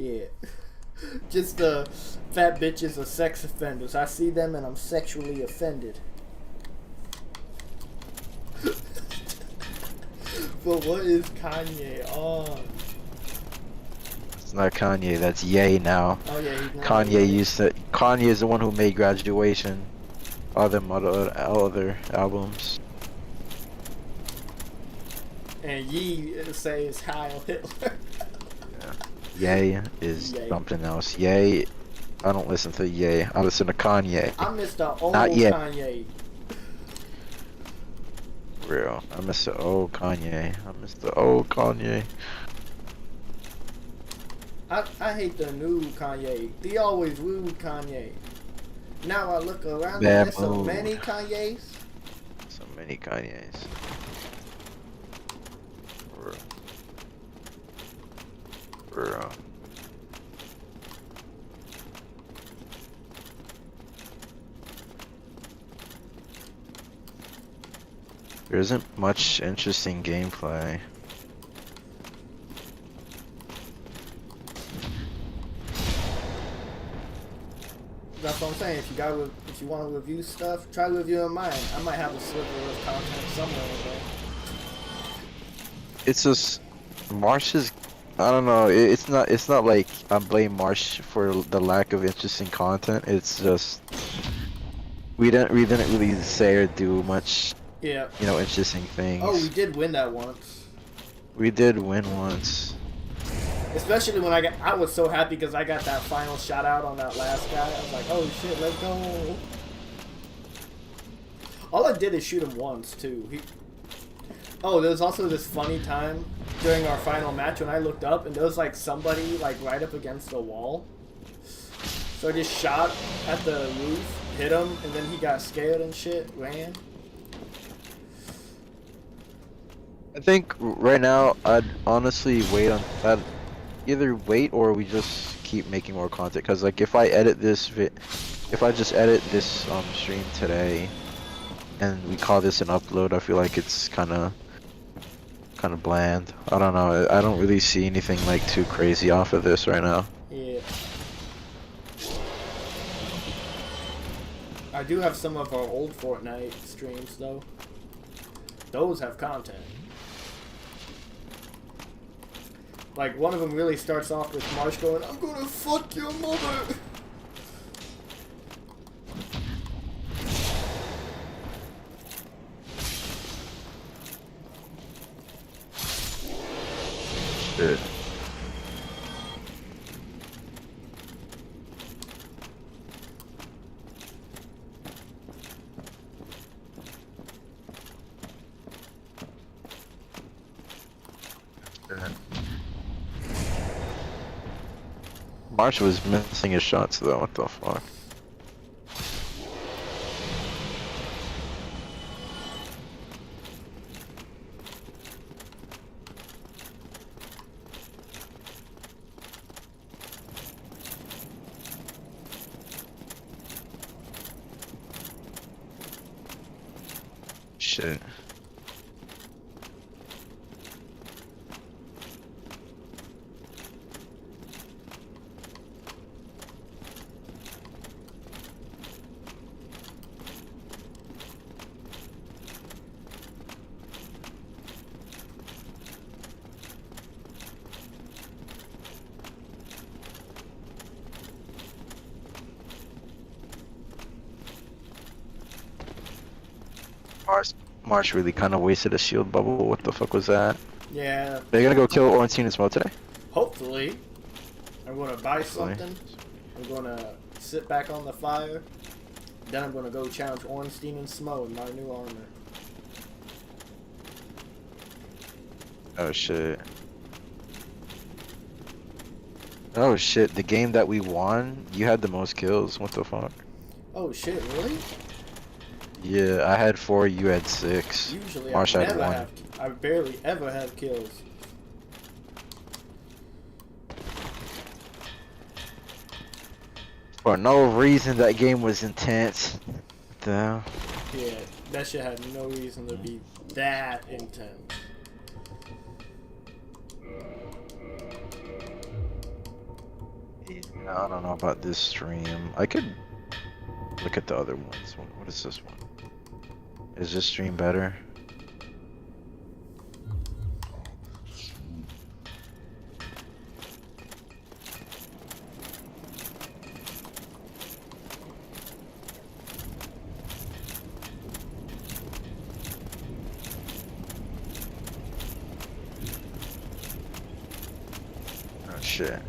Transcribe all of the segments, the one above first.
Yeah. Just the fat bitches are sex offenders. I see them and I'm sexually offended. But what is Kanye on? It's not Kanye, that's Ye now. Oh yeah, he's now Kanye Ye. used to. Kanye is the one who made Graduation. All them other albums. And Ye says Heil Hitler. Yeah. Ye is Ye. something else. Ye, I don't listen to Ye. I listen to Kanye. I miss the old Not yet. Kanye. Real. I miss the old Kanye. I miss the old Kanye. I hate the new Kanye. They always wooed Kanye. Now I look around and Bad there's so mood. many Kanyes. So many Kanyes. Real. Real. There isn't much interesting gameplay. That's what I'm saying. If you want to review stuff, try reviewing mine. I might have a sliver of content somewhere in there. It's just Marsh is. I don't know. It's not like I blame Marsh for the lack of interesting content. It's just we didn't really say or do much, Yeah. interesting Oh, we things. did win that once. We did win once. Especially when I was so happy because I got that final shout out on that last guy. I was like, oh shit, let's go. All I did is shoot him once too. Oh, there was also this funny time during our final match when I looked up and there was like somebody like right up against the wall. So I just shot at the roof, hit him, and then he got scared and shit, ran. I think right now I'd honestly wait on. I'd either wait or we just keep making more content. Cause like if I just edit this stream today, and we call this an upload, I feel like it's kind of bland. I don't know. I don't really see anything like too crazy off of this right now. Yeah. I do have some of our old Fortnite streams though. Those have content. Like one of them really starts off with Marsh going, "I'm gonna fuck your mother." Shit. Marsh was missing his shots though. What the fuck? Shit. Marsh really kind of wasted a shield bubble. What the fuck was that? Yeah. They're gonna go kill Ornstein and Smoke today? Hopefully. I'm gonna buy Hopefully. something. I'm gonna sit back on the fire. Then I'm gonna go challenge Ornstein and Smo in my new armor. Oh shit. Oh shit, the game that we won, you had the most kills. What the fuck? Oh shit, really? Yeah, I had 4, you had 6. Usually Marsh I had never 1. have. I barely ever have kills. For no reason, that game was intense. What the hell? Yeah, that shit had no reason to be that intense. I don't know about this stream. I could look at the other ones. What is this one? Is this stream better? Oh shit.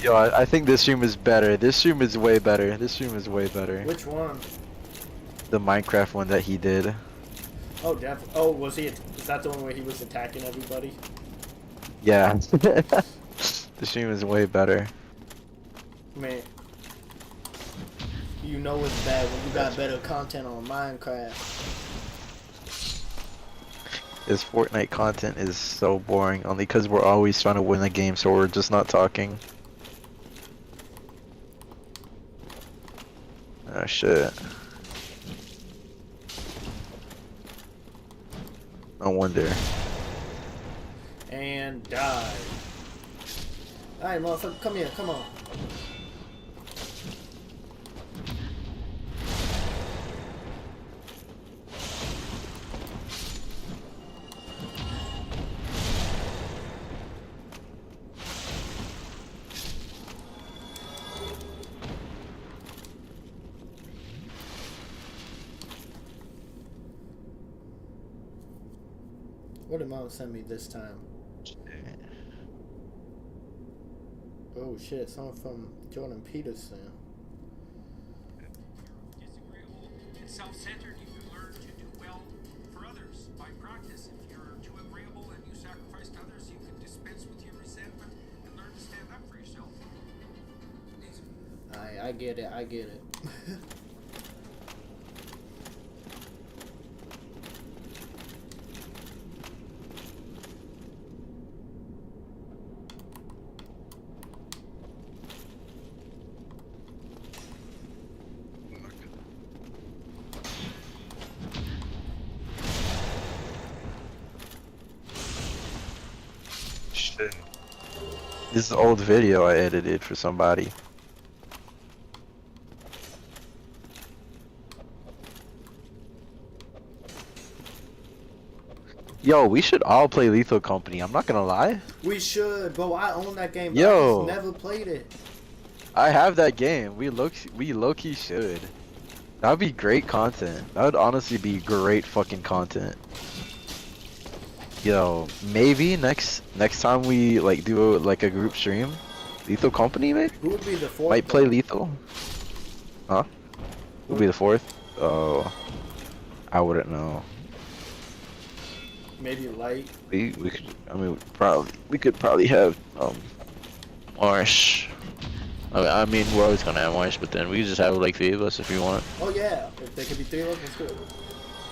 Yo, I think this stream is better. This stream is way better. This stream is way better. Which one? The Minecraft one that he did. Oh, oh, was he? Is that the one where he was attacking everybody? Yeah. The stream is way better. Man, you know it's bad when you got better content on Minecraft. This Fortnite content is so boring, only because we're always trying to win the game, so we're just not talking. Oh shit. No wonder. And die. Alright, motherfucker, come here, come on. What did mom send me this time? Oh shit, someone from Jordan Peterson. Disagreeable and self-centered, you can learn to do well for others by practice. If you're too agreeable and you sacrifice to others, you can dispense with your resentment and learn to stand up for yourself. I get it, I get it. Shit. This is an old video I edited for somebody. Yo, we should all play Lethal Company. I'm not gonna lie. We should, bro. I own that game, but Yo. I just never played it. I have that game. We low-key should. That would be great content. That would honestly be great fucking content. Yo, maybe next time we like do like a group stream, Lethal Company maybe? Who would be the fourth? Might play though? Lethal. Huh? Who would be the fourth? Oh, I wouldn't know. Maybe Light. We could. I mean, we could probably have Marsh. I mean, we're always gonna have Marsh, but then we could just have like 3 of us if you want. Oh yeah, if there could be 3 of us, let's do it.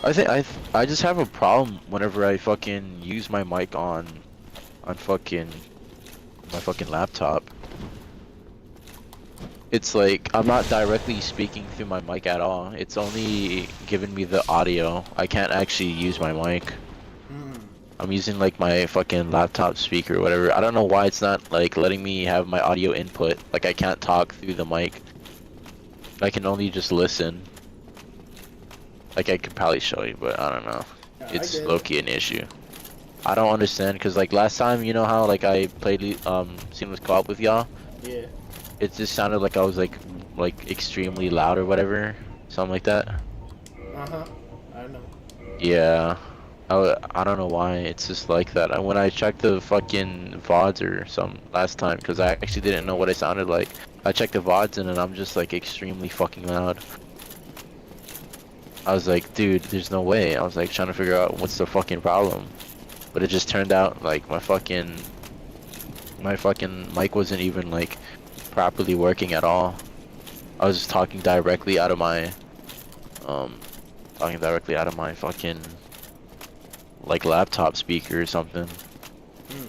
I think I just have a problem whenever I fucking use my mic on fucking my fucking laptop. It's like I'm not directly speaking through my mic at all. It's only giving me the audio. I can't actually use my mic. I'm using like my fucking laptop speaker or whatever. I don't know why it's not like letting me have my audio input. Like I can't talk through the mic. I can only just listen. Like I could probably show you, but I don't know. Yeah, It's I get low-key an issue. I don't understand because like last time, you know how like I played Seamless Co-op with y'all? Yeah. It just sounded like I was like extremely loud or whatever, something like that. Uh-huh. I know. Yeah. I don't know why it's just like that. When I checked the fucking VODs or some last time, because I actually didn't know what I sounded like. I checked the VODs and then I'm just like extremely fucking loud. I was like, dude, there's no way. I was like trying to figure out what's the fucking problem. But it just turned out like my fucking my fucking mic wasn't even like properly working at all. I was just talking directly out of my fucking like laptop speaker or something. Hmm.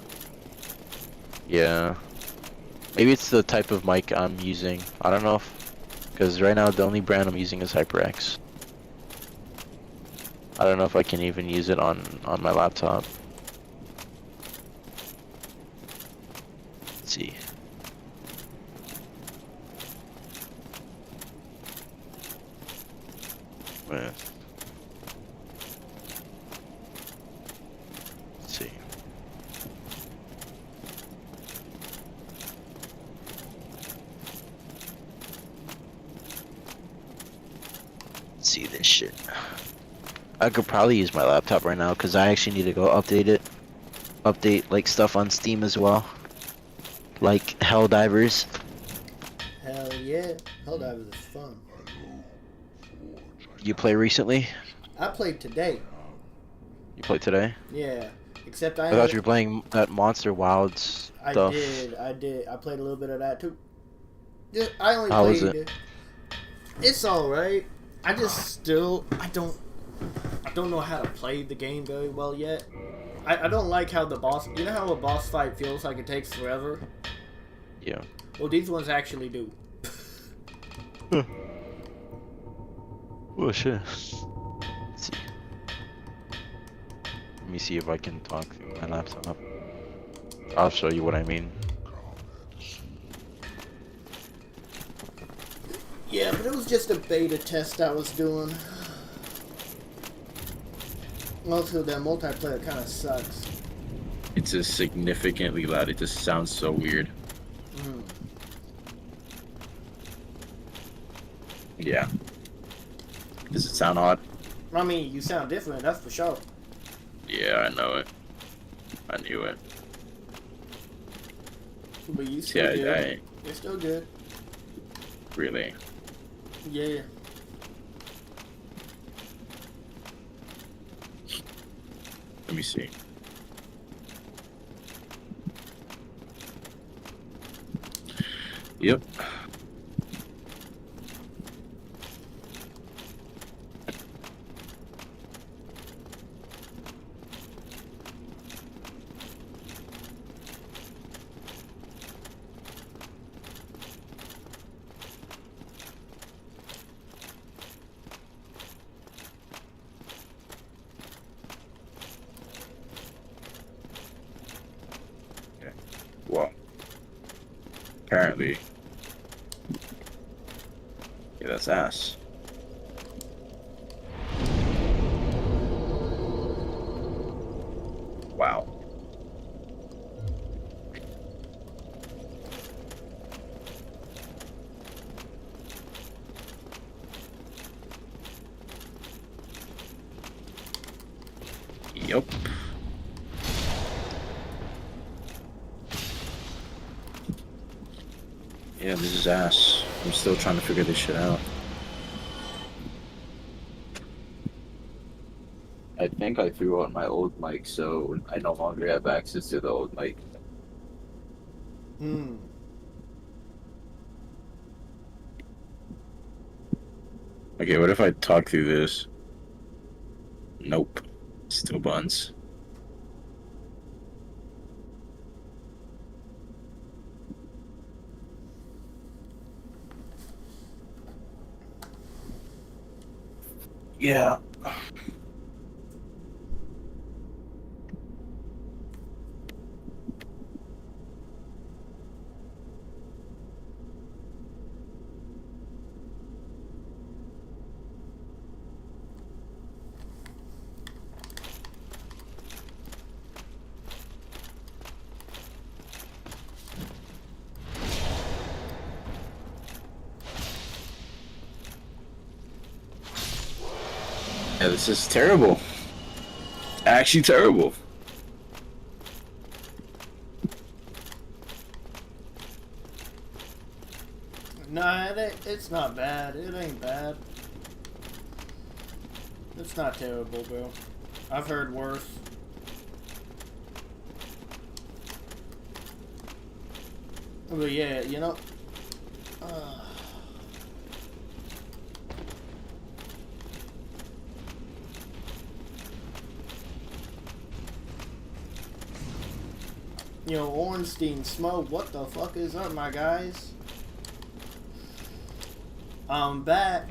Yeah. Maybe it's the type of mic I'm using. I don't know if, because right now the only brand I'm using is HyperX. I don't know if I can even use it on my laptop. Let's see. Let's see. Let's see this shit. I could probably use my laptop right now because I actually need to go update it. Update like stuff on Steam as well. Like Helldivers. Hell yeah. Helldivers is fun. You play recently? I played today. You played today? Yeah. Except I thought you were playing that Monster Wilds stuff. I did. I played a little bit of that too. Yeah, I only How played was it? It's alright. I don't know how to play the game very well yet. I don't like how the boss, you know how a boss fight feels like it takes forever? Yeah. Well, these ones actually do. Oh shit. Let's see. Let me see if I can talk through my laptop. I'll show you what I mean. Yeah, but it was just a beta test I was doing. Also, that multiplayer kind of sucks. It's just significantly loud. It just sounds so weird. Mm. Yeah. Does it sound odd? I mean, you sound different, that's for sure. Yeah, I know it. I knew it. But you still Yeah, good. You're still good. really. Yeah. Let me see. Yep. Well, apparently, yeah, that's ass. Wow. Yep. Yeah, this is ass. I'm still trying to figure this shit out. I think I threw out my old mic, so I no longer have access to the old mic. Hmm. Okay, what if I talk through this? Nope. Still buns. Yeah. Yeah, this is terrible. Actually terrible. Nah, it's not bad. It ain't bad. It's not terrible, bro. I've heard worse. But yeah, you know. Yo, Ornstein Smoke, what the fuck is up, my guys? I'm back.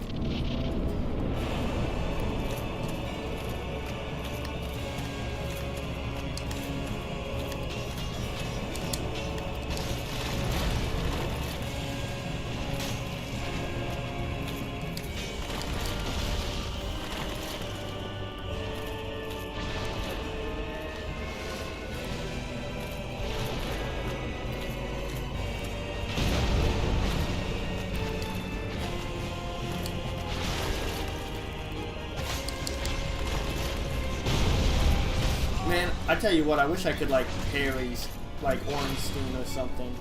Man, I tell you what, I wish I could like parry like Ornstein or something.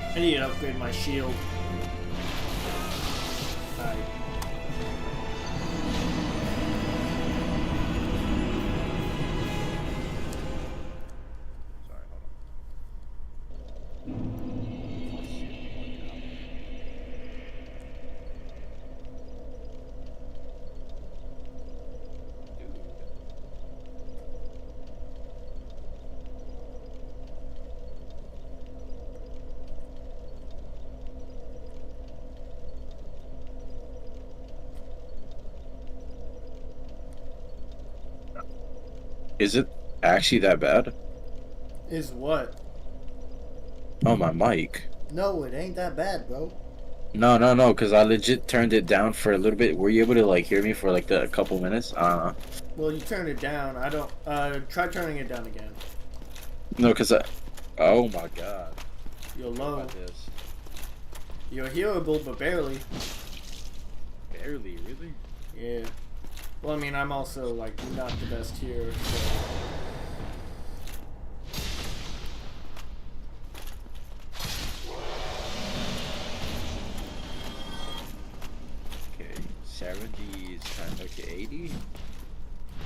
I need to upgrade my shield. Alright. Sorry, hold on. Is it actually that bad? Is what? Oh, my mic. No, it ain't that bad, bro. No, because I legit turned it down for a little bit. Were you able to like hear me for like a couple minutes? Well, you turned it down. I don't. Try turning it down again. No, because oh my god. You're What low. about this? You're hearable, but barely. Barely, really? Yeah. Well, I mean, I'm also like not the best here. So. Okay, 70 is kind of okay. 80?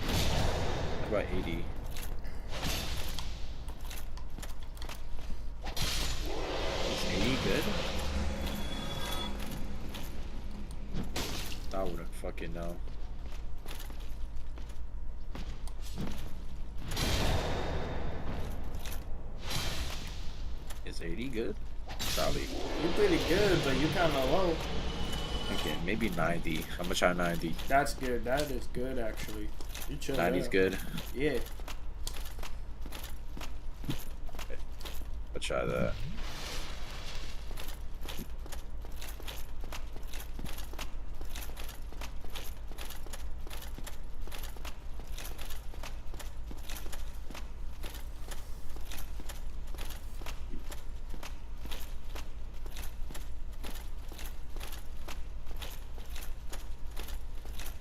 How about 80? Is 80 good? I wouldn't fucking know. Is 80 good? Probably. You're pretty good, but you're kind of low. Okay, maybe 90. How much are 90? That's good. That is good, actually. You chill 90's out. good. Yeah. I'll try that.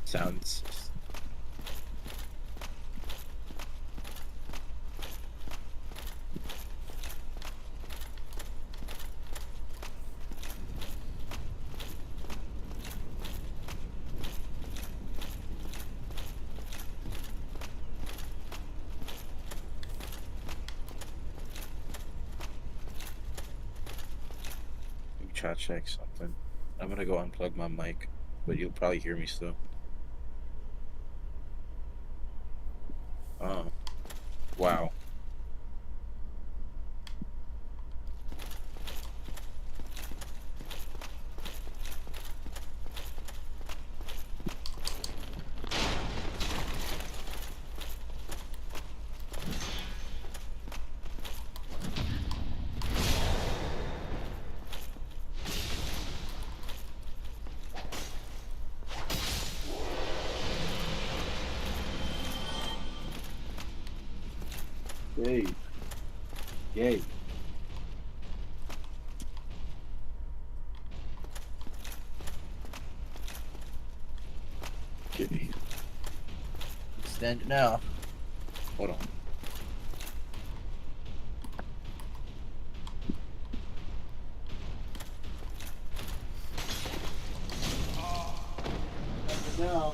Sounds. Let me try to check something. I'm gonna go unplug my mic, but you'll probably hear me still. Oh. Wow. Hey. Yay. Okay. Stand it now. Hold on. Now.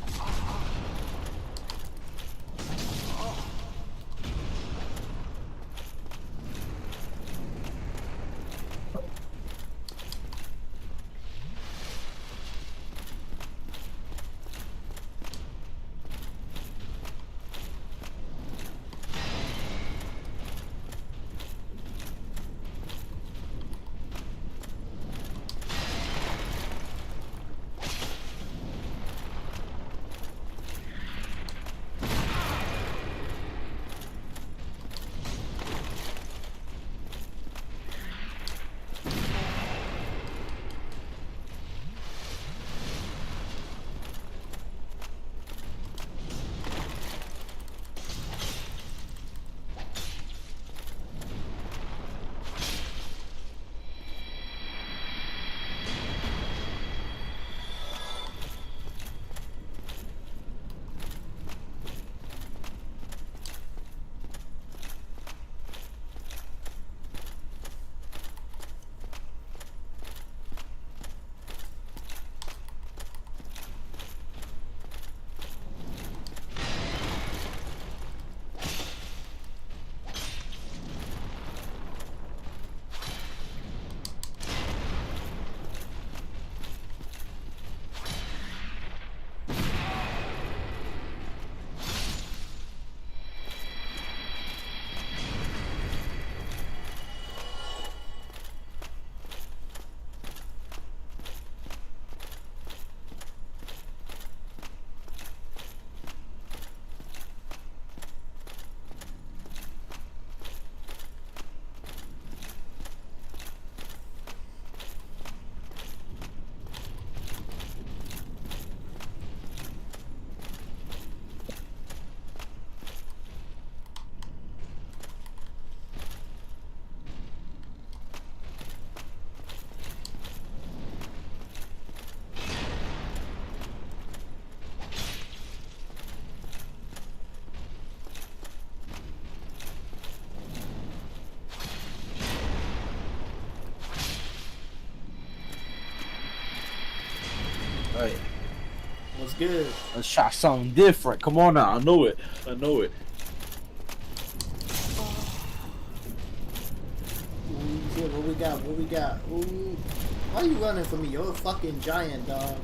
Right. What's good? Let's try something different. Come on now. I know it. I know it. Ooh, shit, what we got? What we got? Ooh. Why you running from me? You're a fucking giant, dog.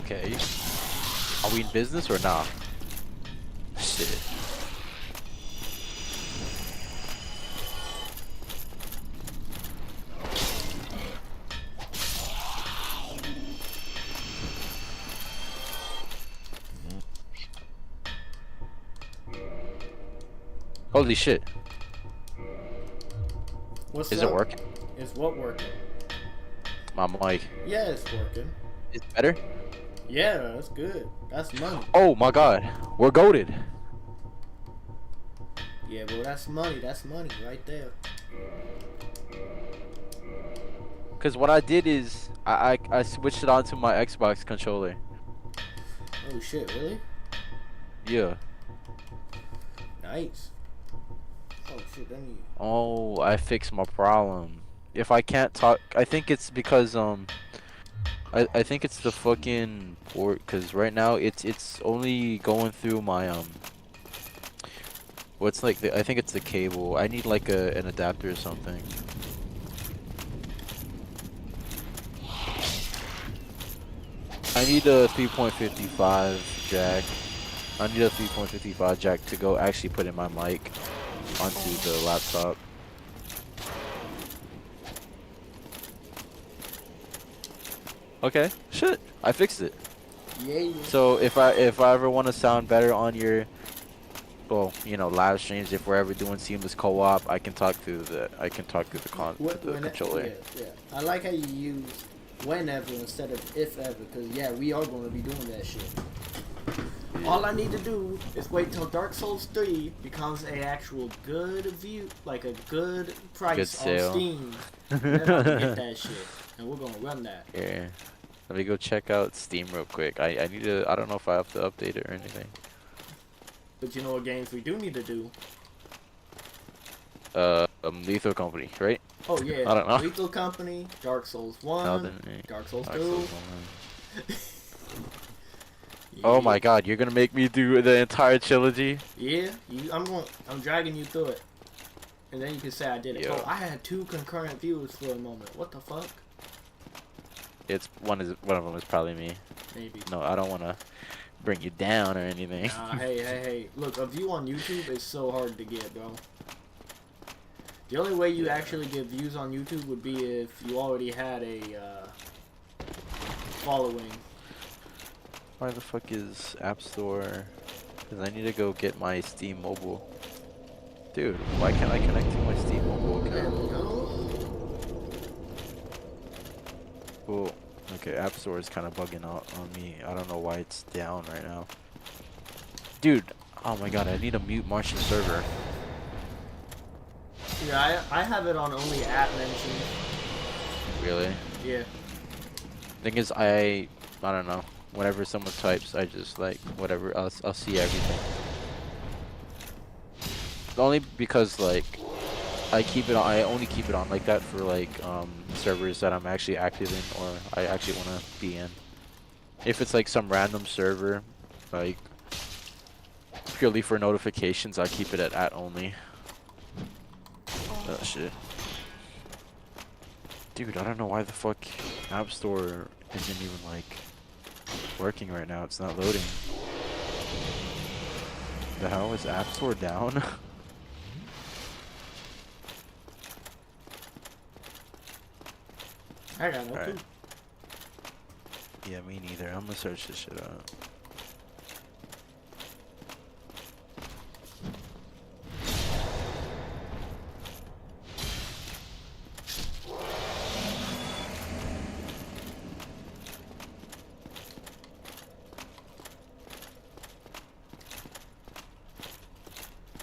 Okay. Are we in business or not? Shit. Holy shit. What's Is up? it working? Is what working? My mic. Yeah, it's working. It's better? Yeah, that's good. That's money. Oh my god. We're goated. Yeah, bro, that's money. That's money right there. Cause what I did is I switched it onto my Xbox controller. Oh shit, really? Yeah. Nice. Oh shit, then you. Oh, I fixed my problem. If I can't talk, I think it's because I think it's the fucking port. Cause right now it's only going through my what's like the I think it's the cable. I need like an adapter or something. I need a 3.55 jack. I need a 3.55 jack to go actually put in my mic onto the laptop. Okay, shit, I fixed it. Yeah. So if I ever want to sound better on your, well, you know, live streams, if we're ever doing seamless co-op, I can talk through the controller. Yeah, yeah. I like how you use whenever instead of if ever, because yeah, we are going to be doing that shit. All I need to do is wait till Dark Souls 3 becomes a actual good view, like a good price Good sale. on Steam. Then I can get that shit, and we're gonna run that. Here, let me go check out Steam real quick. I need to. I don't know if I have to update it or anything. But you know what games we do need to do? Lethal Company, right? Oh yeah, I don't know. Lethal Company, Dark Souls 1, Elden Ring, Dark Souls Dark 2. Souls 1. Oh my God, you're gonna make me do the entire trilogy? Yeah, I'm dragging you through it, and then you can say I did it. Yo. Oh, I had 2 concurrent views for a moment. What the fuck? It's one of them is probably me. Maybe. No, I don't want to bring you down or anything. Hey. Look, a view on YouTube is so hard to get, bro. The only way you actually get views on YouTube would be if you already had a following. Why the fuck is App Store? Because I need to go get my Steam mobile. Dude, why can't I connect to my Steam mobile There account? we go. Cool. Okay, App Store is kind of bugging out on me. I don't know why it's down right now. Dude, oh my God, I need to mute Martian server. Yeah, I have it on only app mentions. Really? Yeah. Thing is, I don't know. Whenever someone types, I just like whatever. I'll see everything. Only because like I only keep it on like that for like servers that I'm actually active in or I actually want to be in. If it's like some random server, like purely for notifications, I keep it at only. Oh shit. Dude, I don't know why the fuck App Store isn't even like working right now. It's not loading. The hell is App Store down? I got no clue. Alright. Yeah, me neither. I'm gonna search this shit out.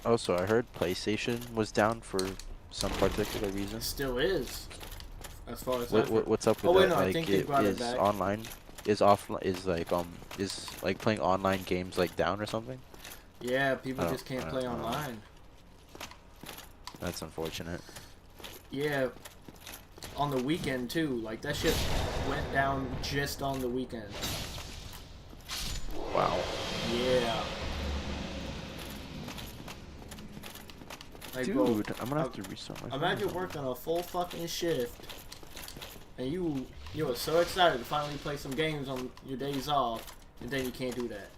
Also, I heard PlayStation was down for some particular reason. It still is. As far as I've heard. What's up with Oh, wait, that? no, I Like, think they brought it is back. online, is offline, is like playing online games like down or something? Yeah, people I just can't don't play know. online. That's unfortunate. Yeah, on the weekend too. Like that shit went down just on the weekend. Wow. Yeah. Like, Dude, bro, I'm gonna have to restart my phone. imagine working a full fucking shift, and you were so excited to finally play some games on your days off, and then you can't do that.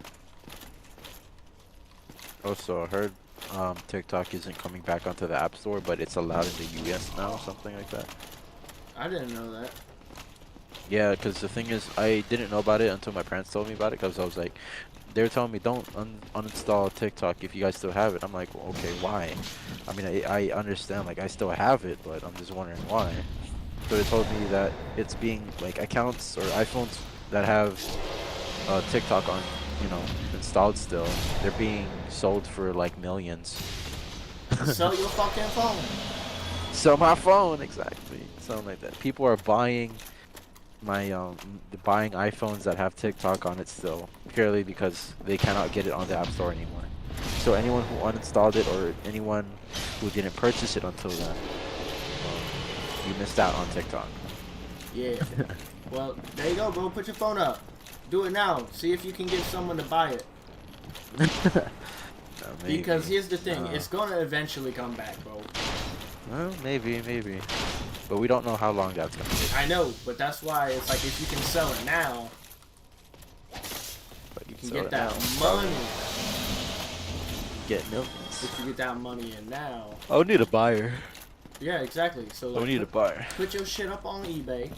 Also, I heard TikTok isn't coming back onto the App Store, but it's allowed in the US now, or something like that. I didn't know that. Yeah, because the thing is, I didn't know about it until my parents told me about it, because I was like, they were telling me, don't uninstall TikTok if you guys still have it. I'm like, well, okay, why? I mean, I understand, like, I still have it, but I'm just wondering why. So they told me that it's being, like, accounts or iPhones that have TikTok on, you know, installed still, they're being sold for, like, millions. Sell your fucking phone. Sell my phone, exactly. Something like that. People are buying my buying iPhones that have TikTok on it still, purely because they cannot get it on the App Store anymore. So anyone who uninstalled it or anyone who didn't purchase it until then, you missed out on TikTok. Yeah. Well, there you go, bro. Put your phone up. Do it now. See if you can get someone to buy it. Maybe. Because here's the thing, it's gonna eventually come back, bro. Well, maybe. But we don't know how long that's gonna take. I know, but that's why it's like if you can sell it now, But you can sell get it that now. money. Get millions. If you get that money in now. I would need a buyer. Yeah, exactly. So I like, need a buyer. put your shit up on eBay.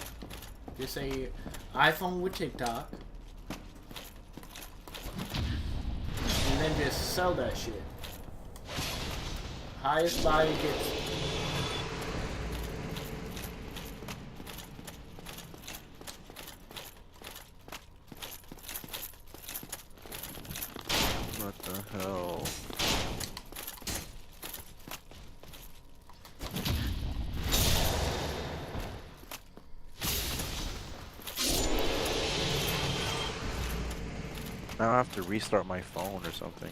Just say, iPhone with TikTok. And then just sell that shit. Highest value gets. What the hell? Now I have to restart my phone or something.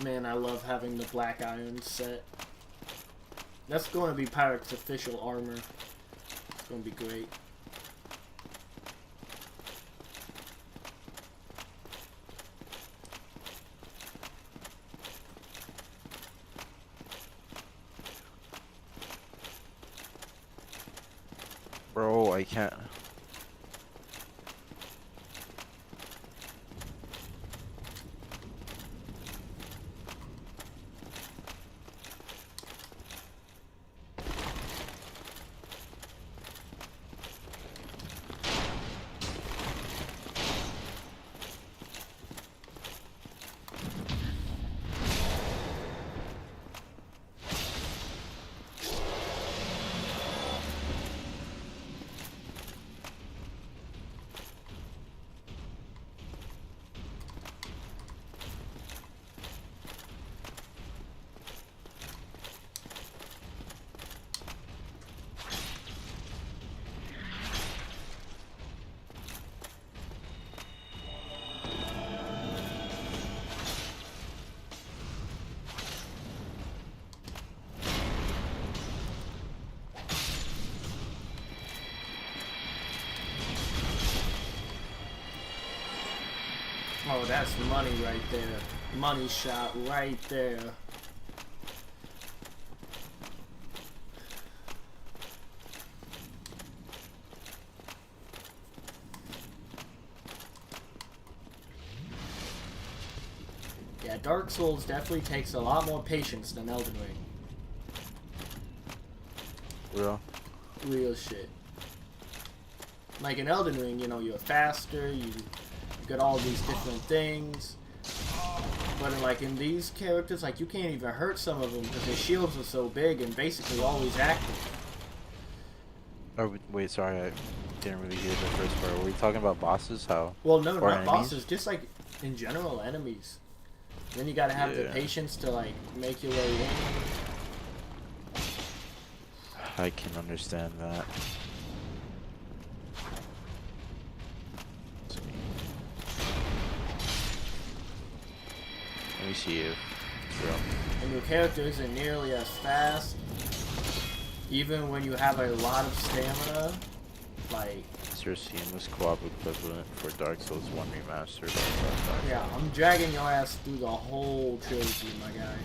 Man, I love having the Black Iron set. That's going to be Pirate's official armor. It's going to be great. Bro, I can't. Oh, that's money right there. Money shot right there. Yeah, Dark Souls definitely takes a lot more patience than Elden Ring. Real? Real shit. Like in Elden Ring, you know, you're faster, you got all these different things. But in these characters, like, you can't even hurt some of them because their shields are so big and basically always active. Oh, wait, sorry, I didn't really hear the first part. Were we talking about bosses? How? Well, no, Or not enemies? bosses, just like in general enemies. Then you gotta have the Yeah. patience to like make your way in. I can understand that. Let's see. Let me see if it's real. And your character isn't nearly as fast. Even when you have a lot of stamina, like, It's your seamless co-op equivalent for Dark Souls 1 Remastered. yeah, I'm dragging your ass through the whole trilogy, my guy.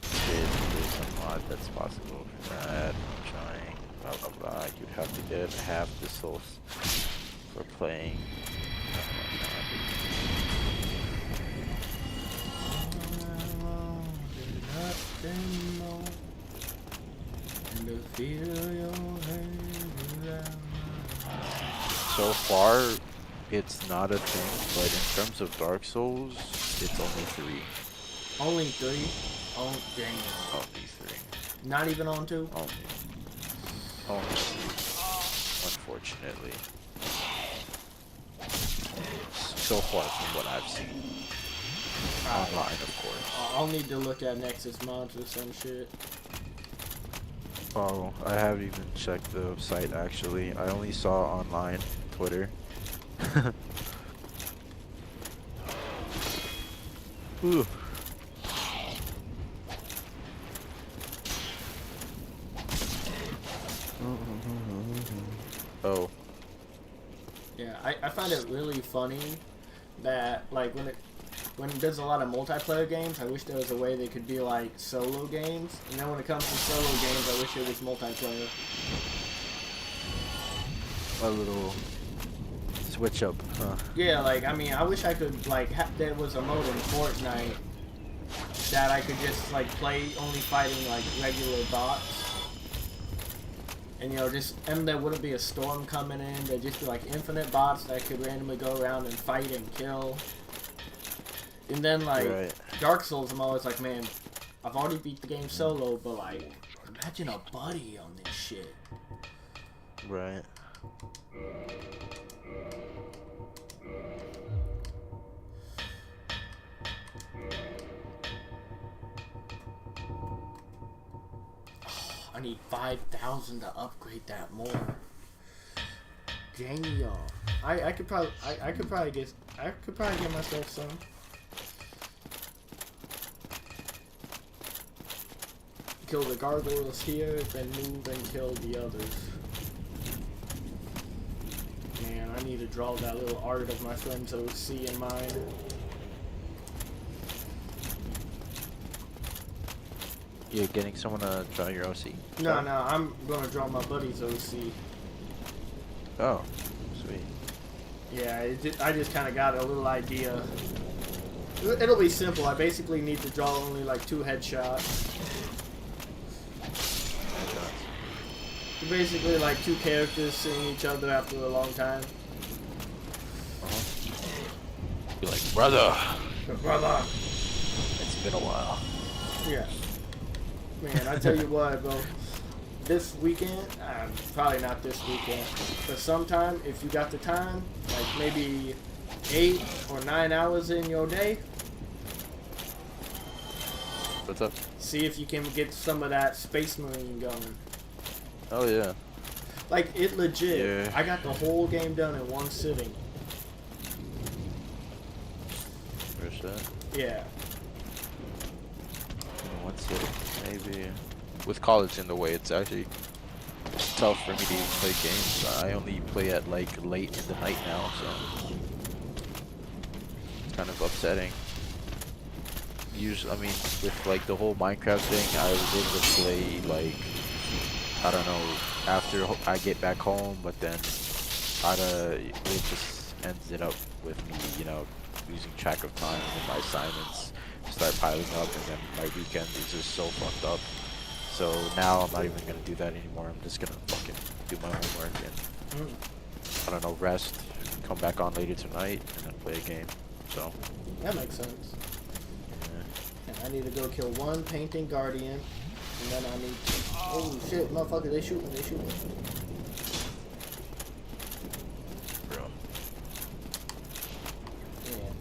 There's a mod that's possible for that. I'm trying. Blah blah blah. You'd have to get half the souls for playing. So far, it's not a thing, but in terms of Dark Souls, it's only 3. Only 3? Oh, dang it. Only 3. Not even on 2? Only 3. Unfortunately. So far from what I've seen. Online, of course. I'll need to look at Nexus mods or some shit. Oh, I haven't even checked the site actually. I only saw online, Twitter. Ooh. Oh. Yeah, I find it really funny that, like, when there's a lot of multiplayer games, I wish there was a way they could be like solo games. And then when it comes to solo games, I wish it was multiplayer. switch up, huh? Yeah, like, I mean, I wish I could, like, there was a mode in Fortnite that I could just, like, play only fighting, like, regular bots. And, you know, and there wouldn't be a storm coming in. There'd just be, like, infinite bots that could randomly go around and fight and kill. And then, like, Right. Dark Souls, I'm always like, man, I've already beat the game solo, but, like, imagine a buddy on this shit. Right. I need 5,000 to upgrade that more. Dang y'all. I could probably get myself some. Kill the gargoyles here, then move and kill the others. Man, I need to draw that little art of my friend's OC in mind. You're getting someone to draw your OC? No, I'm gonna draw my buddy's OC. Oh, sweet. Yeah, I just kind of got a little idea. It'll be simple. I basically need to draw only like 2 headshots. Basically like 2 characters seeing each other after a long time. You're like, brother. Brother. It's been a while. Yeah. Man, I tell you what, bro. This weekend, probably not this weekend, but sometime if you got the time, like maybe 8 or 9 hours in your day, What's up? see if you can get some of that Space Marine going. Oh yeah. Like, it legit. Yeah. I got the whole game done in one sitting. Where's that? Yeah. What's it? Maybe. With college in the way, it's actually tough for me to even play games. I only play at like late in the night now, so it's kind of upsetting. Usually, I mean, with like the whole Minecraft thing, I was able to play like, I don't know, after I get back home, but then it just ends it up with me, you know, losing track of time, and then my assignments start piling up, and then my weekend is just so fucked up. So now I'm not even gonna do that anymore. I'm just gonna fucking do my homework and I don't know, rest, come back on later tonight, and then play a game. So That makes sense. yeah. And I need to go kill 1 painting guardian, and then I need to... Oh shit, motherfucker, they shooting. Bro. Man.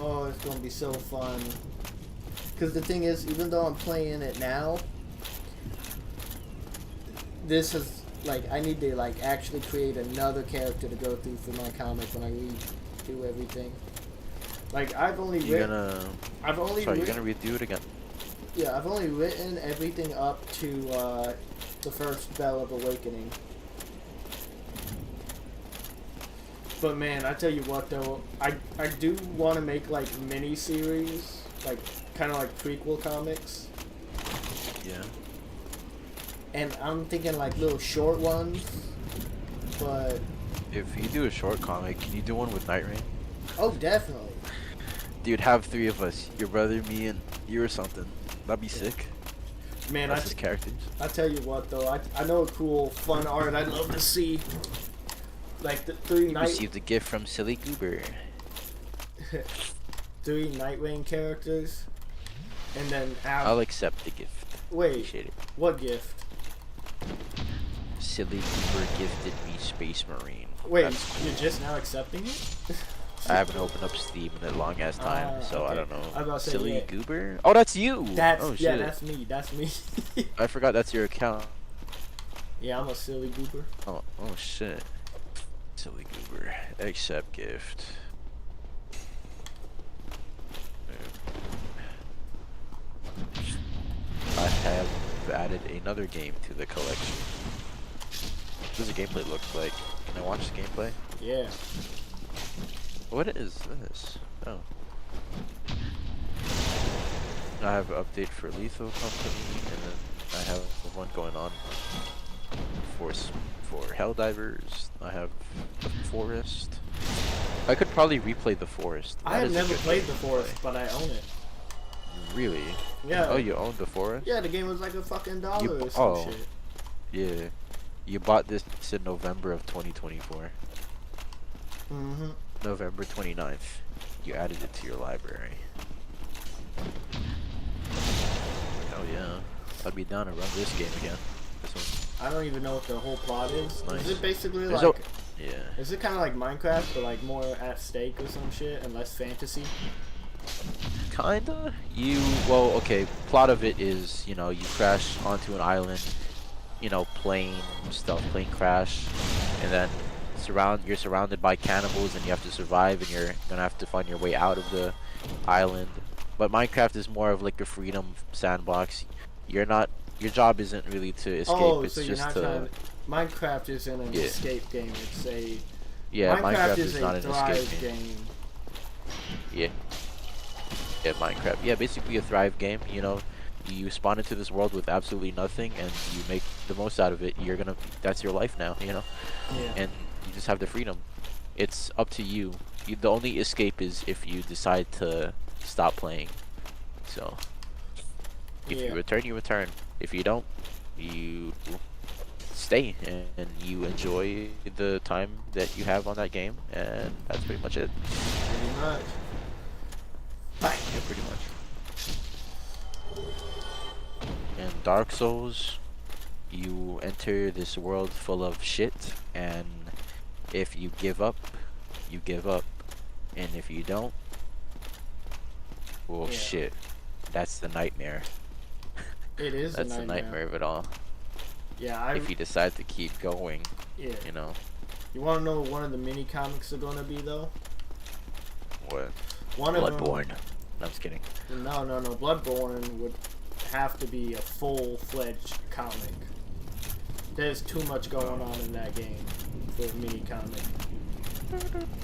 Oh, it's gonna be so fun. Because the thing is, even though I'm playing it now, this is, like, I need to, like, actually create another character to go through for my comic when I redo everything. Like, I've only You're written... gonna... I've only Sorry, writ- you're gonna redo it again? Yeah, I've only written everything up to, the first Bell of Awakening. But man, I tell you what though, I do want to make like mini-series, like kind of like prequel comics. Yeah. And I'm thinking like little short ones, but... If you do a short comic, can you do one with Nightrain? Oh, definitely. Dude, have 3 of us. Your brother, me, and you or something. That'd be sick. Man, That's his characters. I tell you what though, I know a cool, fun art I'd love to see. Like the 3 Received a gift from Silly Goober. 3 Nightwing characters, and then I'll accept the gift. Wait, Appreciate it. what gift? Silly Goober gifted me Space Marine. Wait, That's cool. you're just now accepting it? I haven't opened up Steam in a long ass time, so I okay. don't know. I was about to say, Silly yeah. Goober? Oh, that's you! That's oh, shit. yeah, that's me. I forgot that's your account. Yeah, I'm a silly goober. Oh shit. Silly Goober. Accept gift. I have added another game to the collection. What does the gameplay look like? Can I watch the gameplay? Yeah. What is this? Oh. I have an update for Lethal Company, and then I have one going on for Helldivers. I have the Forest. I could probably replay The Forest. I That have is a never good played game The to Forest, play. but I own it. Really? Yeah. Oh, you own The Forest? Yeah, the game was like a fucking dollar or some oh. shit. Yeah. You bought this in November of 2024. Mm-hmm. November 29th. You added it to your library. Oh yeah. I'd be down to run this game again. This one. I don't even know what the whole plot is. Nice. Is it basically There's like... Yeah. Is it kind of like Minecraft, but like more at stake or some shit and less fantasy? Kinda. Well, okay. Plot of it is, you know, you crash onto an island, you know, plane crash, and then you're surrounded by cannibals, and you have to survive, and you're gonna have to find your way out of the island. But Minecraft is more of like a freedom sandbox. Your job isn't really to escape. Oh, it's so you're just not to. trying... Minecraft isn't an Yeah. escape game. It's a... Yeah, Minecraft is is not a an Thrive escape game. game. Yeah. Yeah, Minecraft. Yeah, basically a Thrive game. You know, you spawn into this world with absolutely nothing, and you make the most out of it. That's your life now. You know, Yeah. and you just have the freedom. It's up to you. The only escape is if you decide to stop playing. So, if Yeah. you return, you return. If you don't, you stay and you enjoy the time that you have on that game, and that's pretty much it. Pretty much. Bye. Yeah, pretty much. In Dark Souls, you enter this world full of shit, and if you give up, you give up. And if you don't, well, Yeah. shit. That's the nightmare. It is That's a the nightmare. nightmare of it all. Yeah, If you decide to keep going, yeah. you know. You want to know what one of the mini comics are gonna be though? What? One of Bloodborne. No, I'm just kidding. them. No. Bloodborne would have to be a full-fledged comic. There's too much going on in that game for a mini comic.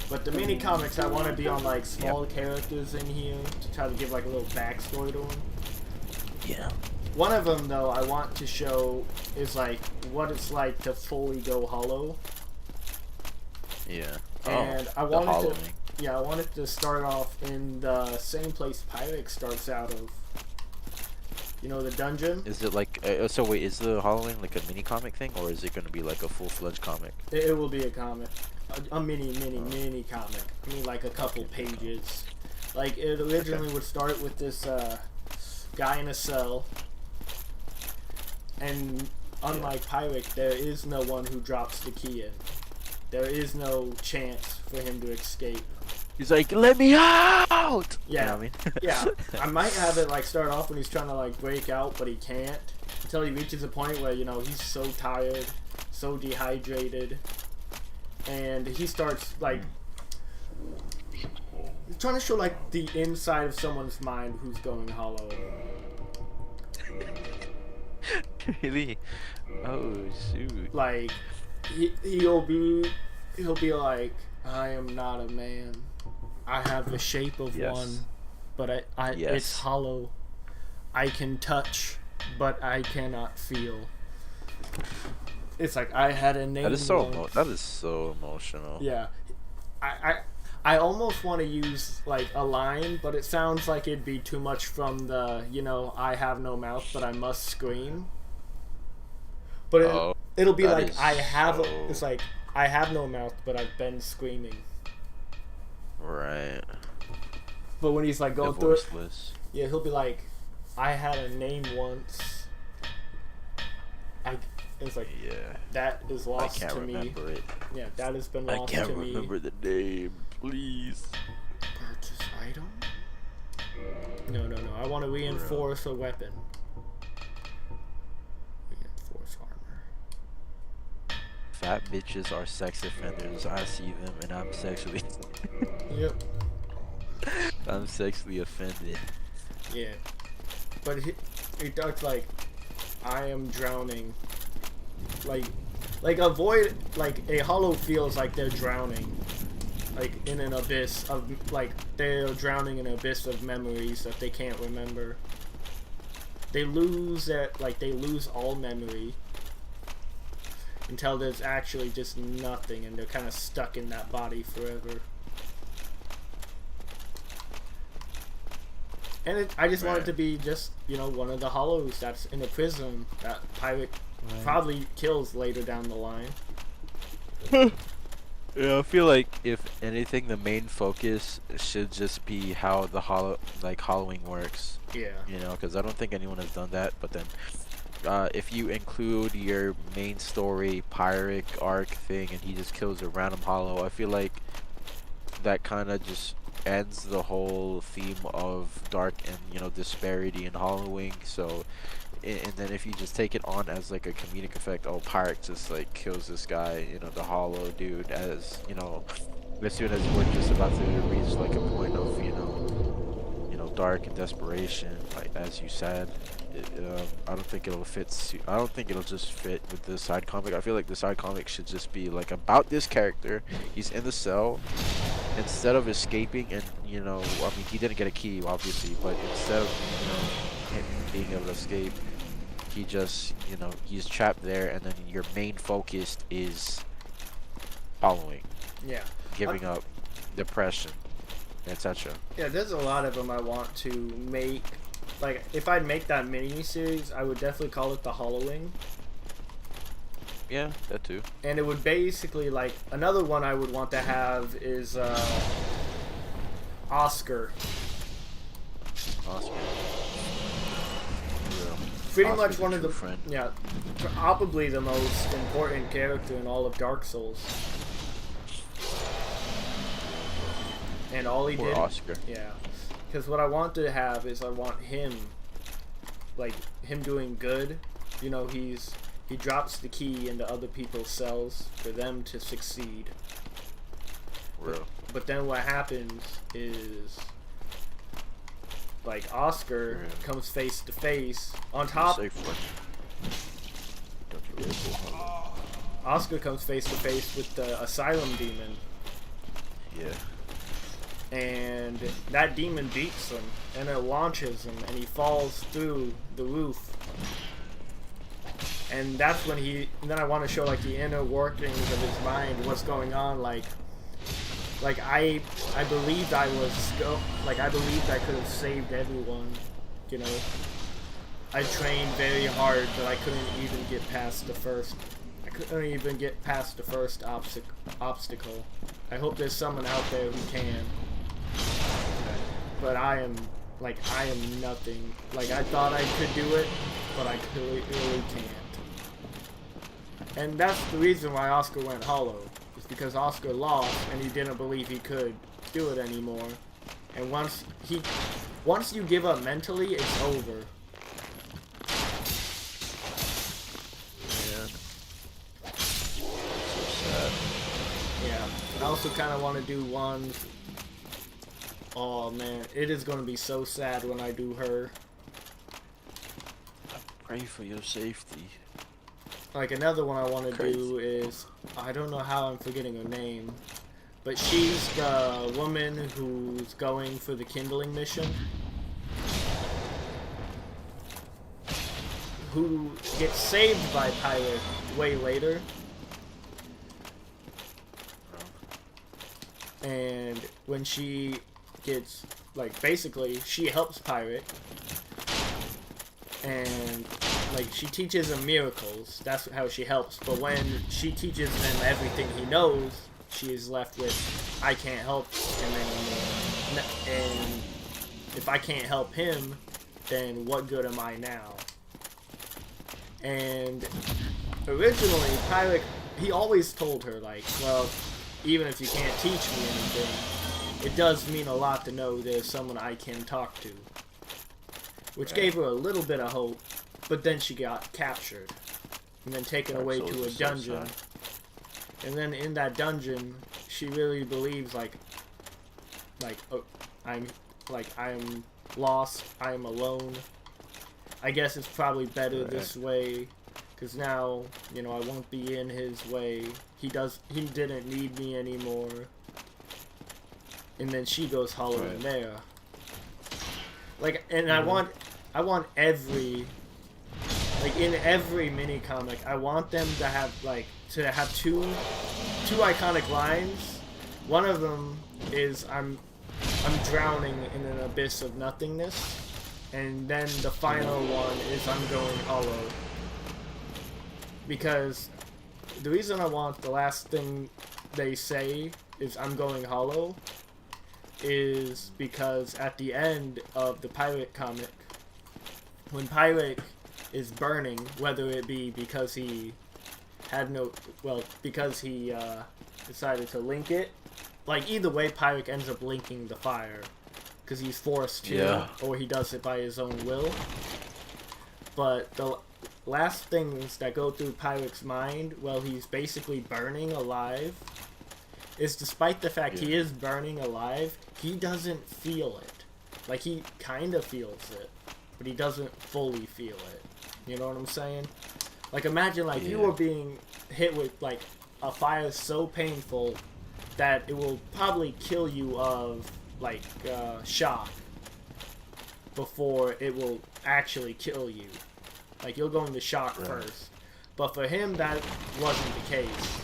But the mini comics, I want to be on like small characters in here to try to give like a little backstory to them. Yeah. One of them though, I want to show is like what it's like to fully go hollow. Yeah. And I the wanted hollowing. to, yeah, I wanted to start off in the same place Pyrex starts out of. You know, the dungeon. Is it like so? Wait, is the Halloween like a mini comic thing, or is it gonna be like a full-fledged comic? It will be a comic, a mini comic. I mean, like a couple pages. Like it originally would start with this guy in a cell, and unlike Pyrex, there is no one who drops the key in. There is no chance for him to escape. He's like, "Let me out!" Yeah, You know what I mean? yeah. I might have it like start off when he's trying to like break out, but he can't until he reaches a point where you know he's so tired, so dehydrated, and he starts like he's trying to show like the inside of someone's mind who's going hollow. Really? Oh shoot! Like he'll be like, I am not a man. I have the shape of Yes. one, but it's Yes. hollow. I can touch, but I cannot feel. It's like I had a name. That is so once. that is so emotional. Yeah, I almost want to use like a line, but it sounds like it'd be too much from the I have no mouth, but I must scream. But it'll be that like is it's like I have no mouth, but I've been screaming. Right. But when he's like The going through it, voiceless. yeah, he'll be like, I had a name once. It's like Yeah. that is I lost can't to me. remember it. Yeah, that has been I lost can't to me. remember the name. Please. Purchase item? No. I want to reinforce a weapon. Reinforce armor. Fat bitches are sex offenders. I see them and I'm sexually. Yep. I'm sexually offended. Yeah. But he talks like, I am drowning. Like avoid, like a hollow feels like they're drowning. Like in an abyss of, like they're drowning in an abyss of memories that they can't remember. They lose all memory until there's actually just nothing and they're kind of stuck in that body forever. And I just want it Right. to be just, you know, one of the hollows that's in a prison that Pirate Right. probably kills later down the line. Yeah, I feel like if anything, the main focus should just be how the hollowing works. Yeah. You know, because I don't think anyone has done that. But then, if you include your main story Pyric arc thing, and he just kills a random hollow, I feel like that kind of just ends the whole theme of dark and, you know, disparity and hollowing. So, and then if you just take it on as like a comedic effect, oh, Pyric just like kills this guy, you know, the hollow dude, as you know, as soon as we're just about to reach like a point of, you know, dark and desperation, like as you said. I don't think it'll fit. I don't think it'll just fit with the side comic. I feel like the side comic should just be like about this character. He's in the cell. Instead of escaping, and you know, I mean, he didn't get a key, obviously, but instead of, you know, him being able to escape, he just, you know, he's trapped there, and then your main focus is following, Yeah. giving up, depression, etc. Yeah, there's a lot of them I want to make. Like, if I'd make that mini-series, I would definitely call it The Hollowing. Yeah, that too. And it would basically, like, another one I would want to have is, Oscar. Awesome. Yeah. Pretty Oscar's much a one of true the, friend. yeah, probably the most important character in all of Dark Souls. And all he Poor did, Oscar. yeah, because what I want to have is I want him, like, him doing good. You know, he drops the key into other people's cells for them to succeed. Real. But then what happens is, like, Oscar Yeah. comes face to face on top. Safe one. Don't you really go home. Oscar comes face to face with the Asylum Demon, Yeah. and that demon beats him, and it launches him, and he falls through the roof. And that's when then I want to show, like, the inner workings of his mind, what's going on, like I believed I believed I could have saved everyone, you know. I trained very hard, but I couldn't even get past the first obstacle. I hope there's someone out there who can. But I am nothing. Like, I thought I could do it, but I really can't. And that's the reason why Oscar went hollow. Is because Oscar lost and he didn't believe he could do it anymore. And once you give up mentally, it's over. Man. So sad. Yeah. I also kind of want to do ones. Oh man, it is going to be so sad when I do her. Pray for your safety. Like, another one I want to Crazy. do is, I don't know how I'm forgetting her name, but she's the woman who's going for the kindling mission, who gets saved by Pirate way later. And when she gets, like, basically, she helps Pirate, and, like, she teaches him miracles. That's how she helps. But when she teaches him everything he knows, she is left with, I can't help him anymore. And if I can't help him, then what good am I now? And originally, Pyric, he always told her, like, well, even if you can't teach me anything, it does mean a lot to know there's someone I can talk to. Which Right. gave her a little bit of hope, but then she got captured and then taken Dark away Souls to a is so dungeon. sad. And then in that dungeon, she really believes, oh, I'm lost, I'm alone. I guess it's probably better Right. this way, because now, you know, I won't be in his way. He didn't need me anymore. And then she goes hollow in Right. there. Like, and I want every, like, in every mini comic, I want them to have, like, two iconic lines. One of them is, I'm I'm drowning in an abyss of nothingness. And then the final one is I'm going hollow. Because the reason I want the last thing they say is I'm going hollow is because at the end of the Pyric comic, when Pyric is burning, whether it be because he had no, well, because he decided to link it, like either way Pyric ends up linking the fire because he's forced to, Yeah. or he does it by his own will. But the last things that go through Pyric's mind while he's basically burning alive is, despite the fact he is burning alive, he doesn't feel it. Like, he kind of feels it, but he doesn't fully feel it. You know what I'm saying? Like, imagine, like, you were being hit with, like, a fire so painful that it will probably kill you of, like, shock before it will actually kill you. Like, you'll go into shock first. But for him, that wasn't the case.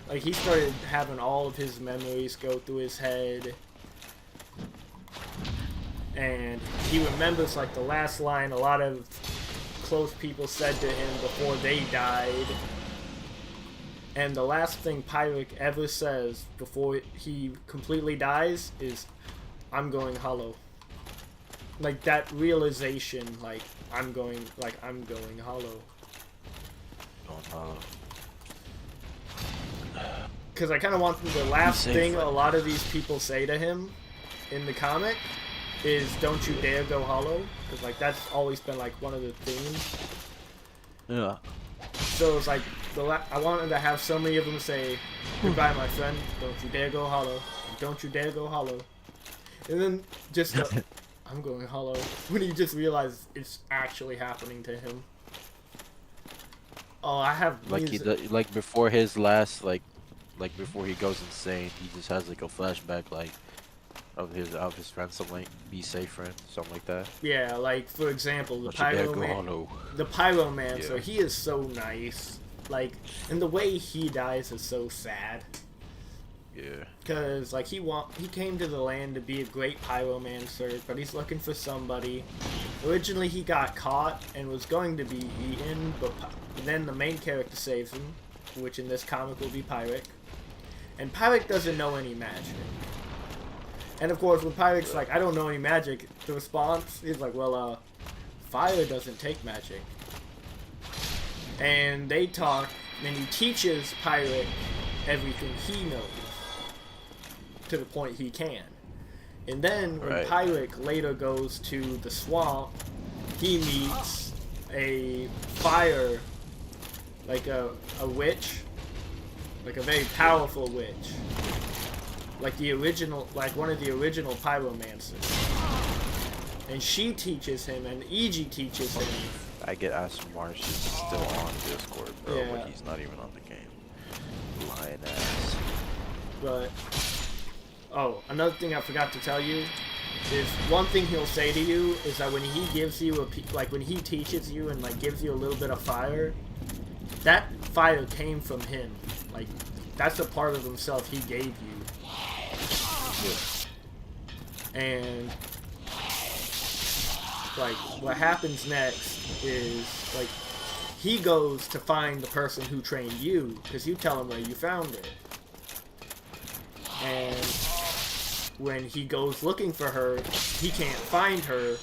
Like, he started having all of his memories go through his head. And he remembers, like, the last line a lot of close people said to him before they died. And the last thing Pyric ever says before he completely dies is, I'm going hollow. Like, that realization, like, I'm going hollow. Going hollow. Because I kind of want the last thing a lot of these people say to him in the comic is, don't you dare go hollow. Because, like, that's always been, like, one of the themes. Yeah. So it's like, I wanted to have so many of them say, goodbye, my friend, don't you dare go hollow. Don't you dare go hollow. And then just, I'm going hollow. When you just realize it's actually happening to him. Oh, I have Like like before his last like before he goes insane, he just has like a flashback like of his friend, something like be safe friend, something like that. Yeah, like for example, the Don't you dare go Pyromancer. hollow. The Pyromancer, Yeah. he is so nice. Like, and the way he dies is so sad. Yeah. Cause like he came to the land to be a great pyromancer, but he's looking for somebody. Originally he got caught and was going to be eaten, but then the main character saves him, which in this comic will be Pyric. And Pyric doesn't know any magic. And of course when Pyric's like, I don't know any magic, the response is like, well, fire doesn't take magic. And they talk, and he teaches Pyric everything he knows. To the point he can. And then when Pyric later goes to the swamp, he meets a fire, like a witch, like a very powerful witch, like the original, like one of the original pyromancers. And she teaches him, and EG teaches him. I get asked Marsh is still on Discord, bro, Yeah. but he's not even on the game. Lying ass. But oh, another thing I forgot to tell you is one thing he'll say to you is that when he gives you when he teaches you and like gives you a little bit of fire, that fire came from him. Like, that's a part of himself he gave you. And like what happens next is like he goes to find the person who trained you because you tell him where you found it. And when he goes looking for her, he can't find her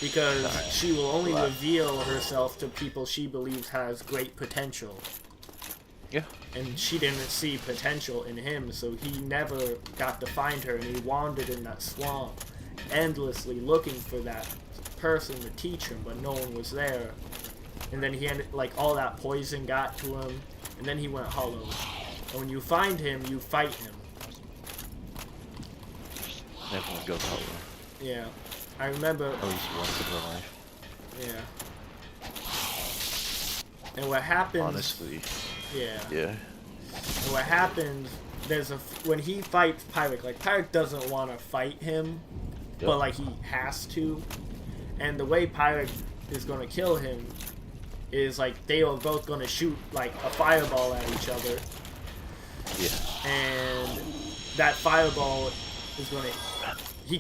because she will only reveal herself to people she believes has great potential. Yeah. And she didn't see potential in him, so he never got to find her, and he wandered in that swamp endlessly looking for that person to teach him, but no one was there. And then he ended, like, all that poison got to him, and then he went hollow. And when you find him, you fight him. Everyone goes hollow. Yeah. I remember... At least once in their life. Yeah. And what happens... Honestly. Yeah. Yeah. And what happens... When he fights Pyric, like, Pyric doesn't want to fight him, but, like, he has to. And the way Pyric is going to kill him is, like, they are both going to shoot, like, a fireball at each other. Yeah. And that fireball is going to he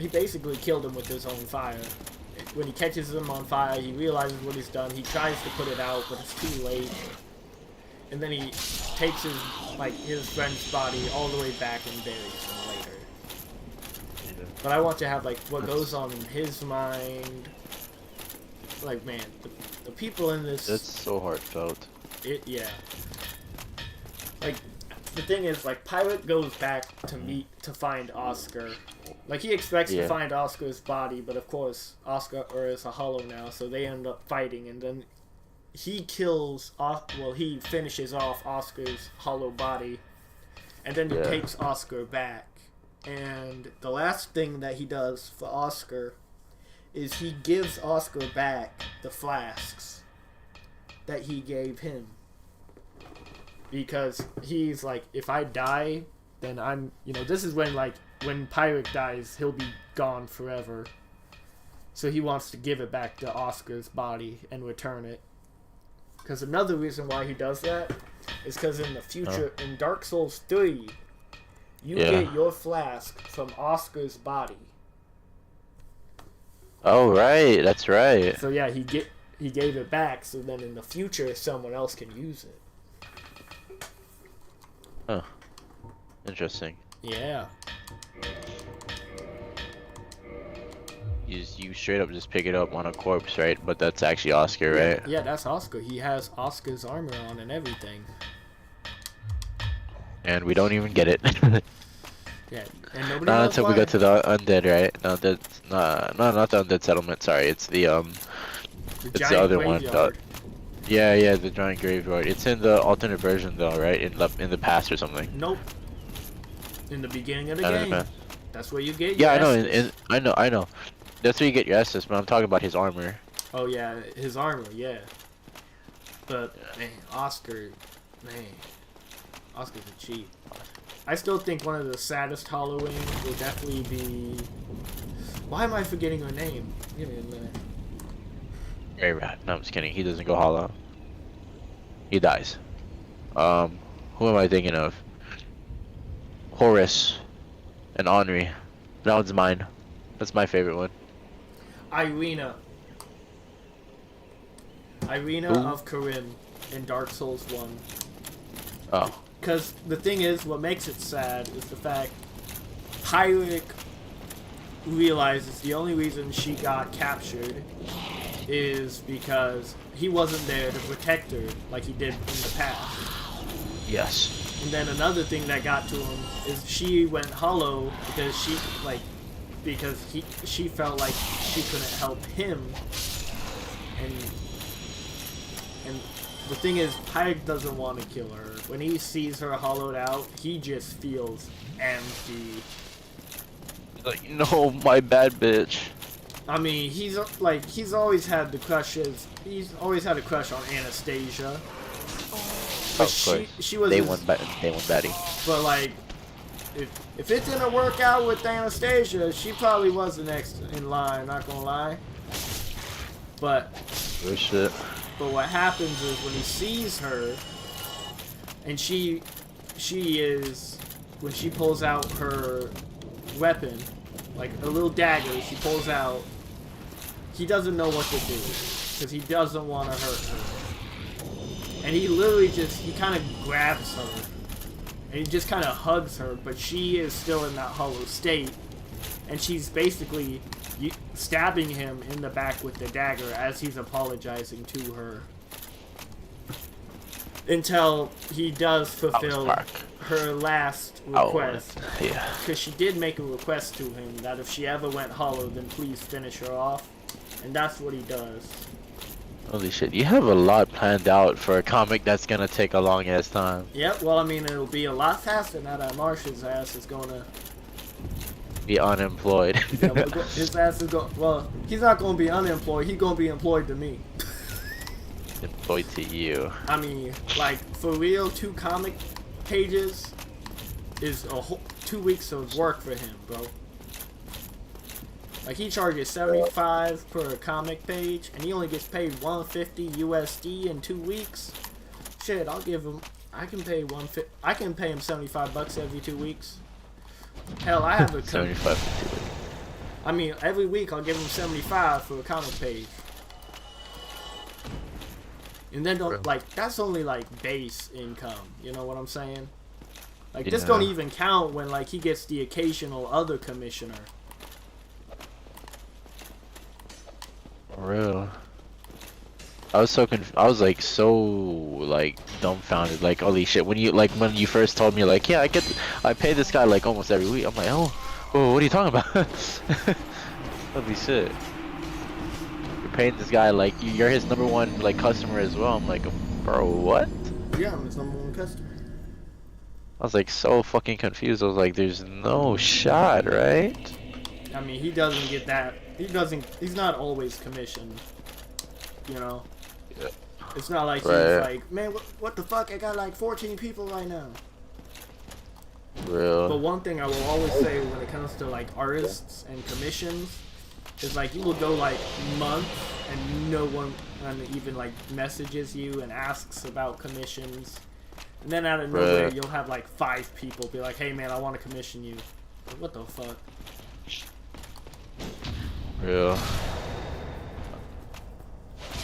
basically killed him with his own fire. When he catches him on fire, he realizes what he's done. He tries to put it out, but it's too late. And then he takes his friend's body all the way back and buries him later. Yeah. But I want to have what goes on in his mind. Like, man, the people in this. That's so heartfelt. Yeah. Like, the thing is, Pilot goes back to find Oscar. Like, he expects to find Oscar's body, but of course, Oscar is a hollow now, so they end up fighting, and then he he finishes off Oscar's hollow body, and then he takes Oscar back. And the last thing that he does for Oscar is he gives Oscar back the flasks that he gave him. Because he's like, if I die, then I'm, this is when Pirate dies, he'll be gone forever. So he wants to give it back to Oscar's body and return it. Because another reason why he does that is because in the future, in Dark Souls 3, you get your flask from Oscar's body. Oh, right. That's right. So yeah, he gave it back, so then in the future, someone else can use it. Huh. Interesting. Yeah. You straight up just pick it up on a corpse, right? But that's actually Oscar, right? Yeah, that's Oscar. He has Oscar's armor on and everything. And we don't even get it. Yeah, and nobody Not knows until why. we go to the undead, right? No, that's not the undead settlement. Sorry, it's the it's giant the other one. graveyard. Yeah, the giant graveyard. It's in the alternate version though, right? In the past or something. Nope. In the beginning of the Not in game. the past. That's where you get Yeah, your I know. Estus. I know. That's where you get your Estus, but I'm talking about his armor. Oh yeah, his armor, yeah. But man, Oscar's a cheat. I still think one of the saddest Halloween will definitely be. Why am I forgetting her name? Give me a minute. Very bad. No, I'm just kidding. He doesn't go hollow. He dies. Who am I thinking of? Horace and Henri. That one's mine. That's my favorite one. Irina. Irina Who? of Corinne in Dark Souls 1. Oh. Because the thing is, what makes it sad is the fact Pyric realizes the only reason she got captured is because he wasn't there to protect her like he did in the past. Yes. And then another thing that got to him is she went hollow because she felt like she couldn't help him. And the thing is, Pyke doesn't want to kill her. When he sees her hollowed out, he just feels empty. Like, no, my bad bitch. I mean, he's always had he's always had a crush on Anastasia. But Of course. she was Day one baddie. But like, if it didn't work out with Anastasia, she probably was the next in line. Not gonna lie. But Oh shit. But what happens is when he sees her, and she is, when she pulls out her weapon, like a little dagger she pulls out, he doesn't know what to do, because he doesn't want to hurt her. And he literally he kind of grabs her, and he just kind of hugs her, but she is still in that hollow state, and she's basically stabbing him in the back with the dagger as he's apologizing to her. Until he does fulfill her last request. Yeah. Because she did make a request to him that if she ever went hollow, then please finish her off. And that's what he does. Holy shit, you have a lot planned out for a comic that's gonna take a long ass time. Yep, well, I mean, it'll be a lot faster now that Marsh's ass is gonna... Be unemployed. Yeah, well, his ass is going... Well, he's not gonna be unemployed, he's gonna be employed to me. Employed to you. I mean, like, for real, 2 comic pages is a whole 2 weeks of work for him, bro. Like, he charges $75 per comic page, and he only gets paid $150 USD in 2 weeks. Shit, I'll give him... I can pay him $75 every 2 weeks. Hell, I have a... 75. I mean, every week I'll give him 75 for a comic page. And then don't, like, that's only like base income, you know what I'm saying? Like, this don't even count when, like, he gets the occasional other commissioner. For real. I was so I was like so like dumbfounded, like holy shit. When you first told me like, yeah, I pay this guy like almost every week. I'm like, oh, what are you talking about? Holy shit. You're paying this guy like you're his #1 like customer as well. I'm like, bro, what? Yeah, I'm his #1 customer. I was like so fucking confused. I was like, there's no shot, right? I mean, he doesn't get that. He's not always commissioned. You know? Yeah. It's not like he's like, man, what the fuck? I got like 14 people right now. Real. But one thing I will always say when it comes to like artists and commissions is like you will go like months and no one even like messages you and asks about commissions. And then out of nowhere, you'll have like 5 people be like, hey man, I want to commission you. Like, what the fuck? Real.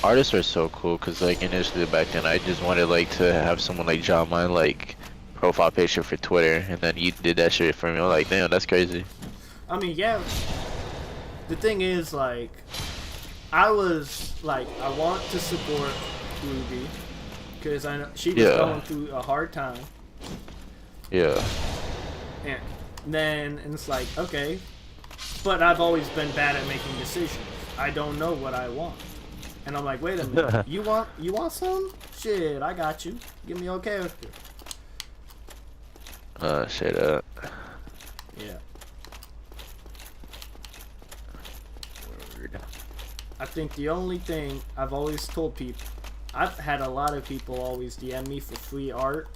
Artists are so cool because like initially back then I just wanted like to have someone like draw my like profile picture for Twitter, and then you did that shit for me. I'm like, damn, that's crazy. I mean, yeah. The thing is, like, I was like, I want to support Ruby because I know she was going through a hard time. Yeah. And then it's like, okay, but I've always been bad at making decisions. I don't know what I want. And I'm like, wait a minute, you want some? Shit, I got you. Give me your character. Shit up. Yeah. Word. I think the only thing I've always told people, I've had a lot of people always DM me for free art.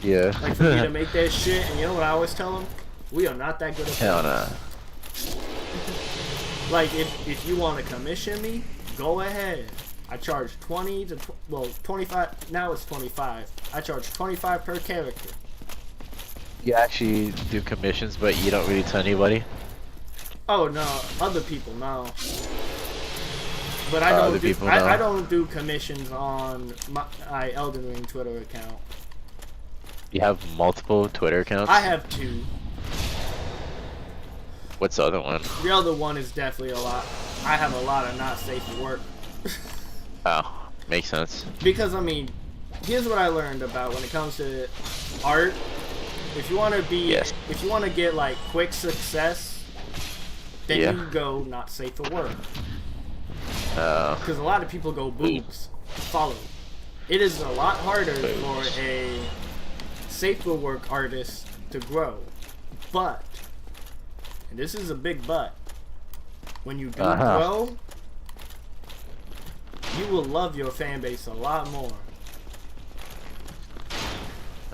Yeah. Like for me to make that shit, and you know what I always tell them? We are not that good at Hell nah. Like if you want to commission me, go ahead. I charge 20 to 25. Now it's 25. I charge 25 per character. You actually do commissions, but you don't really tell anybody? Oh no, other people no. But I don't do I don't do commissions on my Elden Ring Twitter account. You have multiple Twitter accounts? I have 2. What's the other one? The other one is definitely a lot. I have a lot of not safe for work. Oh, makes sense. Because I mean, here's what I learned about when it comes to art. If you want to be, if you want to get like quick success, then you go not safe for work. Because a lot of people go boobs. Follow. It is a lot harder for a safe for work artist to grow, but, and this is a big but, when you do grow, you will love your fan base a lot more.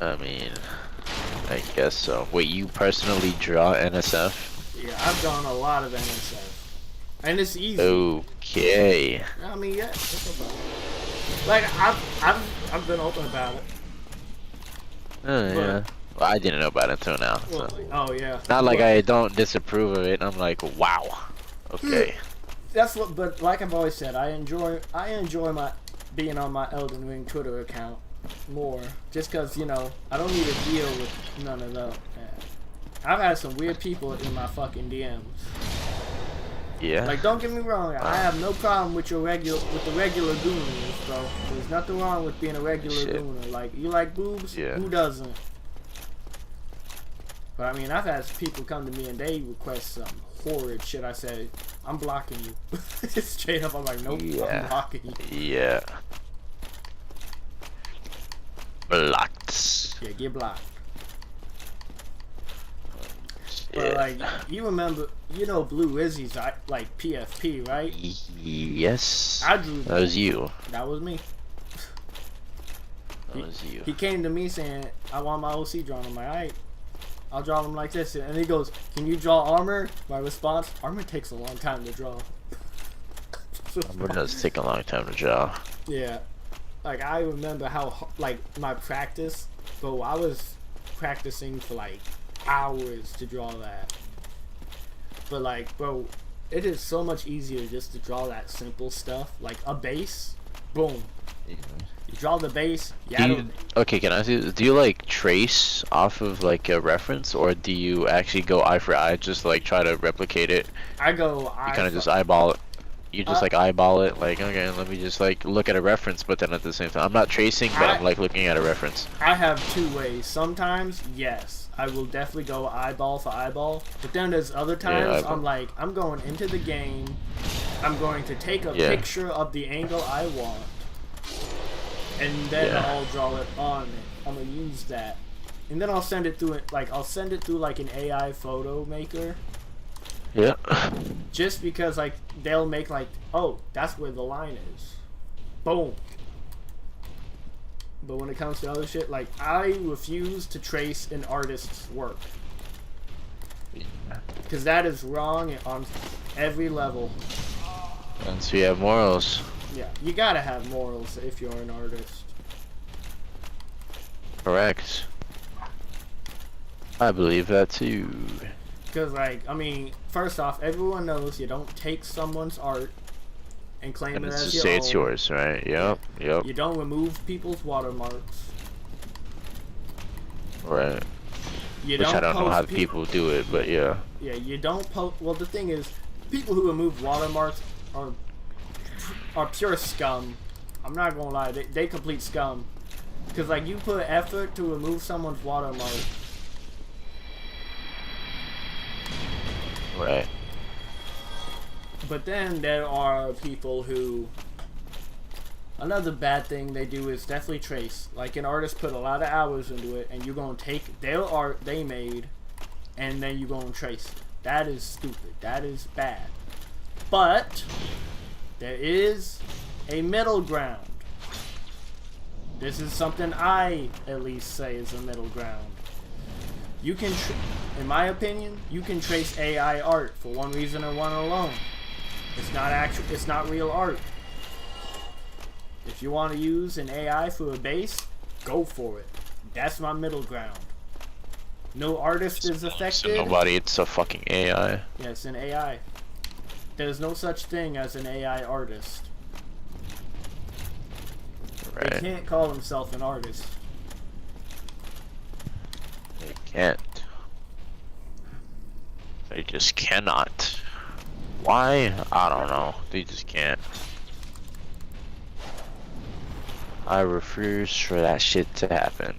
I mean, I guess so. Wait, you personally draw NSF? Yeah, I've done a lot of NSF. And it's easy. Okay. I mean, yeah, it's no problem. Like, I've been open about it. Yeah. Well, I didn't know about it until now. So. Oh, yeah. Not like I don't disapprove of it. I'm like, wow. Okay. That's what, but like I've always said, I enjoy my being on my Elden Ring Twitter account more, just because, you know, I don't need to deal with none of that. I've had some weird people in my fucking DMs. Yeah. Like, don't get me wrong, I have no problem with the regular gooners, bro. There's nothing wrong with being a regular gooner. Like, you like boobs? Yeah. Who doesn't? But I mean, I've had people come to me and they request some horrid shit. I said, I'm blocking you. Straight up, I'm like, nope, I'm blocking you. Yeah. Blocked. Yeah, get blocked. But like, you remember, you know, Blue Izzy's like PFP, right? Yes. I drew that. Was you. That was me. That was you. He came to me saying, I want my OC drawn. I'm like, alright, I'll draw him like this. And he goes, can you draw armor? My response, armor takes a long time to draw. Armor does take a long time to draw. Yeah. Like, I remember how, like, my practice, bro, I was practicing for like hours to draw that. But like, bro, it is so much easier just to draw that simple stuff, like a base, boom. Yeah. You draw the base, you Do add you, okay, can I ask you, do you like trace off of like a reference, or do you actually go eye for eye, just like try to replicate it? I go, You kind of just eyeball it. You just like eyeball it, like, okay, let me just like look at a reference, but then at the same time, I'm not tracing, but I'm like looking at a reference. I have two ways. Sometimes, yes, I will definitely go eyeball for eyeball. But then there's other times eyeball. I'm like, I'm going into the game. I'm going to take a Yeah. picture of the angle I want, and then Yeah. I'll draw it on it. I'm gonna use that, and then I'll send it through it. Like I'll send it through like an AI photo maker, Yeah. just because like they'll make like, oh, that's where the line is. Boom. But when it comes to other shit, like I refuse to trace an artist's work because that is wrong on every level. And so you have morals. Yeah, you gotta have morals if you're an artist. Correct. I believe that too. Because like, I mean, first off, everyone knows you don't take someone's art and claim And it it's as just your say own. it's yours, right? Yep. Yep. You don't remove people's watermarks. Right. You Which don't I don't know post how pe- people do it, but yeah. Yeah, you don't post. Well, the thing is, people who remove watermarks are pure scum. I'm not gonna lie, they complete scum. Cause like you put effort to remove someone's watermark. Right. But then there are people who. Another bad thing they do is definitely trace. Like an artist put a lot of hours into it, and you're gonna take their art they made, and then you're gonna trace it. That is stupid. That is bad. But there is a middle ground. This is something I at least say is a middle ground. You can, in my opinion, you can trace AI art for one reason and one alone. It's not actual. It's not real art. If you want to use an AI for a base, go for it. That's my middle ground. No artist is So affected. nobody, it's a fucking AI. Yeah, it's an AI. There's no such thing as an AI artist. They Right. can't call himself an artist. They can't. They just cannot. Why? I don't know. They just can't. I refuse for that shit to happen.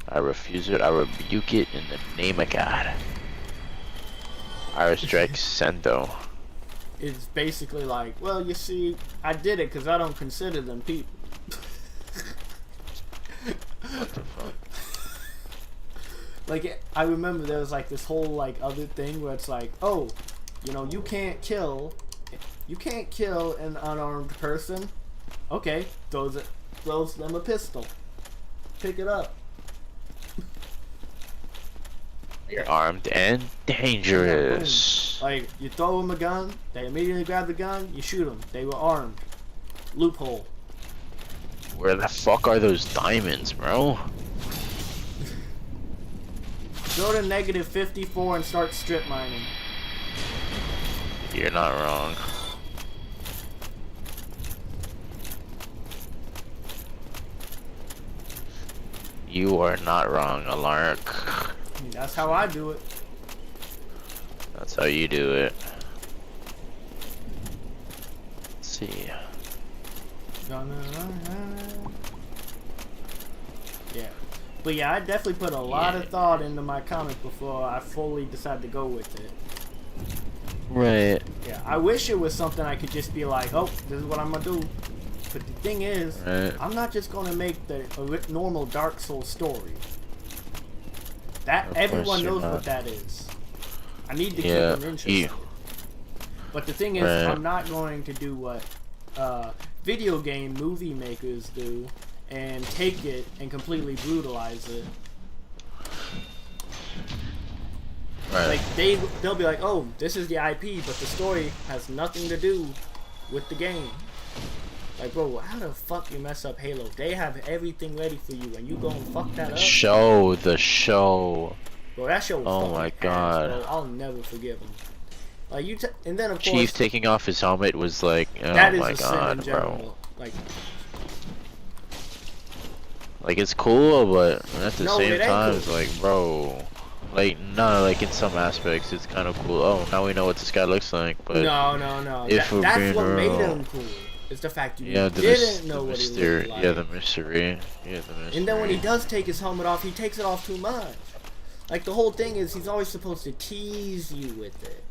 I refuse it. I rebuke it in the name of God. I restrict Sendo. It's basically like, well, you see, I did it because I don't consider them people. What the fuck? Like, I remember there was like this whole like other thing where it's like, oh, you know, you can't kill an unarmed person. Okay, throws them a pistol. Pick it up. You're armed and dangerous. Like, you throw them a gun, they immediately grab the gun, you shoot them. They were armed. Loophole. Where the fuck are those diamonds, bro? Go to negative 54 and start strip mining. You're not wrong. You are not wrong, Alark. That's how I do it. That's how you do it. Let's see. Yeah. But yeah, I definitely put a lot Yeah. of thought into my comic before I fully decided to go with it. Right. Yeah, I wish it was something I could just be like, oh, this is what I'm gonna do. But the thing is, Right. I'm not just gonna make the normal Dark Souls story. That Of everyone course you're knows not. what that is. I need to keep Yeah. them interested. But the thing is, Right. I'm not going to do what video game movie makers do and take it and completely brutalize it. Right. Like they'll be like, oh, this is the IP, but the story has nothing to do with the game. Like, bro, how the fuck you mess up Halo? They have everything ready for you, and you go and fuck that up. The show. Bro, that show was Oh fucking my ass, God. bro. I'll never forgive him. Like and then of Chief course taking off his helmet was like, oh that is my a sin in God, general. bro. Like Like it's cool, but at the No, same it ain't time, cool. it's like, bro. Like no, like in some aspects, it's kind of cool. Oh, now we know what this guy looks like. But no. if we're That's being what made real, him cool. It's the fact you yeah, didn't know the what he mystery, looked like. yeah, the mystery, yeah, the mystery. And then when he does take his helmet off, he takes it off too much. Like the whole thing is he's always supposed to tease you with it.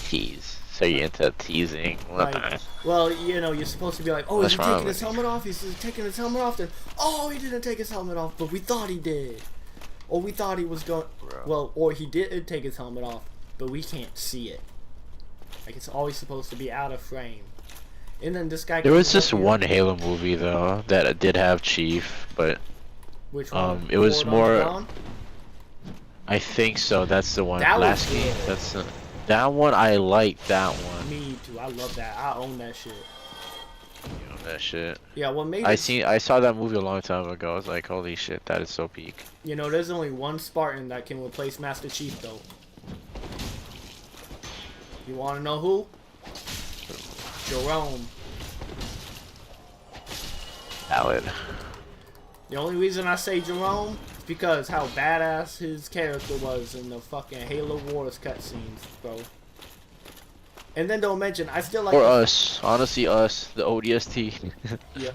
tease, so you into teasing? Like, well, you know, you're supposed to be like, oh, is What's he wrong taking with his you? helmet off? He's taking his helmet off. Then, oh, he didn't take his helmet off, but we thought he did. Or we thought he was going. Bro. Well, or he did take his helmet off, but we can't see it. Like it's always supposed to be out of frame. And then this guy. There was comes just up here- one Halo movie though that did have Chief, but Which one? it was Forward on more- the Dawn? I think so. That's the one. That was Last game. good. That's that one. I like that one. Me too. I love that. I own that shit. You know that shit. Yeah, what made I saw that movie a long time ago. I was like, holy shit, that is so peak. You know, there's only one Spartan that can replace Master Chief, though. You want to know who? Jerome. Valid. The only reason I say Jerome is because how badass his character was in the fucking Halo Wars cutscenes, bro. And then don't mention, I still like. Or us. Honestly, us. The ODST. Yeah.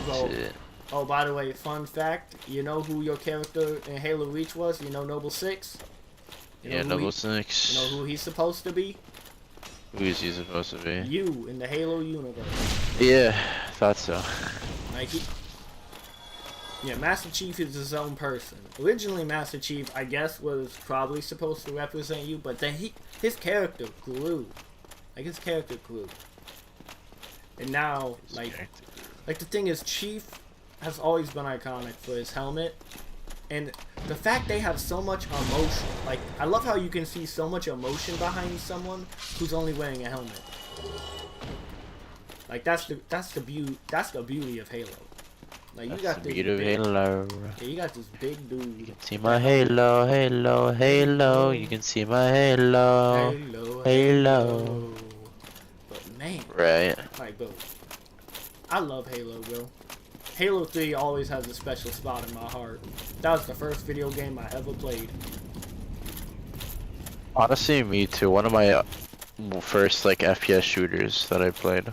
Bro. Shit. Oh, by the way, fun fact. You know who your character in Halo Reach was? You know Noble Six? You know Yeah, who Noble he- 6. You know who he's supposed to be? Who is he supposed to be? You in the Halo universe. Yeah, thought so. Like yeah, Master Chief is his own person. Originally, Master Chief, I guess, was probably supposed to represent you, but then his character grew. Like his character grew, and now like the thing is, Chief has always been iconic for his helmet, and the fact they have so much emotion. Like I love how you can see so much emotion behind someone who's only wearing a helmet. Like that's the beauty of Halo. Like you That's got the this beauty of big, Halo. yeah, you got this big dude. See my Halo, Halo, Halo. You can see my Halo. Halo. But man, Right. like bro, I love Halo, bro. Halo 3 always has a special spot in my heart. That was the first video game I ever played. Honestly, me too. One of my first like FPS shooters that I played.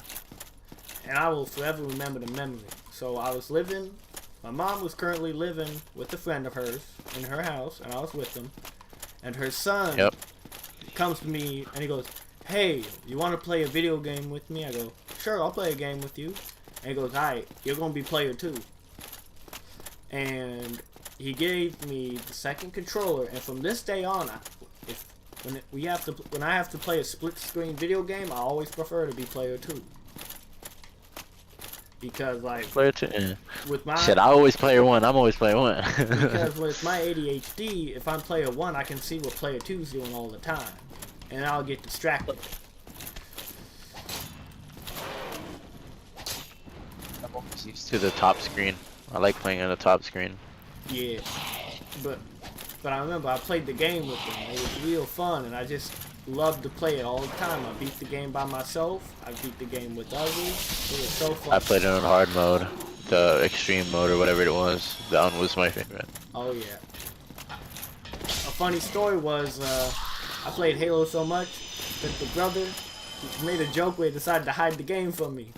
And I will forever remember the memory. So I was living, my mom was currently living with a friend of hers in her house, and I was with them. And her son Yep. comes to me and he goes, hey, you want to play a video game with me? I go, sure, I'll play a game with you. And he goes, alright, you're going to be player 2. And he gave me the second controller, and from this day on, when I have to play a split screen video game, I always prefer to be player 2. Because like Player 2. Yeah. with my Shit, I always player 1. I'm always player 1. because with my ADHD, if I'm player 1, I can see what player 2's doing all the time, and I'll get distracted. I'm almost used to the top screen. I like playing on the top screen. Yeah, but I remember I played the game with them. It was real fun, and I just loved to play it all the time. I beat the game by myself. I beat the game with others. It was so fun. I played it on hard mode, the extreme mode or whatever it was. That one was my favorite. Oh yeah. A funny story was I played Halo so much that the brother made a joke where he decided to hide the game from me.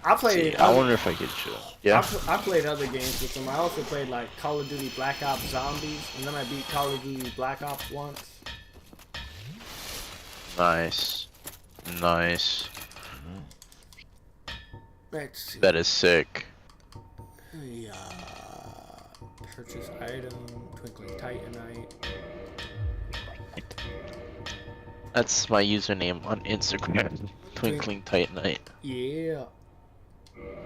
I played. See, I wonder if I could show. Yeah. I played other games with them. I also played like Call of Duty Black Ops Zombies, and then I beat Call of Duty Black Ops once. Nice. Nice. Let's see. That is sick. Yeah. Purchase item, Twinkling Titanite. That's my username on Instagram. Twinkling Titanite. Yeah.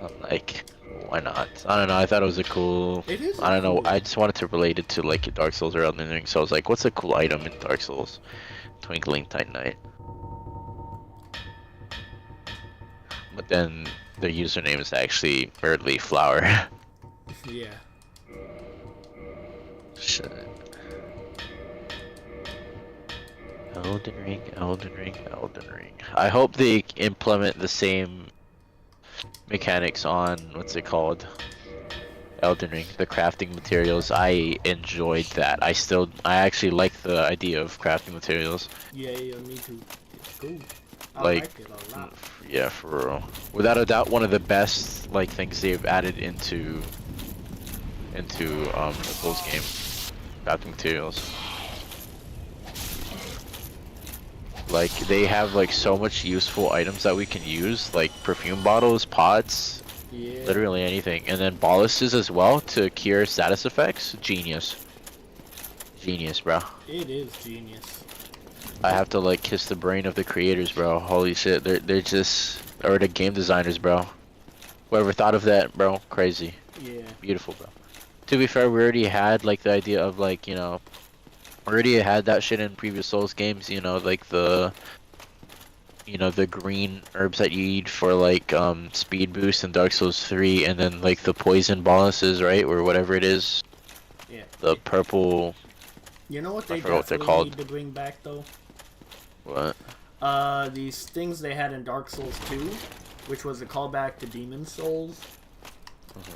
I'm like, why not? I don't know. I thought it was a cool. It is. I don't know. cool. I just wanted to relate it to like Dark Souls or Elden Ring. So I was like, what's a cool item in Dark Souls? Twinkling Titanite. But then their username is actually Birdly Flower. Yeah. Shit. Elden Ring, Elden Ring, Elden Ring. I hope they implement the same mechanics on what's it called? Elden Ring, the crafting materials. I enjoyed that. I actually like the idea of crafting materials. Yeah, me too. It's cool. I Like, like it a lot. Yeah, for real. Without a doubt, one of the best like things they've added into the Souls game, crafting materials. Like they have like so much useful items that we can use, like perfume bottles, pots, Yeah. literally anything, and then boluses as well to cure status effects. Genius, genius, bro. It is genius. I have to like kiss the brain of the creators, bro. Holy shit, they're just, or the game designers, bro. Whoever thought of that, bro, crazy. Yeah. Beautiful, bro. To be fair, we already had like the idea of like, you know, we already had that shit in previous Souls games, you know, like the, you know, the green herbs that you eat for like speed boost in Dark Souls 3, and then like the poison boluses, right, or whatever it is. Yeah. The purple, You know what they forgot what they're definitely called. need to bring back though? what? These things they had in Dark Souls 2, which was a callback to Demon Souls,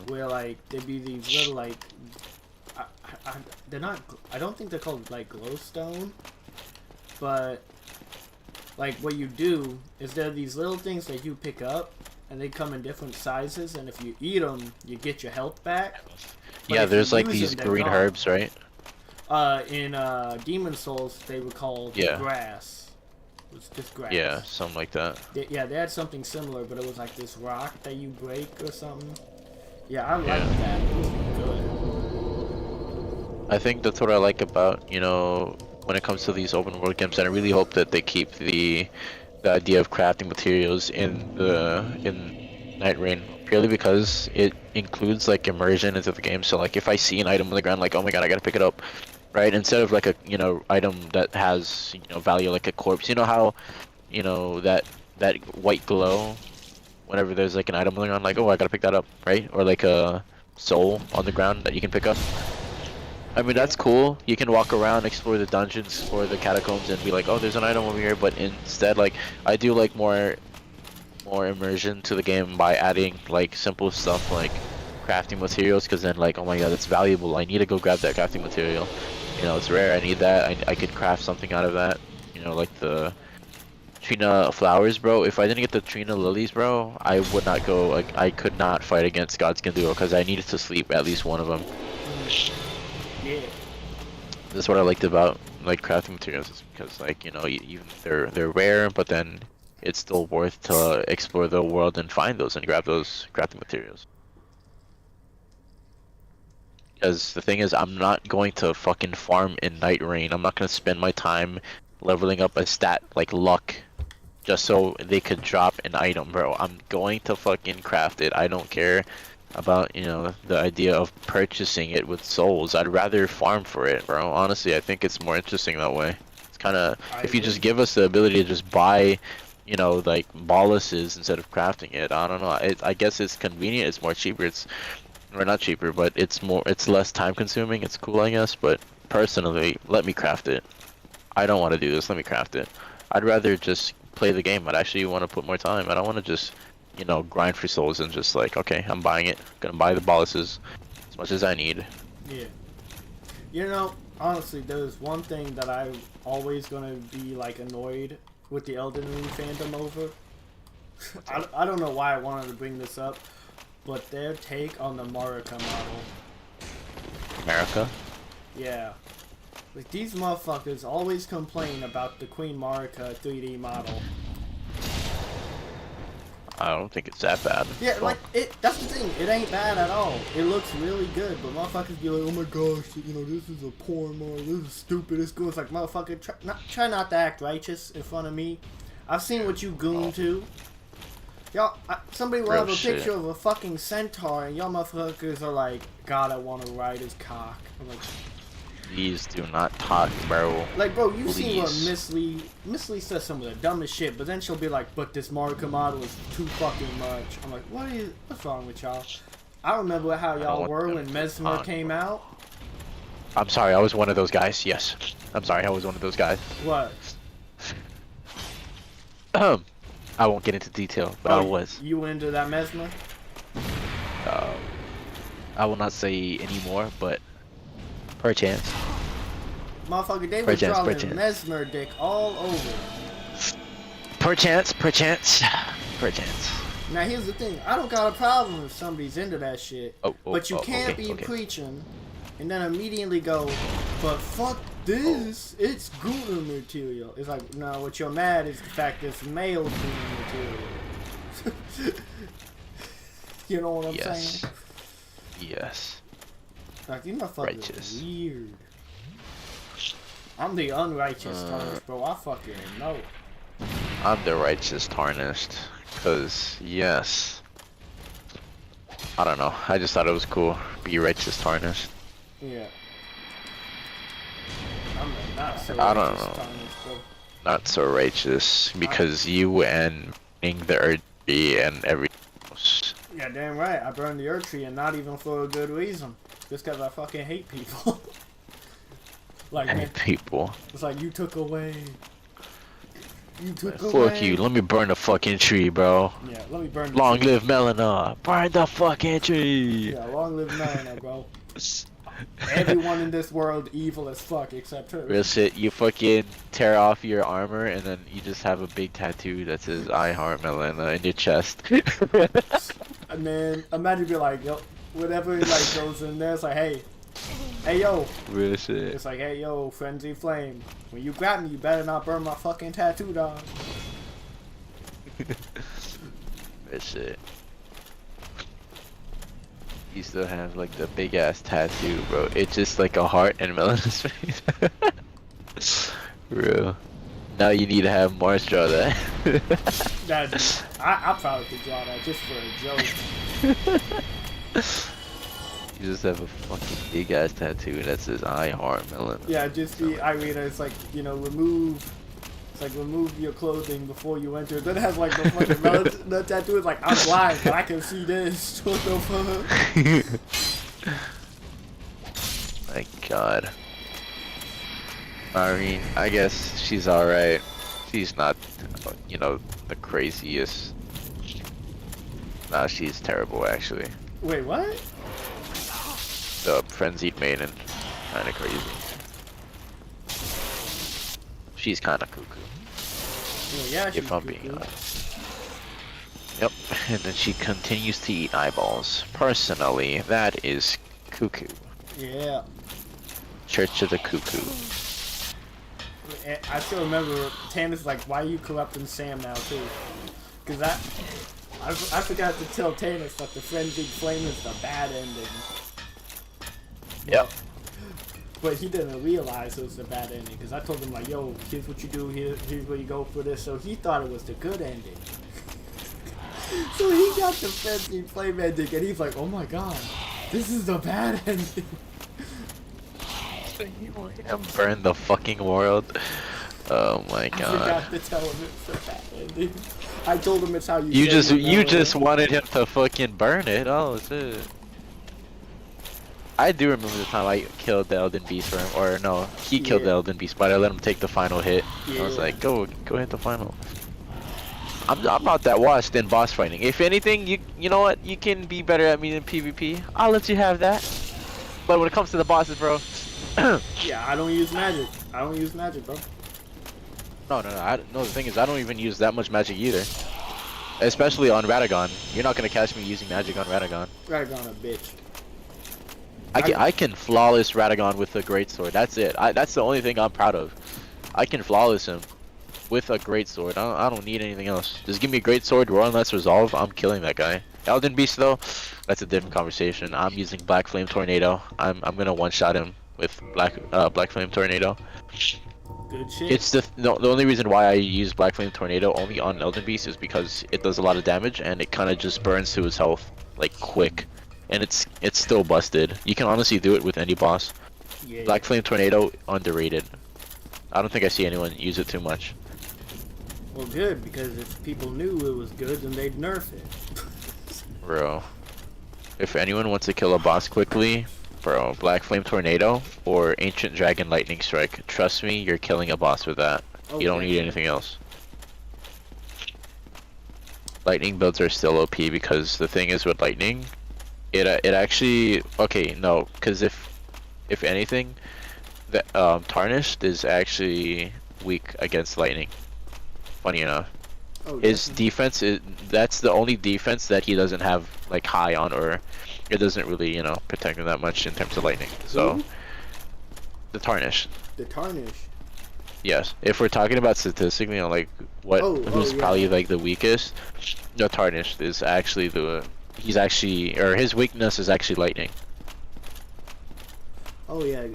where like there'd be these little like, they're not. I don't think they're called like glowstone, but like what you do is there are these little things that you pick up, and they come in different sizes, and if you eat them, you get your health back. But Yeah, if there's you like use these them, they're green gone. herbs, right? In Demon Souls, they were called Yeah. grass. It was just grass. Yeah, something like that. Yeah, they had something similar, but it was like this rock that you break or something. Yeah, I like Yeah. that. It was good. I think that's what I like about, you know, when it comes to these open world games, and I really hope that they keep the idea of crafting materials in Night Rain, purely because it includes like immersion into the game. So like if I see an item on the ground, like, oh my god, I gotta pick it up, right? Instead of like a, you know, item that has, you know, value like a corpse. You know how, you know, that white glow whenever there's like an item on the ground, like, oh, I gotta pick that up, right? Or like a soul on the ground that you can pick up. I mean, that's cool. You can walk around, explore the dungeons, explore the catacombs, and be like, oh, there's an item over here. But instead, like, I do like more immersion to the game by adding like simple stuff like crafting materials, because then like, oh my god, it's valuable. I need to go grab that crafting material. You know, it's rare. I need that. I could craft something out of that. You know, like the Trina flowers, bro. If I didn't get the Trina lilies, bro, I would not go. Like, I could not fight against God's Ganduo because I needed to sleep at least one of them. Yeah. That's what I liked about like crafting materials, is because like, you know, even they're rare, but then it's still worth to explore the world and find those and grab those crafting materials. Because the thing is, I'm not going to fucking farm in Night Rain. I'm not gonna spend my time leveling up a stat like luck just so they could drop an item, bro. I'm going to fucking craft it. I don't care about, you know, the idea of purchasing it with souls. I'd rather farm for it, bro. Honestly, I think it's more interesting that way. It's kind of, if you just give us the ability to just buy, you know, like boluses instead of crafting it, I don't know. I guess it's convenient. It's more cheaper. It's, or not cheaper, but it's less time consuming. It's cool, I guess. But personally, let me craft it. I don't want to do this. Let me craft it. I'd rather just play the game. I'd actually want to put more time. I don't want to just, you know, grind for souls and just like, okay, I'm buying it. Gonna buy the boluses as much as I need. Yeah. You know, honestly, there's one thing that I'm always gonna be like annoyed with the Elden Ring fandom over. I don't know why I wanted to bring this up, but their take on the Marika model. America? Yeah. Like, these motherfuckers always complain about the Queen Marika 3D model. I don't think it's that bad. Yeah, like, that's the thing, it ain't bad at all. It looks really good, but motherfuckers be like, oh my gosh, you know, this is a porn model, this is stupid, it's good. It's like, motherfucker, try not to act righteous in front of me. I've seen what you goon to. Y'all, somebody will Real have a shit. picture of a fucking centaur, and y'all motherfuckers are like, God, I want to ride his cock. I'm like, Please do not talk, bro. Like, bro, you see what Please. Miss Lee says some of the dumbest shit, but then she'll be like, but this Maruka model is too fucking much. I'm like, what's wrong with y'all? I remember how don't y'all want were them when to Mesmer talk, came bro. out. I'm sorry, I was one of those guys. Yes. I'm sorry, I was one of those guys. What? I won't get into detail, but I was. You into that Mesmer? I will not say anymore, but perchance. Motherfucker, they were Perchance, drawing perchance. Mesmer dick all over. Perchance. Now here's the thing, I don't got a problem if somebody's into that shit, but you can't okay, be okay. preaching and then immediately go, but fuck this, it's Gouda material. It's like, no, what you're mad is the fact it's male Gouda material. You know what I'm Yes. saying? Yes. Like, you motherfuckers Righteous. are weird. I'm the unrighteous tarnished, bro. I fucking know. I'm the righteous tarnished. Cause yes. I don't know. I just thought it was cool. Be righteous tarnished. Yeah. I'm the not so I don't righteous know. tarnished, bro. Not so righteous because you and the Erdtree and everything else. Yeah, damn right. I burned the Earth Tree and not even for a good reason. Just because I fucking hate people. Like, man, And people. it's like you took away. You took away. Fuck you. Let me burn the fucking tree, bro. Yeah, let me burn the Long tree. live Melina. Burn the fucking tree. Yeah, long live Melina, bro. Everyone in this world evil as fuck except her. Real shit, you fucking tear off your armor and then you just have a big tattoo that says I heart Melina in your chest. And then imagine be like, yo, whatever like goes in there, it's like, hey yo. Real shit. It's like, hey yo, Frenzy Flame. When you grab me, you better not burn my fucking tattoo, dog. Real shit. You still have like the big ass tattoo, bro. It's just like a heart and Melina's face. Real. Now you need to have Mars draw that. I probably could draw that just for a joke. You just have a fucking big ass tattoo that says I heart Melina. Yeah, just the Irina. It's like, you know, remove your clothing before you enter. Then it has like the fucking the tattoo is like, I'm blind, but I can see this. What the fuck? My god. Irene, I guess she's alright. She's not, you know, the craziest. Nah, she's terrible actually. Wait, what? The frenzied maiden, kinda crazy. She's kinda cuckoo. Well, yeah, she's If I'm being cuckoo. honest. Yep, and then she continues to eat eyeballs. Personally, that is cuckoo. Yeah. Church of the Cuckoo. And I still remember Tanner's like, why are you corrupting Sam now too? Cause I forgot to tell Tannis that the Frenzied Flame is the bad ending. Yep. But he didn't realize it was the bad ending, because I told him like, yo, here's what you do, here's where you go for this, so he thought it was the good ending. So he got the Frenzied Flame ending, and he's like, oh my god, this is the bad ending. Burn the fucking world. Oh my I god. forgot to tell him it's the bad ending. I told him it's how you You say it, you know? just wanted him to fucking burn it. Oh shit. I do remember the time I killed the Elden Beast for him, or no, he killed the Yeah. Elden Beast, but I let him take the final hit. I was Yeah. like, go hit the final. I'm not that washed in boss fighting. If anything, you know what, you can be better at me than PvP. I'll let you have that. But when it comes to the bosses, bro. Yeah, I don't use magic. I don't use magic, bro. No. The thing is, I don't even use that much magic either. Especially on Radagon. You're not gonna catch me using magic on Radagon. Radagon a bitch. I can flawless Radagon with a greatsword. That's it. That's the only thing I'm proud of. I can flawless him with a greatsword. I don't need anything else. Just give me a greatsword, Royal Knight's Resolve. I'm killing that guy. Elden Beast though, that's a different conversation. I'm using Black Flame Tornado. I'm gonna one-shot him with Black Flame Tornado. Good shit. It's the only reason why I use Black Flame Tornado only on Elden Beast is because it does a lot of damage and it kind of just burns to his health like quick, and it's still busted. You can honestly do it with any boss. Yeah. Black Flame Tornado, underrated. I don't think I see anyone use it too much. Well, good, because if people knew it was good, then they'd nerf it. Bro. If anyone wants to kill a boss quickly, bro, Black Flame Tornado or Ancient Dragon Lightning Strike. Trust me, you're killing a boss with that. You don't need anything else. Lightning builds are still OP because the thing is with lightning, it actually okay no because if anything, the Tarnished is actually weak against lightning. Funny enough, his defense is that's the only defense that he doesn't have like high on, or it doesn't really protect him that much in terms of lightning. So Who? the Tarnished. The Tarnish. Yes, if we're talking about statistically on like who's probably like the weakest, the Tarnished is actually he's actually, or his weakness is actually lightning. Oh yeah,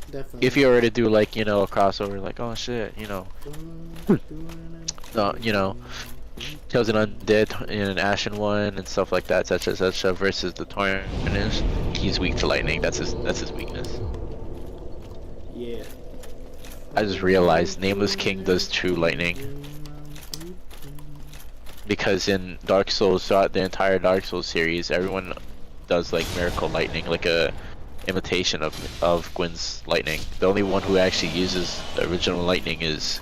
definitely. If you were to do like a crossover, like oh shit, no, kills an undead in an Ashen one and stuff like that, etc. versus the Tarnished, he's weak to lightning. That's his weakness. Yeah. I just realized Nameless King does true lightning. Because in Dark Souls, throughout the entire Dark Souls series, everyone does like Miracle Lightning, like a imitation of Gwyn's lightning. The only one who actually uses the original lightning is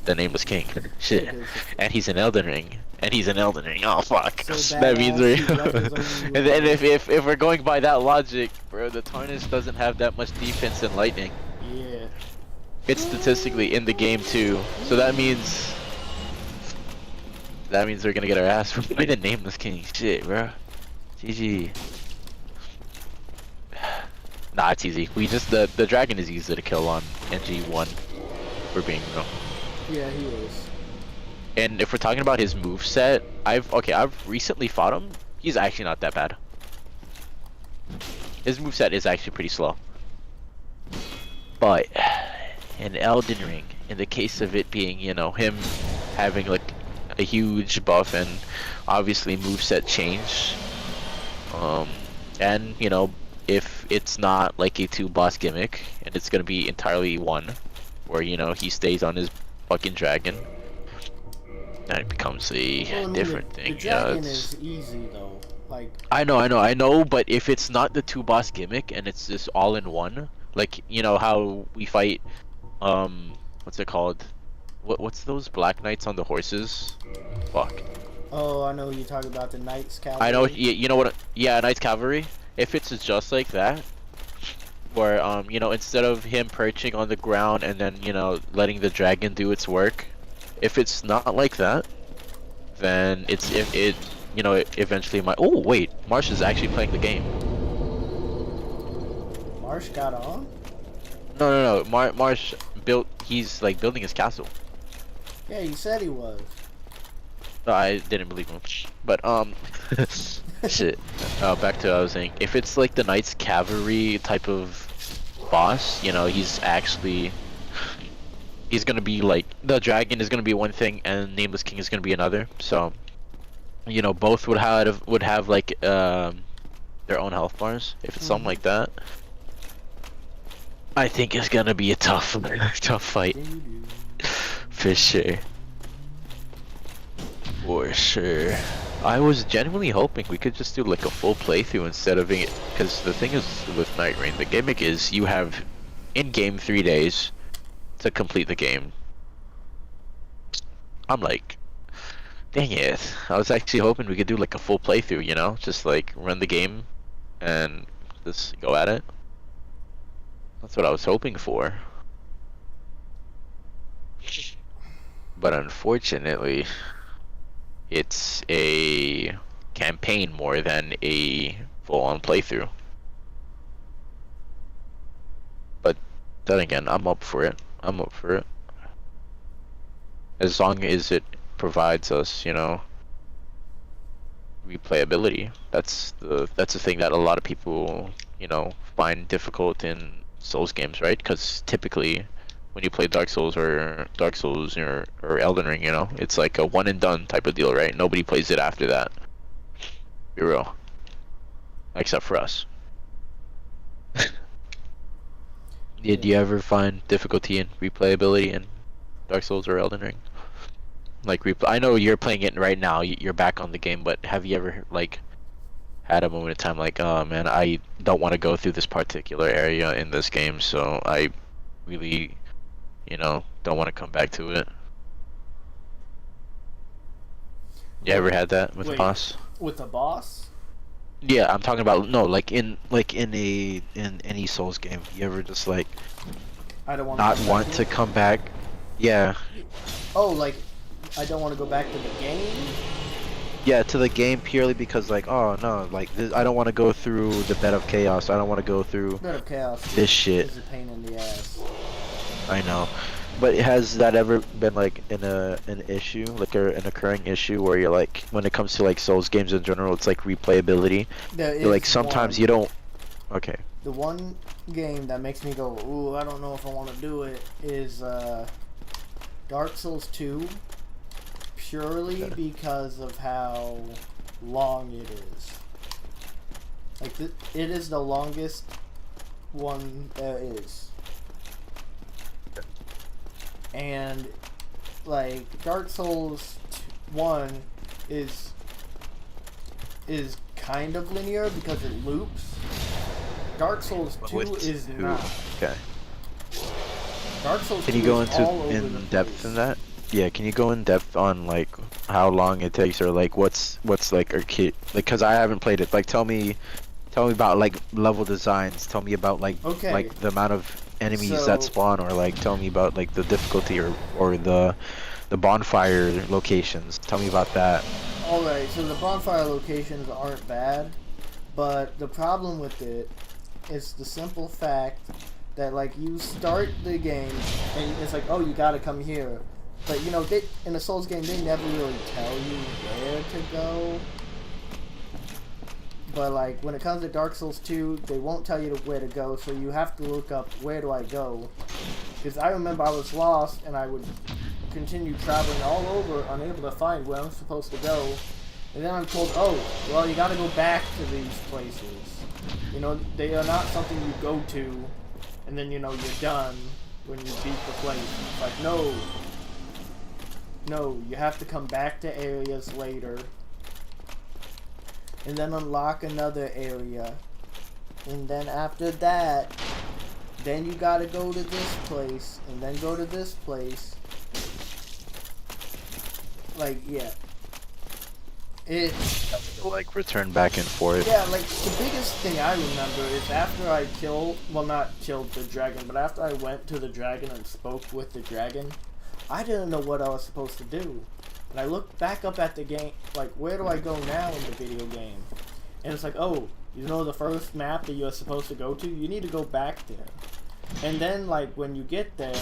the Nameless King. Shit. And he's an Elden Ring. Oh fuck. So that means badass, and then if we're going by that logic, bro, the Tarnished doesn't have that much defense in lightning. Yeah. It's statistically in the game too, so that means we're gonna get our ass for playing the Nameless King. Shit, bro. GG. Nah, it's easy. We just the dragon is easy to kill on NG1. For being real. Yeah, he is. And if we're talking about his moveset, I've recently fought him. He's actually not that bad. His moveset is actually pretty slow. But in Elden Ring, in the case of it being, him having like a huge buff and obviously moveset change, and if it's not like a 2 boss gimmick and it's gonna be entirely 1, where he stays on his fucking dragon, then it becomes a different thing. The dragon is easy though. Like I know, but if it's not the 2 boss gimmick and it's just all in one, like how we fight, what's it called? What's those black knights on the horses? Fuck. Oh, I know you're talking about the Knights Cavalry. I know, you know what? Yeah, Knights Cavalry. If it's just like that, where instead of him perching on the ground and then letting the dragon do its work, if it's not like that, then it eventually might. Oh wait, Marsh is actually playing the game. Marsh got on? No. Marsh built. He's like building his castle. Yeah, he said he was. No, I didn't believe him. But shit. Back to what I was saying. If it's like the Knights Cavalry type of boss, he's gonna be like, the dragon is gonna be one thing and Nameless King is gonna be another. So, both would have like their own health bars. If it's something like that, I think it's gonna be a tough fight. For sure. For sure. I was genuinely hoping we could just do like a full playthrough instead of it, because the thing is with Night Rain, the gimmick is you have in-game 3 days to complete the game. I'm like, dang it. I was actually hoping we could do like a full playthrough, just like run the game and just go at it. That's what I was hoping for. But unfortunately, it's a campaign more than a full-on playthrough. But then again, I'm up for it. As long as it provides us, replayability. That's the thing that a lot of people, find difficult in Souls games, right? Because typically, when you play Dark Souls or Elden Ring, it's like a one and done type of deal, right? Nobody plays it after that. Be real. Except for us. Did you ever find difficulty in replayability in Dark Souls or Elden Ring? Like I know you're playing it right now. You're back on the game, but have you ever like had a moment of time like, oh man, I don't want to go through this particular area in this game, so I really, don't want to come back to it. You ever had that with a Wait. boss? With a boss? Yeah, I'm talking about no, like in any Souls game. You ever just like I don't want not to want to come back? Yeah. Oh, like I don't want to go back to the game. Yeah, to the game purely because like, oh no, like I don't want to go through the bed of chaos. I don't want to go through Bit of chaos. this shit. Is a pain in the ass. I know. But has that ever been like an issue, like an occurring issue where you're like, when it comes to like Souls games in general, it's like replayability. There You're like is sometimes one- you don't. Okay. The one game that makes me go, ooh, I don't know if I want to do it is Dark Souls 2, purely Okay. because of how long it is. Like, it is the longest one there is. And, like, Dark Souls 1 is kind of linear because it loops. Dark Souls 2 With is two. not. Okay. Dark Souls Can 2 you go is into all over the in depth place. in that? Yeah, can you go in depth on like how long it takes or like what's like arcade like, cuz I haven't played it. Like tell me about like level designs, tell me about like Okay. like the amount of enemies So- that spawn, or like tell me about like the difficulty or the bonfire locations. Tell me about that. Alright, so the bonfire locations aren't bad, but the problem with it is the simple fact that, like, you start the game and it's like, oh, you gotta come here. But, you know, in a Souls game, they never really tell you where to go. But, like, when it comes to Dark Souls 2, they won't tell you where to go, so you have to look up, where do I go? Because I remember I was lost, and I would continue traveling all over, unable to find where I'm supposed to go. And then I'm told, oh, well, you gotta go back to these places. You know, they are not something you go to, and then, you know, you're done when you beat the place. It's like, no. No, you have to come back to areas later. And then unlock another area. And then after that, then you gotta go to this place, and then go to this place. Like, yeah. Like return back and forth. Yeah, like, the biggest thing I remember is after I not killed the dragon, but after I went to the dragon and spoke with the dragon, I didn't know what I was supposed to do. And I looked back up at the game, like, where do I go now in the video game? And it's like, oh, you know the first map that you're supposed to go to? You need to go back there. And then, like, when you get there,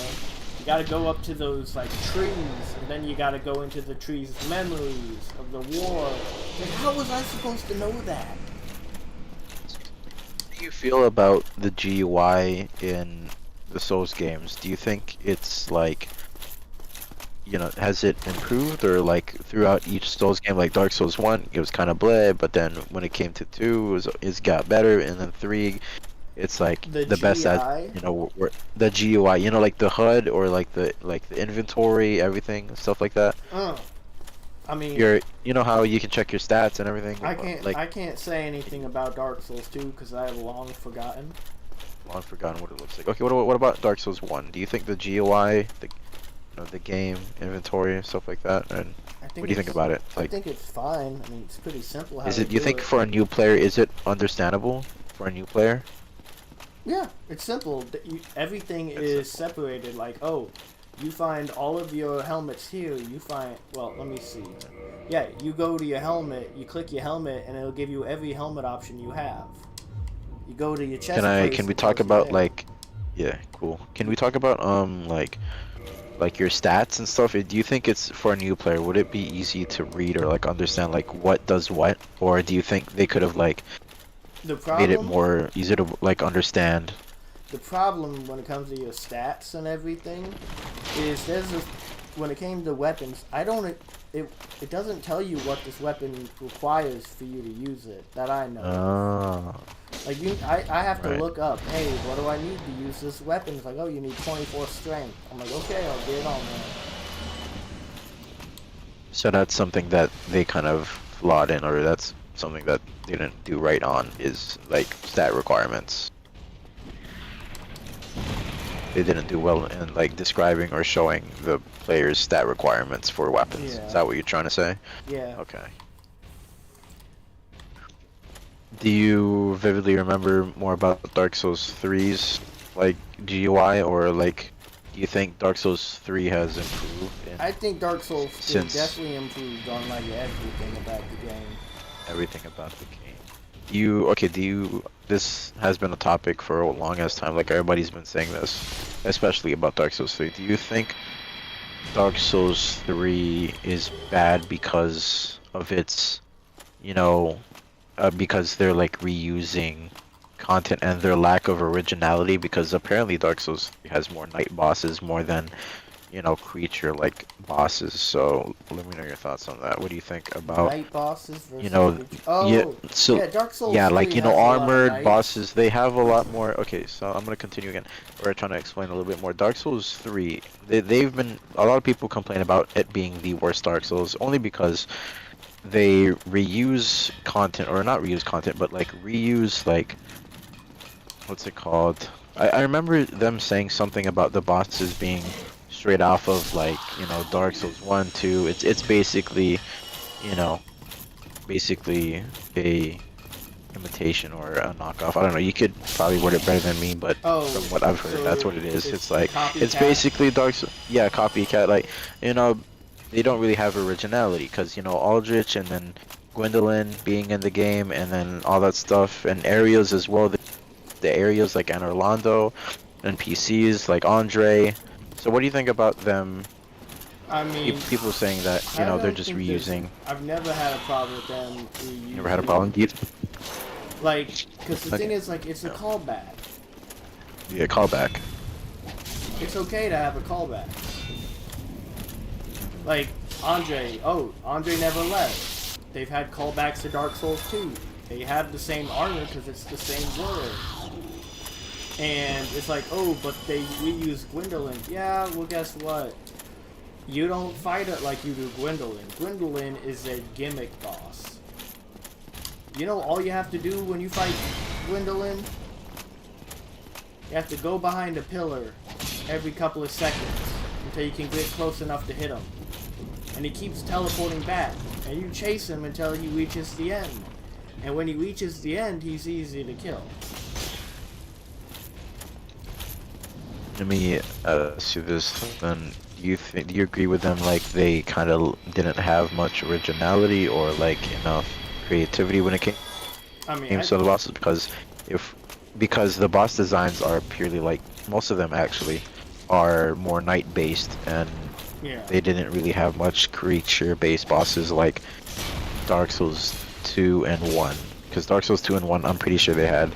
you gotta go up to those, like, trees, and then you gotta go into the trees' memories of the war. Like, how was I supposed to know that? How do you feel about the GUI in the Souls games? Do you think it's like, has it improved, or like throughout each Souls game, like Dark Souls 1, it was kind of bleh, but then when it came to 2, it got better, and then 3, it's like The the best at, GUI? the GUI, like the HUD or like the inventory, everything, stuff like that. I mean, You know how you can check your stats and everything. I can't say anything about Dark Souls 2 because I have long forgotten. I've forgotten what it looks like. Okay, what about Dark Souls 1? Do you think the GUI, the game inventory, stuff like that, and I think what do you think it's- about it? I Like, think it's fine. I mean, it's pretty simple. How is to it? You do think it. for a new player, is it understandable for a new player? Yeah, it's simple. Everything It's is simple. separated. Like, oh, you find all of your helmets here. You find, well, let me see. Yeah, you go to your helmet, you click your helmet, and it'll give you every helmet option you have. You go to your chest. Can we talk about like, yeah, cool. Can we talk about like your stats and stuff? Do you think it's for a new player? Would it be easy to read or like understand like what does what, or do you think they could have like the made it problem? more easy to like understand? The problem when it comes to your stats and everything is when it came to weapons, I don't it doesn't tell you what this weapon requires for you to use it. That I know. Oh. Like I have to Right. look up. Hey, what do I need to use this weapon? It's like, oh, you need 24 strength. I'm like, okay, I'll get it on there. So that's something that they kind of flawed in, or that's something that they didn't do right on, is like stat requirements. They didn't do well in like describing or showing the player's stat requirements for weapons. Yeah. Is that what you're trying to say? Yeah. Okay. Do you vividly remember more about Dark Souls 3's like GUI, or like do you think Dark Souls 3 has improved in I think Dark Souls 2 Since- definitely improved on like everything about the game. everything about the game? This has been a topic for a long ass time, like everybody's been saying this, especially about Dark Souls 3. Do you think Dark Souls 3 is bad because of its, because they're like reusing content and their lack of originality? Because apparently Dark Souls 3 has more night bosses more than, creature like bosses. So let me know your thoughts on that. What do you think about, Night bosses versus yeah, so yeah, Dark Souls yeah, 3 like has a lot of armored knights. bosses, they have a lot more. Okay, so I'm gonna continue again. We're trying to explain a little bit more. Dark Souls 3, they've been, a lot of people complain about it being the worst Dark Souls only because they reuse content, or not reuse content, but like reuse, like, what's it called? I remember them saying something about the bosses being straight off of like, Dark Souls 1, 2. It's basically, basically a imitation or a knockoff. I don't know. You could probably word it better than me, but Oh, from what I've heard, so that's what it is. It's like it's copycat? basically Dark Souls. Yeah, copycat. Like, they don't really have originality because Aldrich and then Gwendolyn being in the game, and then all that stuff, and areas as well. The areas like Anor Londo, and PCs like Andre. So what do you think about them? I mean, People saying that I they're don't just think there's- reusing. I've never had a problem with them reusing. Never had a problem. You Like, because the Okay. thing is, like, it's a callback. yeah, callback. It's okay to have a callback. Like, Andre never left. They've had callbacks to Dark Souls 2. They have the same armor because it's the same world. And it's like, oh, but they reuse Gwendolyn. Yeah, well, guess what? You don't fight it like you do Gwendolyn. Gwendolyn is a gimmick boss. All you have to do when you fight Gwendolyn? You have to go behind a pillar every couple of seconds until you can get close enough to hit him. And he keeps teleporting back. And you chase him until he reaches the end. And when he reaches the end, he's easy to kill. Let me see this. Then do you agree with them? Like they kind of didn't have much originality or like enough creativity when it came I mean, to the bosses, because the boss designs are purely like, most of them actually are more night based, and yeah. they didn't really have much creature based bosses like Dark Souls 2 and 1. Because Dark Souls 2 and 1, I'm pretty sure they had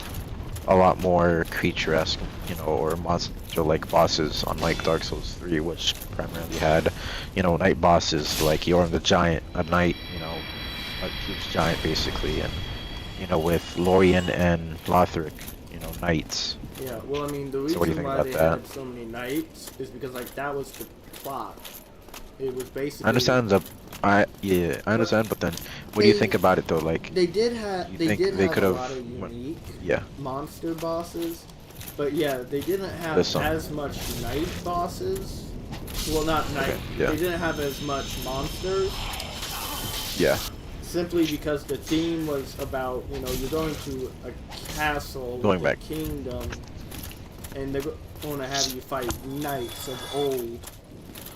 a lot more creature-esque, or monster-like bosses, unlike Dark Souls 3, which primarily had, night bosses like Yorm the Giant, a knight, a huge giant basically, and, with Lorien and Lothric, knights. Yeah, well, I mean, the So what do you reason think why about they that? had so many knights is because, like, that was the plot. It was basically... I understand I understand, but then, what do you think about it though? Like, They did have, You they think did they have a could've lot of went- unique yeah, monster bosses, but yeah, they didn't have There's some. as much knight bosses. Well, not knight. Okay, yeah. They didn't have as much monsters, yeah, simply because the theme was about, you're going to a castle, Going with back. a kingdom, and they're going to have you fight knights of old.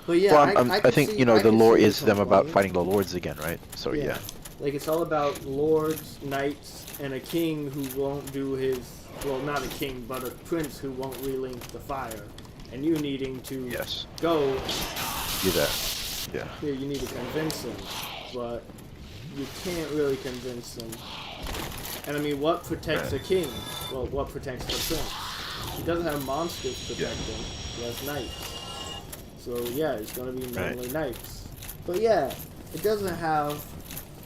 But yeah, well, I I think, see, I the can lore see is them about complaint. fighting the lords again, right? So yeah. Like, it's all about lords, knights, and a king who won't do his... Well, not a king, but a prince who won't relink the fire. And you needing to Yes. go... Do that. Yeah. Here, you need to convince him. But you can't really convince him. And I mean, what protects Right. a king? Well, what protects the prince? He doesn't have monsters protect him. He has knights. So yeah, it's gonna be mainly knights. But yeah, it doesn't have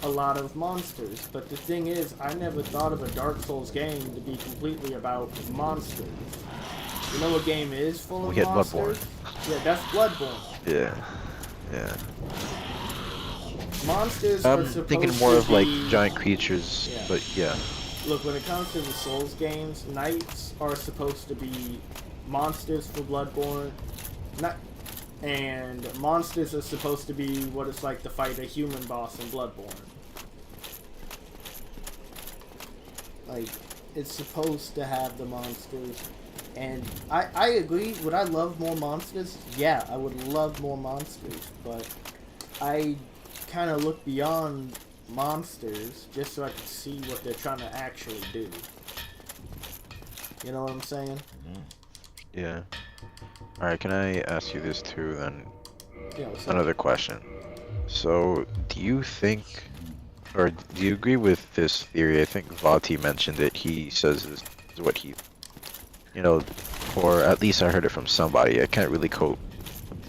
a lot of monsters. But the thing is, I never thought of a Dark Souls game to be completely about monsters. You know what game is full of We get monsters? Yeah, that's Bloodborne. Yeah. Yeah. Monsters I'm are supposed thinking more to of like be- giant creatures, Yeah. but yeah. Look, when it comes to the Souls games, knights are supposed to be monsters for Bloodborne. And monsters are supposed to be what it's like to fight a human boss in Bloodborne. Like, it's supposed to have the monsters. And I agree, would I love more monsters? Yeah, I would love more monsters, but I kind of look beyond monsters just so I can see what they're trying to actually do. You know what I'm saying? Yeah. Alright, can I ask you this too then? You know, so Another question. So, do you think, or do you agree with this theory? I think Vati mentioned it. He says this is what he, you know, or at least I heard it from somebody. I can't really quote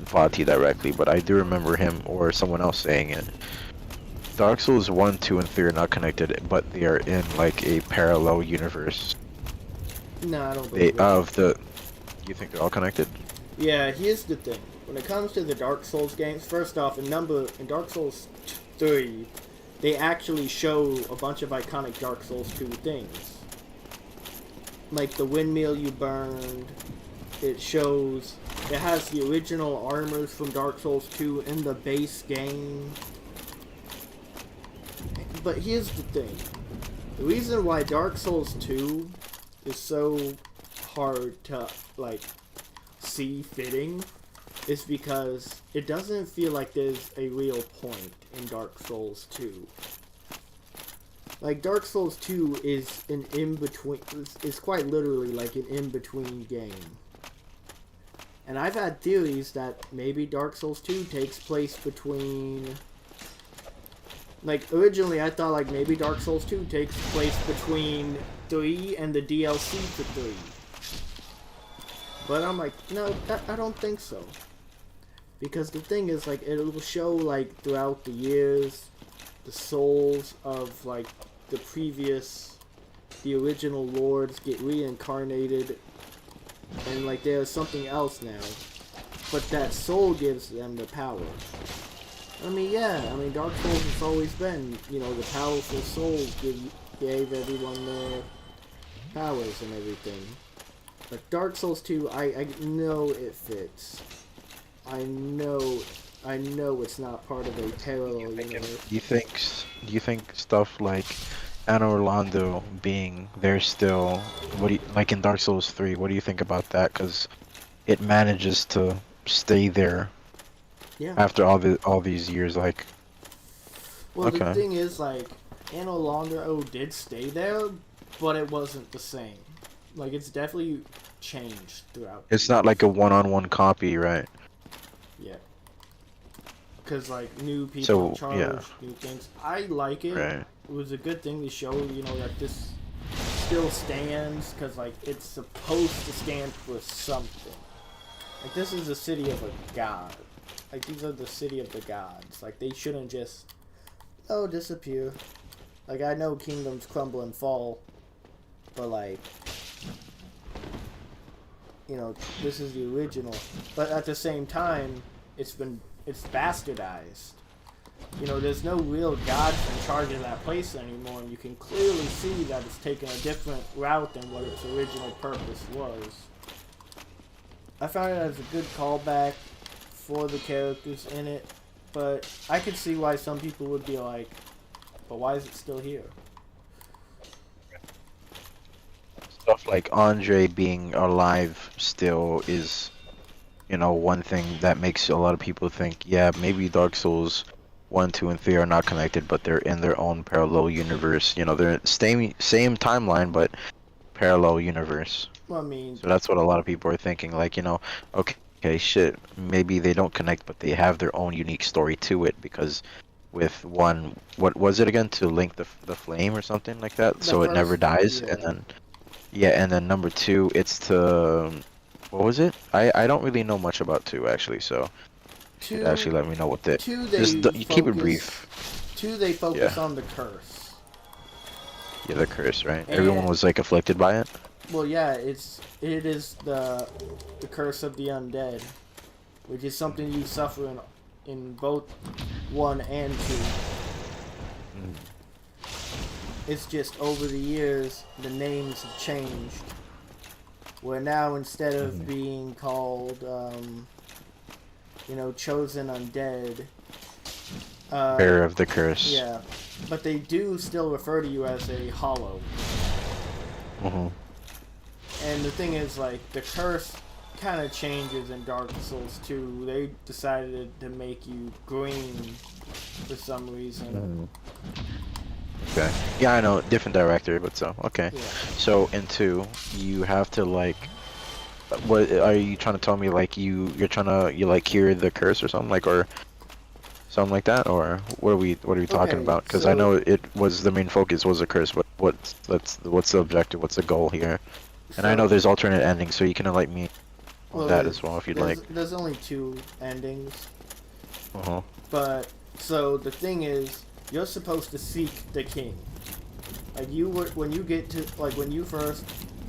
Vati directly, but I do remember him or someone else saying it. Dark Souls 1, 2, and 3 are not connected, but they are in like a parallel universe. no, I don't They believe it. of the. You think they're all connected? Yeah, here's the thing. When it comes to the Dark Souls games, first off, in Dark Souls 3, they actually show a bunch of iconic Dark Souls 2 things. Like the windmill you burned. It has the original armors from Dark Souls 2 in the base game. But here's the thing. The reason why Dark Souls 2 is so hard to, like, see fitting is because it doesn't feel like there's a real point in Dark Souls 2. Like, Dark Souls 2 is an in-between, it's quite literally like an in-between game. And I've had theories that maybe Dark Souls 2 takes place between... Like, originally I thought, like, maybe Dark Souls 2 takes place between 3 and the DLC for 3. But I'm like, no, I don't think so. Because the thing is, like, it will show, like, throughout the years, the souls of, like, the original lords get reincarnated, and, like, there's something else now. But that soul gives them the power. I mean, yeah, Dark Souls has always been, you know, the powerful souls gave everyone their powers and everything. But Dark Souls 2, I know it fits. I know it's not part of a parallel universe. Do you think stuff like Anna Orlando being there still, like in Dark Souls 3, what do you think about that? Because it manages to stay there Yeah. after all these years, like. Well, the Okay. thing is, like, Anna Orlando did stay there, but it wasn't the same. Like, it's definitely changed throughout. It's not like a one-on-one copy, right? Yeah. Because, like, new people So, in charge, yeah. new things. I like it. Right. It was a good thing to show, you know, that this still stands, because, like, it's supposed to stand for something. Like, this is the city of a god. Like, these are the city of the gods. Like, they shouldn't just, disappear. Like, I know kingdoms crumble and fall, but, like, you know, this is the original. But at the same time, it's bastardized. You know, there's no real gods in charge of that place anymore, and you can clearly see that it's taken a different route than what its original purpose was. I found it as a good callback for the characters in it, but I could see why some people would be like, but why is it still here? Stuff like Andre being alive still is, you know, one thing that makes a lot of people think, yeah, maybe Dark Souls 1, 2, and 3 are not connected, but they're in their own parallel universe. You know, they're same timeline, but parallel universe. Well, I mean, So that's what a lot of people are thinking. Like, you know, okay, shit, maybe they don't connect, but they have their own unique story to it, because with one, what was it again? To link the flame or something like that, so it never first- dies, yeah. and then. Yeah, and then number 2, it's to, what was it? I don't really know much about 2 actually, so Two, actually let me know what the. two they Just you keep it focus- brief. Two, they focus Yeah. on the curse. Yeah, the curse, right? And- Everyone was like afflicted by it. Well, yeah, it is the curse of the undead, which is something you suffer in both 1 and 2. It's just over the years the names have changed. Where now instead of being called, chosen undead. Bearer of the curse. Yeah, but they do still refer to you as a hollow. Mm-hmm. And the thing is, like, the curse kind of changes in Dark Souls 2. They decided to make you green for some reason. Okay. Yeah, I know, different director, but so okay. Yeah. So in 2, you have to like. What are you trying to tell me? Like you're trying to like cure the curse or something like or something like that, or what are we talking Okay, about? Because I so- know it was the main focus was the curse, but what's the objective? What's the goal here? And I know there's alternate endings, so you can enlighten me on that as well if you'd like. There's only 2 endings. Uh-huh. But, so, the thing is, you're supposed to seek the king. Like, when you get to, like, when you first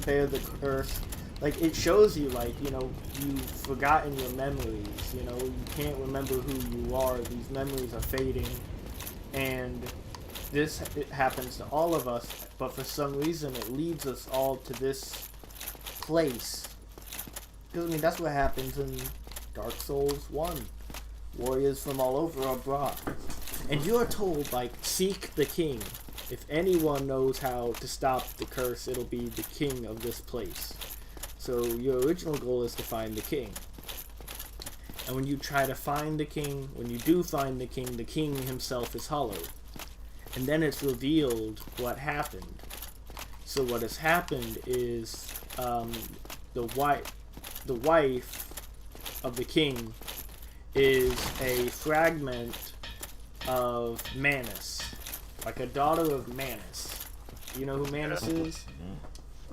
bear the curse, like, it shows you, like, you've forgotten your memories, you can't remember who you are, these memories are fading, and it happens to all of us, but for some reason it leads us all to this place. Because, I mean, that's what happens in Dark Souls 1. Warriors from all over are brought. And you're told, like, seek the king. If anyone knows how to stop the curse, it'll be the king of this place. So your original goal is to find the king. And when you try to find the king, when you do find the king himself is hollow. And then it's revealed what happened. So what has happened is the wife of the king is a fragment of Manus, like a daughter of Manus. You know who Manus is?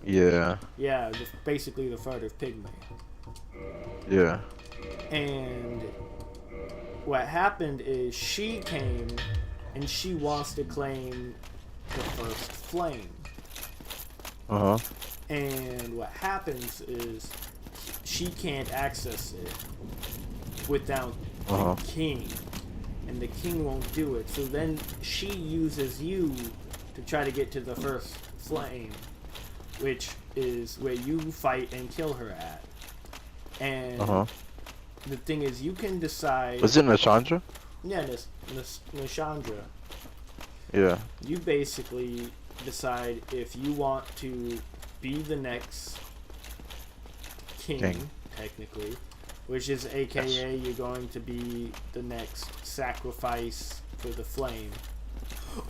Yeah. Yeah, basically the furtive pygmy. Yeah. And what happened is she came and she wants to claim the first flame. Uh-huh. And what happens is she can't access it without Uh-huh. the king. And the king won't do it. So then she uses you to try to get to the first flame, which is where you fight and kill her at. And Uh-huh. the thing is, you can decide. Was it Nashandra? Yeah, Nishandra. Yeah. You basically decide if you want to be the next king. Technically, which is AKA you're going to be the next sacrifice for the flame.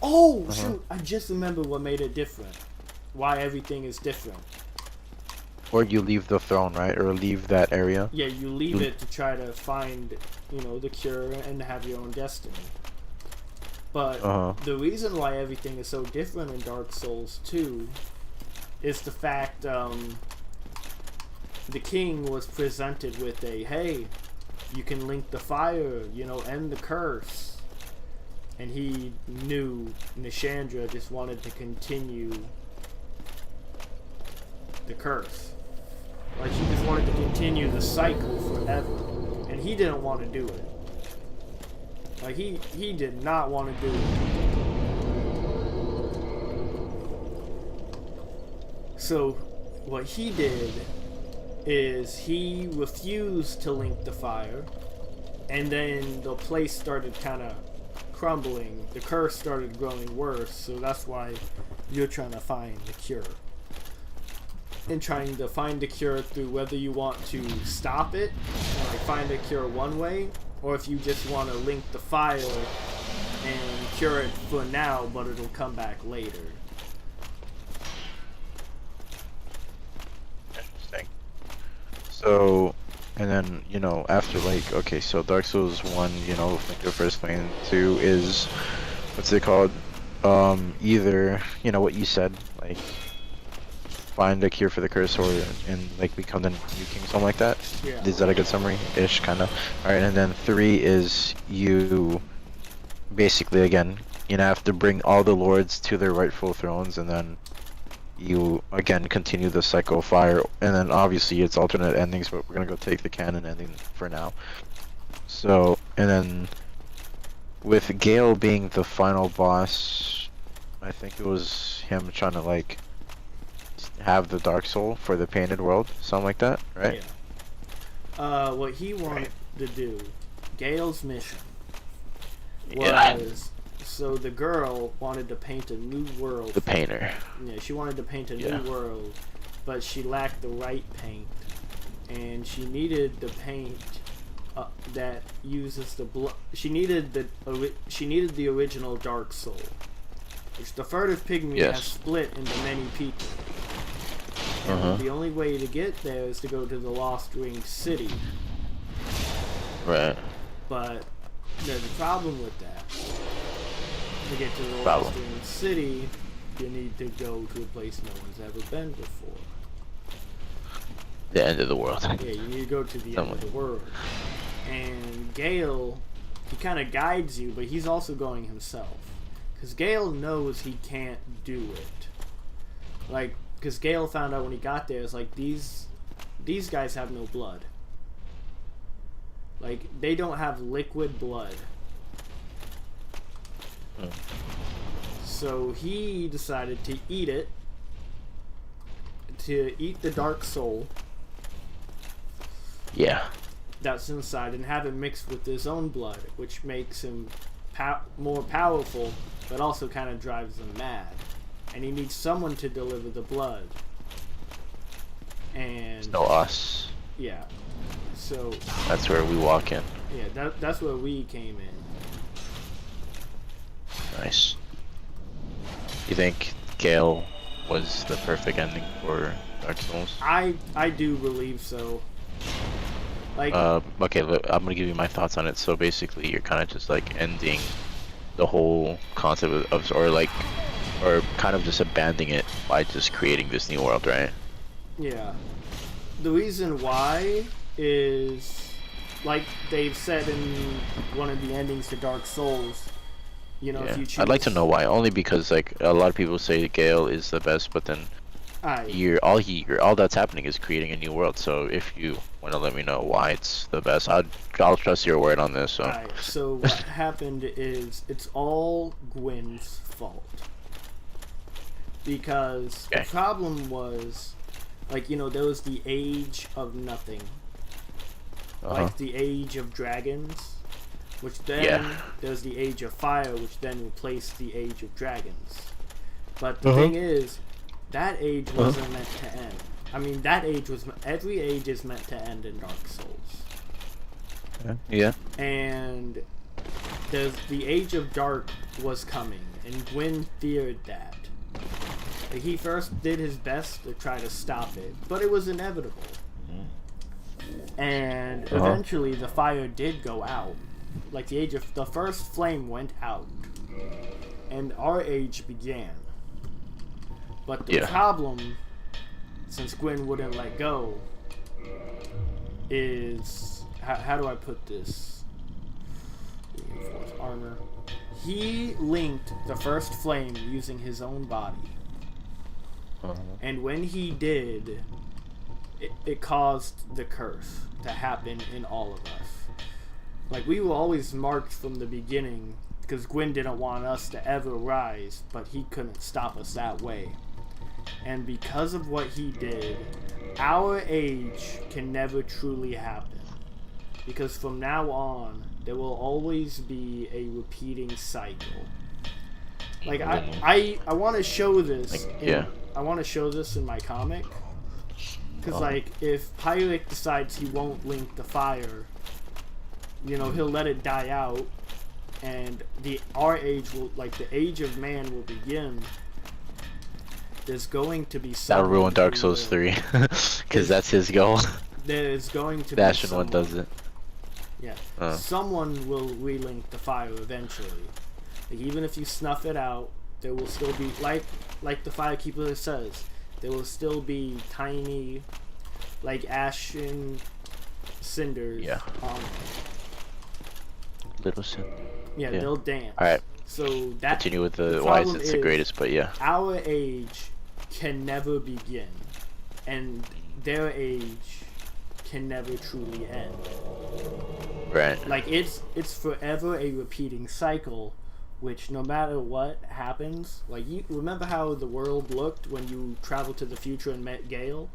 Oh, shoot, I just remembered what made it different. Why everything is different. Or you leave the throne, right? Or leave that area. Yeah, you leave it to try to find, the cure and have your own destiny. But the reason why everything is so different in Dark Souls 2 is the fact the king was presented with hey, you can link the fire, end the curse. And he knew Nishandra just wanted to continue the curse. Like, he just wanted to continue the cycle forever. And he didn't want to do it. Like, he did not want to do it. So, what he did is he refused to link the fire, and then the place started kind of crumbling. The curse started growing worse, so that's why you're trying to find the cure. And trying to find the cure through whether you want to stop it, and like find a cure one way, or if you just want to link the fire and cure it for now, but it'll come back later. Interesting. So, and then, after okay, so Dark Souls 1, like the first flame, 2 is, what's it called? Either, what you said, like, find a cure for the curse, or and like become the new king, something like that. Yeah. Is that a good summary? Ish, kind of. All right, and then 3 is you basically again have to bring all the lords to their rightful thrones, and then you again continue the cycle of fire, and then obviously it's alternate endings, but we're gonna go take the canon ending for now. So, and then with Gale being the final boss, I think it was him trying to like have the Dark Soul for the Painted World, something like that, right? Yeah. What he wanted to do, Gale's mission was Yeah. so the girl wanted to paint a new world. The painter. Yeah, she wanted to paint a Yeah. new world, but she lacked the right paint, and she needed the paint that uses the blood. She needed the original Dark Soul, which the furtive pygmy Yes. has split into many people. Uh-huh. The only way to get there is to go to the Lost Ring City, Right. but there's a problem with that. To get to the Problem. Lost Ring City, you need to go to a place no one's ever been before. The end of the world. Yeah, you need to go to the end of the world. And Gale, he kind of guides you, but he's also going himself. Because Gale knows he can't do it. Like, because Gale found out when he got there, it's like, these guys have no blood. Like, they don't have liquid blood. So he decided to eat it. To eat the Dark Soul Yeah. that's inside and have it mixed with his own blood, which makes him more powerful, but also kind of drives him mad. And he needs someone to deliver the blood. And No us. yeah, so That's where we walk in. yeah, that's where we came in. Nice. You think Gale was the perfect ending for Dark Souls? I do believe so. Like Okay, look, I'm gonna give you my thoughts on it. So basically, you're kind of just like ending the whole concept of or kind of just abandoning it by just creating this new world, right? yeah, the reason why is like they've said in one of the endings to Dark Souls. You know, if you choose, I'd like to know why. Only because like a lot of people say Gale is the best, but then all that's happening is creating a new world. So if you want to let me know why it's the best, I'll trust your word on this. So Alright, so what happened is it's all Gwyn's fault. Because Okay. the problem was, like, you know, there was the Age of Nothing. Like the Age of Dragons, which then there's the Age of Fire, which then replaced the Age of Dragons. But the thing is, that age wasn't meant to end. I mean, that age was every age is meant to end in Dark Souls. Yeah. And the Age of Dark was coming, and Gwyn feared that. Like, he first did his best to try to stop it, but it was inevitable. And eventually, the fire did go out. Like, the first flame went out, and our age began. But the problem, since Gwyn wouldn't let go, is how do I put this? Reinforced armor. He linked the first flame using his own body, and when he did, it caused the curse to happen in all of us. Like, we were always marked from the beginning because Gwyn didn't want us to ever rise, but he couldn't stop us that way. And because of what he did, our age can never truly happen. Because from now on, there will always be a repeating cycle. Like, I want to show this. I want to show this in my comic. Because, like, if Pyric decides he won't link the fire, you know, he'll let it die out. And our age will, like, the age of man will begin. There's going to be That'll ruin Dark Souls 3, because that's his goal. There's going to Bastion be 1 does it. Yeah. Someone will relink the fire eventually. Like, even if you snuff it out, there will still be, like the Firekeeper says, there will still be tiny, like ashen cinders. Yeah. On it. Little sin. Yeah, Yeah. they'll dance. Alright. So that Continue with the why is problem it the greatest, but yeah. our age can never begin, and their age can never truly end. Right. Like it's forever a repeating cycle, which no matter what happens, like you remember how the world looked when you traveled to the future and met Gale?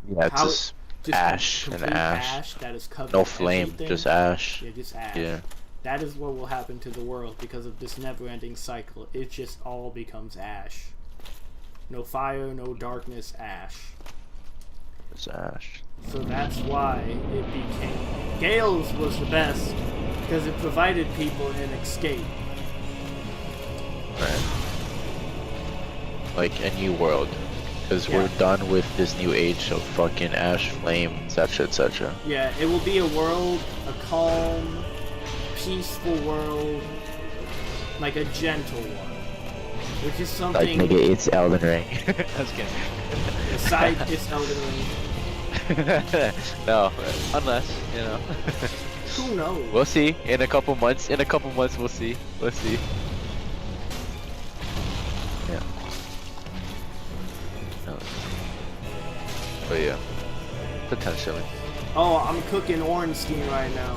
Yeah, it's How- just ash and complete ash. that is covered. No flame, everything. just ash. Yeah, just ash. Yeah. That is what will happen to the world because of this never-ending cycle. It just all becomes ash. No fire, no darkness, ash. It's ash. So that's why it became... Gale's was the best because it provided people an escape. Right. Like a new world. Because Yeah. we're done with this new age of fucking ash, flame, etc, etc. Yeah, it will be a world, a calm, peaceful world, like a gentle one. Which is Like something... nigga, it's Elden Ring. I was kidding. Aside, it's Elden Ring. No, unless, you know. Who knows? We'll see. In a couple months, we'll see. Let's see. Yeah. No. But yeah. Potentially. Oh, I'm cooking Ornstein right now.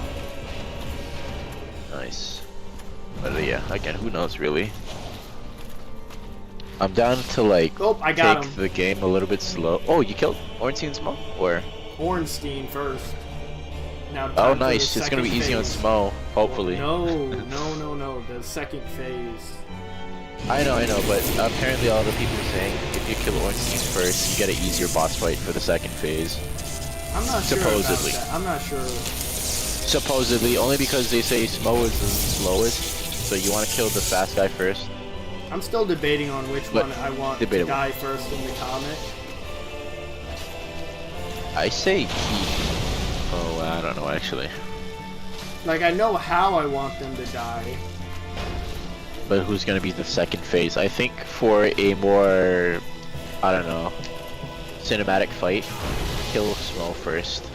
Nice. But yeah, again, who knows really? I'm down to like Oh, I got take him. the game a little bit slow. Oh, you killed Ornstein Smo? Or Ornstein first. Now. oh, time for the nice. It's gonna be second easy on phase. Smo, hopefully. No. The second phase. I know, but apparently all the people are saying if you kill Ornstein first, you get an easier boss fight for the second phase. I'm not sure Supposedly. about that. I'm not sure. Supposedly, only because they say Smo is the slowest, so you want to kill the fast guy first. I'm still debating on which But one I want debatable. to die first in the comic. I say he. Oh, I don't know actually. Like, I know how I want them to die. But who's gonna be the second phase? I think for a more, I don't know, cinematic fight, kill Smo first.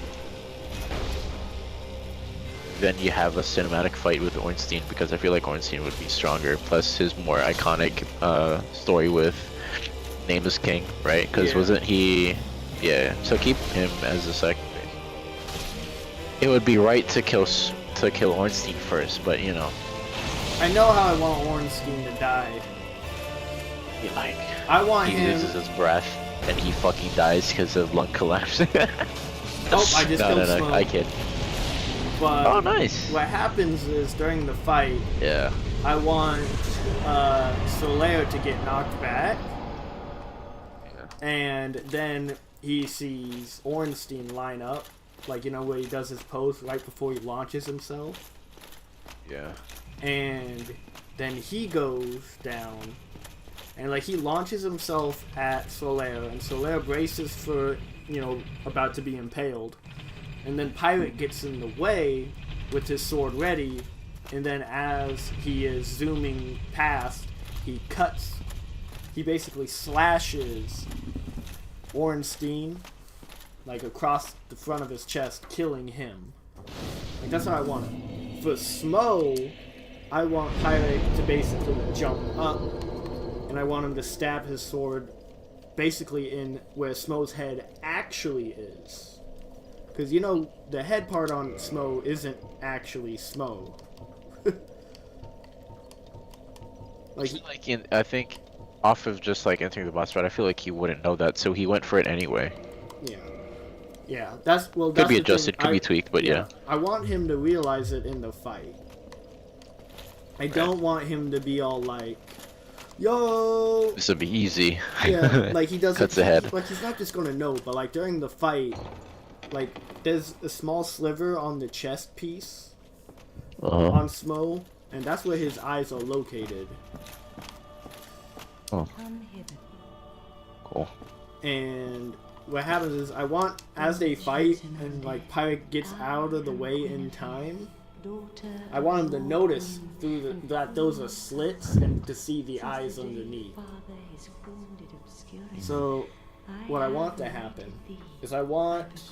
Then you have a cinematic fight with Ornstein because I feel like Ornstein would be stronger. Plus his more iconic story with Nameless King, right? Because Yeah. wasn't he? Yeah. So keep him as the second phase. It would be right to kill Ornstein first, but you know. I know how I want Ornstein to die. He like I want he him. loses his breath and he fucking dies because of lung collapse. Oh, I just killed no, Smo. I kid. But Oh, nice. what happens is during the fight, Yeah. I want Solaire to get knocked back, and then he sees Ornstein line up, like, you know, where he does his pose right before he launches himself, Yeah. and then he goes down, and like he launches himself at Solaire, and Solaire braces for, you know, about to be impaled. And then Pirate gets in the way with his sword ready, and then as he is zooming past, he basically slashes Ornstein, like across the front of his chest, killing him. Like, that's what I want. For Smo, I want Pirate to basically jump up, and I want him to stab his sword basically in where Smo's head actually is. Because, you know, the head part on Smo isn't actually Smo. I think off of just like entering the boss fight, I feel like he wouldn't know that, so he went for it anyway. Yeah, that's Could be the thing. adjusted, could be tweaked, but yeah. I want him to realize it in the fight. I don't want him to be all like, yo! This would be easy. Yeah, like he doesn't. Cuts ahead. Like he's not just gonna know, but like during the fight, like there's a small sliver on the chest piece on Smo, and that's where his eyes are located. Oh, Come hither. cool. And what happens is I want, as they fight and like Pirate gets out of the way in time, I want them to notice through that those are slits and to see the eyes underneath. So, what I want to happen is I want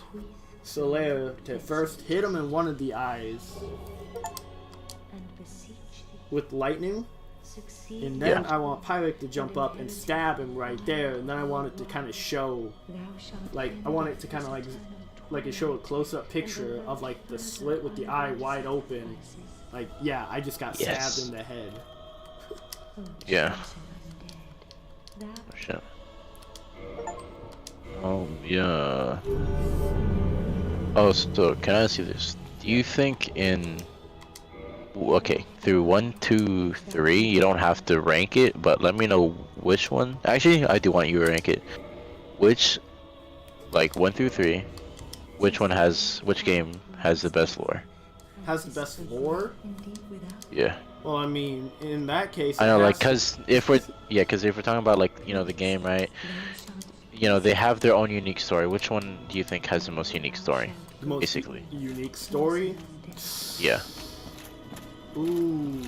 Solaire to first hit him in one of the eyes with lightning, and then I want Pyric to jump up and stab him right there, and then I want it to kind of show, like, I want it to kind of like it show a close-up picture of like the slit with the eye wide open, like, yeah, I just got stabbed in the head. Yeah. Oh, shit. Oh, yeah. Oh, so can I ask you this? Do you think okay, through 1, 2, 3, you don't have to rank it, but let me know which one. Actually, I do want you to rank it. Which, like 1 through 3, which game has the best lore? Has the best lore? Yeah. Well, I mean, in that case, I know, like, cause if we're talking about, like, you know, the game, right? You know, they have their own unique story. Which one do you think has the most unique story? The most basically. Unique story? Yeah. Ooh,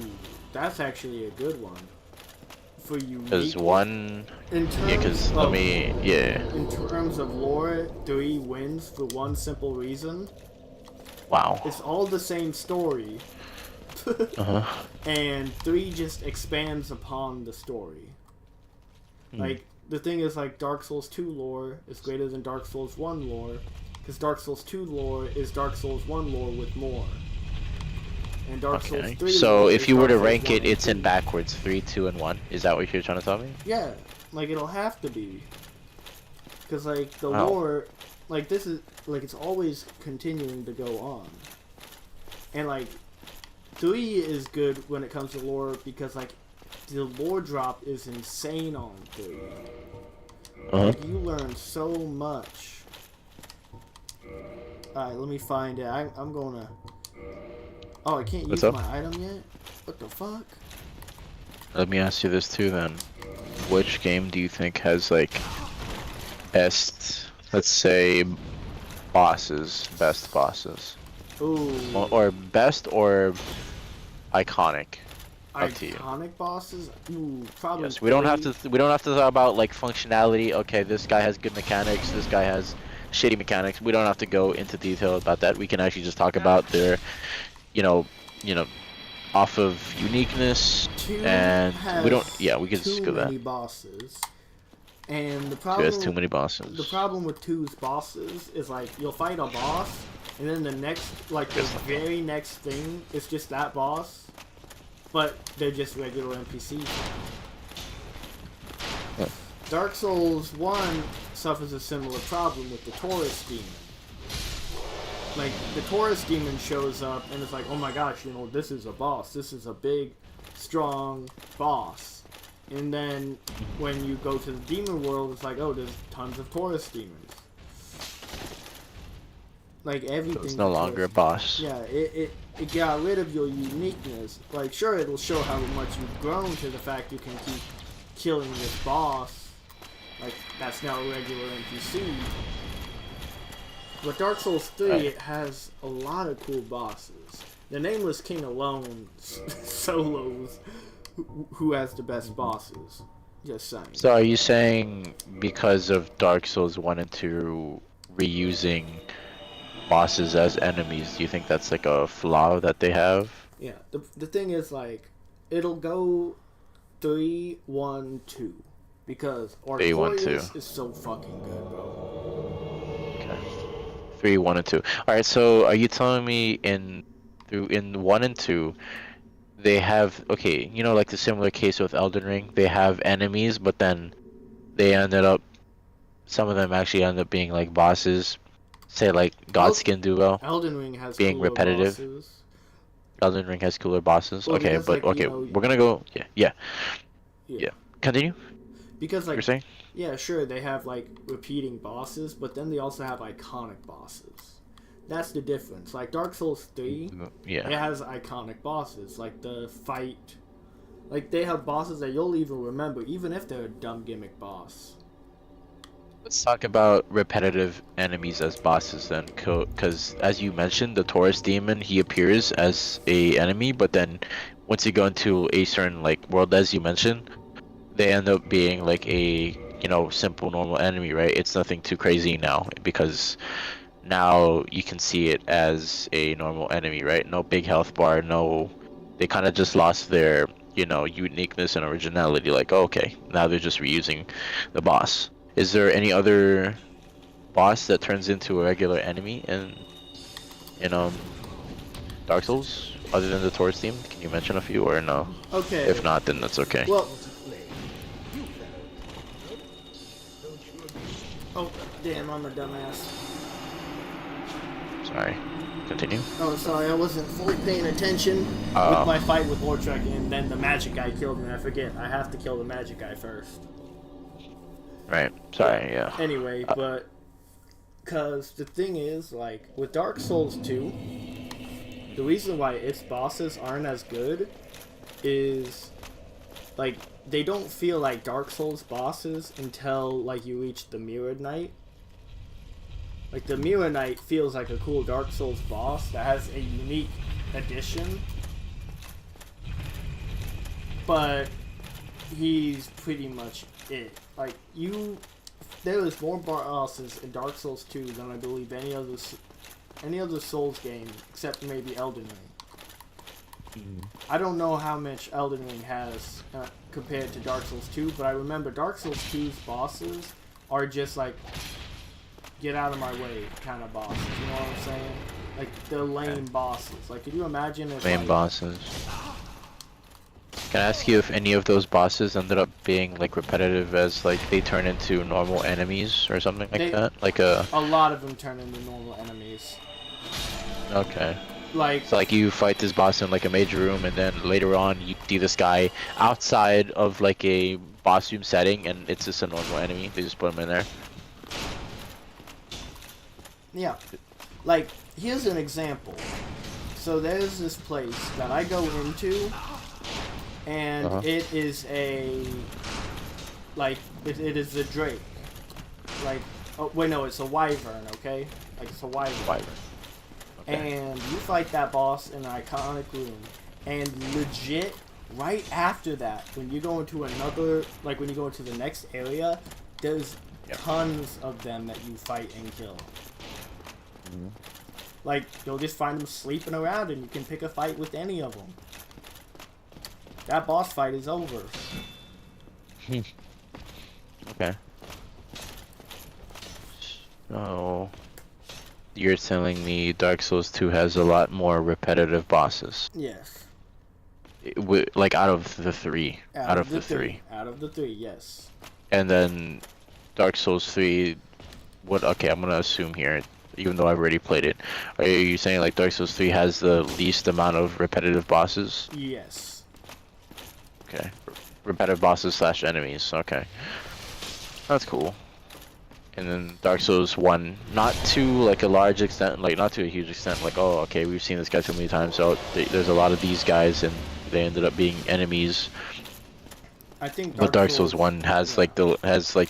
that's actually a good one. For unique. Cause one. In terms Yeah, cause of, In terms of lore, 3 wins for one simple reason. Wow. It's all the same story. And 3 just expands upon the story. Like, the thing is, like, Dark Souls 2 lore is greater than Dark Souls 1 lore, because Dark Souls 2 lore is Dark Souls 1 lore with more. And Dark Souls 3 So lore if is you were Dark to Souls rank 1 it, and it's 2. in backwards, 3, 2, and 1. Is that what you're trying to tell me? Yeah, like, it'll have to be. Because, like, the Wow. lore, like, this is, like, it's always continuing to go on. And, like, 3 is good when it comes to lore because, like, the lore drop is insane on 3. Like, you learn so much. Alright, let me find it. I'm gonna... Oh, I can't use my item yet? What the fuck? Let me ask you this too then. Which game do you think has, like, best, let's say, best bosses? Ooh. Or best or iconic? Up to you. Iconic bosses? Ooh, probably. Yes, we don't have to talk about, like, functionality. Okay, this guy has good mechanics, this guy has shitty mechanics. We don't have to go into detail about that. We can actually just talk about their, you know, off of uniqueness, and we don't. Yeah, we can just go that. Too many bosses, and the 2 problem. has too many bosses. The problem with 2's bosses is, like, you'll fight a boss, and then the next, like, the very next thing is just that boss, but they're just regular NPCs. Yeah. Dark Souls 1 suffers a similar problem with the Taurus Demon. Like, the Taurus Demon shows up, and it's like, oh my gosh, you know, this is a boss. This is a big, strong boss. And then, when you go to the Demon World, it's like, oh, there's tons of Taurus Demons. Like, everything... It's no longer a boss. Yeah, it got rid of your uniqueness. Like, sure, it'll show how much you've grown to the fact you can keep killing this boss. Like, that's now a regular NPC. But Dark Souls 3 has a lot of cool bosses. The Nameless King alone solos who has the best bosses. Just saying. So are you saying because of Dark Souls 1 and 2 reusing bosses as enemies, do you think that's like a flaw that they have? Yeah, the thing is, like, it'll go 3, 1, 2. Because Artorias is so fucking good, bro. Okay. 3, 1, and 2. Alright, so are you telling me in 1 and 2 they have, okay, you know, like the similar case with Elden Ring, they have enemies, but then they ended up, some of them actually end up being like bosses, say like Godskin Duo. Elden Ring has being cooler repetitive. bosses. Elden Ring has cooler bosses. Well, okay, because, but like, okay, you know, we're gonna go. Yeah. Continue. Because, like, You're saying? yeah, sure, they have, like, repeating bosses, but then they also have iconic bosses. That's the difference. Like, Dark Souls 3, Yeah. it has iconic bosses. Like, the fight... Like, they have bosses that you'll even remember, even if they're a dumb gimmick boss. Let's talk about repetitive enemies as bosses then, because as you mentioned, the Taurus demon, he appears as a enemy, but then once you go into a certain like world, as you mentioned, they end up being like a simple normal enemy, right? It's nothing too crazy now because now you can see it as a normal enemy, right? No big health bar, no. They kind of just lost their uniqueness and originality. Like, oh, okay, now they're just reusing the boss. Is there any other boss that turns into a regular enemy in Dark Souls other than the Taurus theme? Can you mention a few or no? Okay. If not, then that's okay. Well. Oh, damn! I'm a dumbass. Sorry. Continue. Oh, sorry, I wasn't fully paying attention with my fight with Lord Trek, and then the magic guy killed me. I forget. I have to kill the magic guy first. Right. Sorry. Yeah. Anyway, but because the thing is, like with Dark Souls 2, the reason why its bosses aren't as good is like they don't feel like Dark Souls bosses until like you reach the Mirror Knight. Like the Mirror Knight feels like a cool Dark Souls boss that has a unique addition, but he's pretty much it. Like there is more bosses in Dark Souls 2 than I believe any other Souls game except maybe Elden Ring. I don't know how much Elden Ring has compared to Dark Souls 2, but I remember Dark Souls 2's bosses are just like get out of my way kind of bosses, you know what I'm saying? Like they're lame bosses. Like could you imagine if Lame bosses. Can I ask you if any of those bosses ended up being like repetitive as like they turn into normal enemies or something like that? Like a lot of them turn into normal enemies. Okay. Like So like you fight this boss in like a major room and then later on you see this guy outside of like a boss room setting and it's just a normal enemy. They just put him in there. yeah. Like here's an example. So there's this place that I go into and it is a like it is a drake. Like oh wait no, it's a wyvern, okay? Like it's a wyvern. Okay. And you fight that boss in an iconic room, and legit right after that, when you go into another, like when you go into the next area, there's tons of them that you fight and kill. Like you'll just find them sleeping around, and you can pick a fight with any of them. That boss fight is over. Okay. So you're telling me Dark Souls 2 has a lot more repetitive bosses? Yes. Like out of the three. Out of the three, yes. And then Dark Souls 3, okay, I'm gonna assume here, even though I've already played it. Are you saying like Dark Souls 3 has the least amount of repetitive bosses? Yes. Okay. Repetitive bosses / enemies, okay. That's cool. And then Dark Souls 1, not to like a large extent, like not to a huge extent, like oh okay, we've seen this guy too many times, so there's a lot of these guys and they ended up being enemies. I think But Dark Souls 1 has like the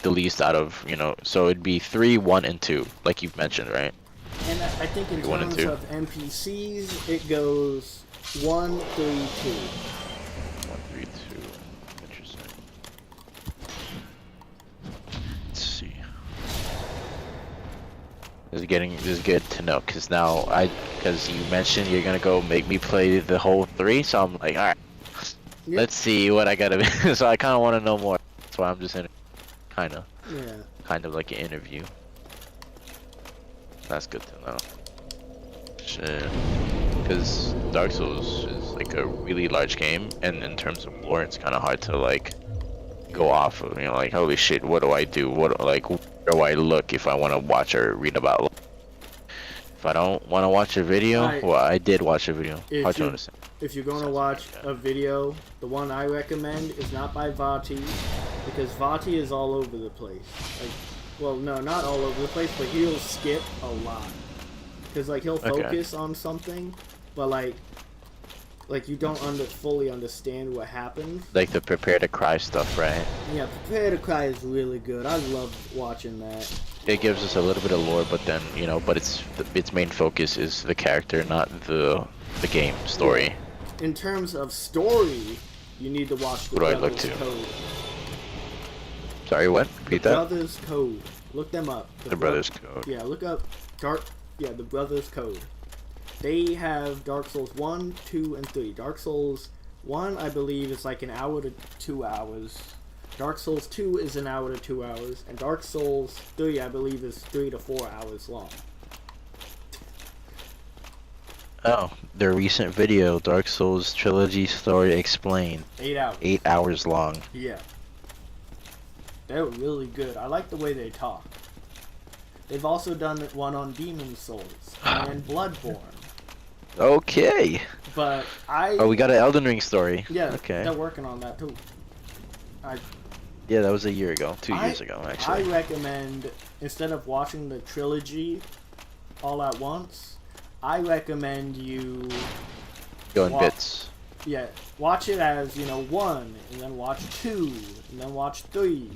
least out of, so it'd be 3, 1, and 2, like you've mentioned, right? And I think in 1 and terms 2. of NPCs, it goes 1, 3, 2. 1, 3, 2. Interesting. Let's see. This is good to know, because now because you mentioned you're gonna go make me play the whole 3, so I'm like, alright, let's see what I gotta be. So I kind of want to know more. That's why I'm just in kind of like an interview. That's good to know. Shit, because Dark Souls is like a really large game, and in terms of lore, it's kind of hard to like go off of. Like holy shit, what do I do? Where do I look if I want to watch or read about? If I don't want to watch a video, well, I did watch a video. Hard to understand. If you're going to watch a video, the one I recommend is not by Vati, because Vati is all over the place. Like, well, no, not all over the place, but he'll skip a lot. Because, like, he'll focus on something, but, like, like you don't fully understand what happened. Like the prepare to cry stuff, right? Yeah, Prepare to Cry is really good. I love watching that. It gives us a little bit of lore, but then but its main focus is the character, not the game story. In terms of story, you need to watch The What do I look Brothers to? Code. Sorry, what? Repeat The that. Brothers Code. Look them up. The Brothers Code. Yeah, look up The Brothers Code. They have Dark Souls 1, 2, and 3. Dark Souls 1, I believe, is like an hour to 2 hours. Dark Souls 2 is an hour to 2 hours. And Dark Souls 3, I believe, is 3 to 4 hours long. Oh, their recent video, Dark Souls Trilogy Story Explained, 8 hours. 8 hours long. Yeah. They're really good. I like the way they talk. They've also done one on Demon Souls and Bloodborne. Okay. But Oh, we got an Elden Ring story. Yeah, Okay. they're working on that too. Yeah, that was a year ago, 2 years ago, I actually. recommend, instead of watching the trilogy all at once, I recommend you Go in wa- bits. watch it as, 1, and then watch 2, and then watch 3,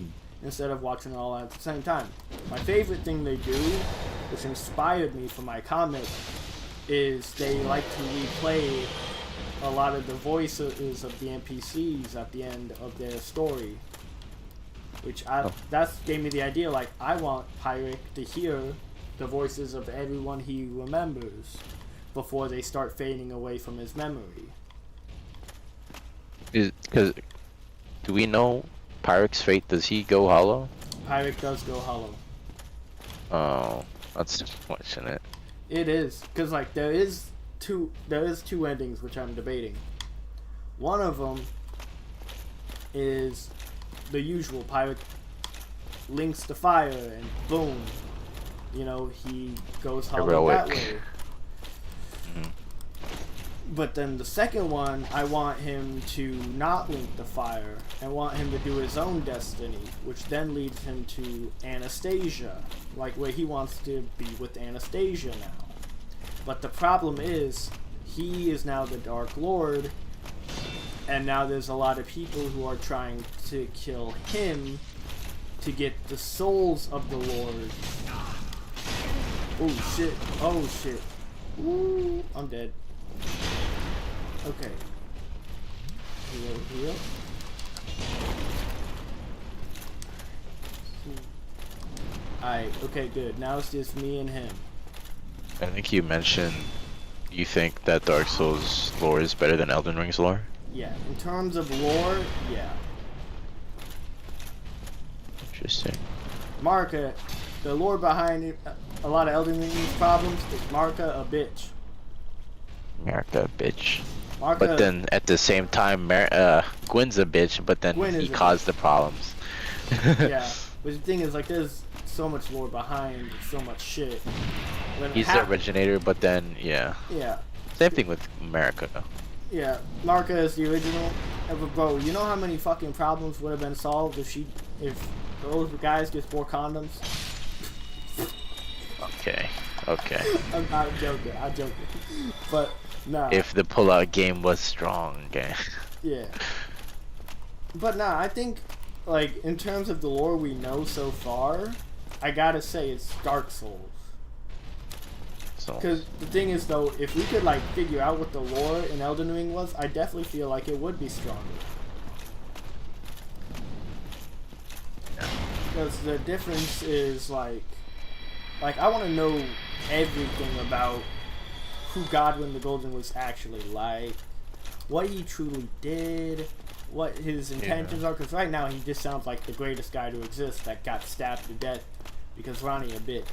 instead of watching it all at the same time. My favorite thing they do, which inspired me for my comic, is they like to replay a lot of the voices of the NPCs at the end of their story. Which that gave me the idea, like, I want Pyric to hear the voices of everyone he remembers before they start fading away from his memory. Because, do we know Pyrrhic's fate? Does he go hollow? Pyric does go hollow. Oh, that's unfortunate. It is, because, like, there is two endings which I'm debating. One of them is the usual. Pyric links the fire and boom, he goes hollow that Heroic. way. But then the second one, I want him to not link the fire. I want him to do his own destiny, which then leads him to Anastasia, like where he wants to be with Anastasia now. But the problem is, he is now the Dark Lord, and now there's a lot of people who are trying to kill him to get the souls of the Lord. Oh shit, oh shit. Ooh, I'm dead. Okay. Heal. Alright, okay, good. Now it's just me and him. I think you mentioned you think that Dark Souls lore is better than Elden Ring's lore? Yeah, in terms of lore, yeah. Interesting. Marika, the lore behind it, a lot of Elden Ring's problems is Marika a bitch. America, bitch. Marika, But then at the same time, Gwyn's a bitch, but then Gwyn is he a caused the problems. yeah. But the thing is, like, there's so much lore behind so much shit. When He's the originator, but then, yeah. Yeah. Same thing with America. Yeah, Marika is the original. But bro, you know how many fucking problems would have been solved if those guys just wore condoms? Okay, okay. I'm joking. But nah. If the pullout game was strong, okay. Yeah. But nah, I think, like, in terms of the lore we know so far, I gotta say it's Dark Souls. So, Because the thing is, though, if we could, like, figure out what the lore in Elden Ring was, I definitely feel like it would be stronger. Because the difference is, like, I want to know everything about who Godwyn the Golden was actually like, what he truly did, what his intentions are. Because right now he just sounds like the greatest guy to exist that got stabbed to death because Ronnie a bitch.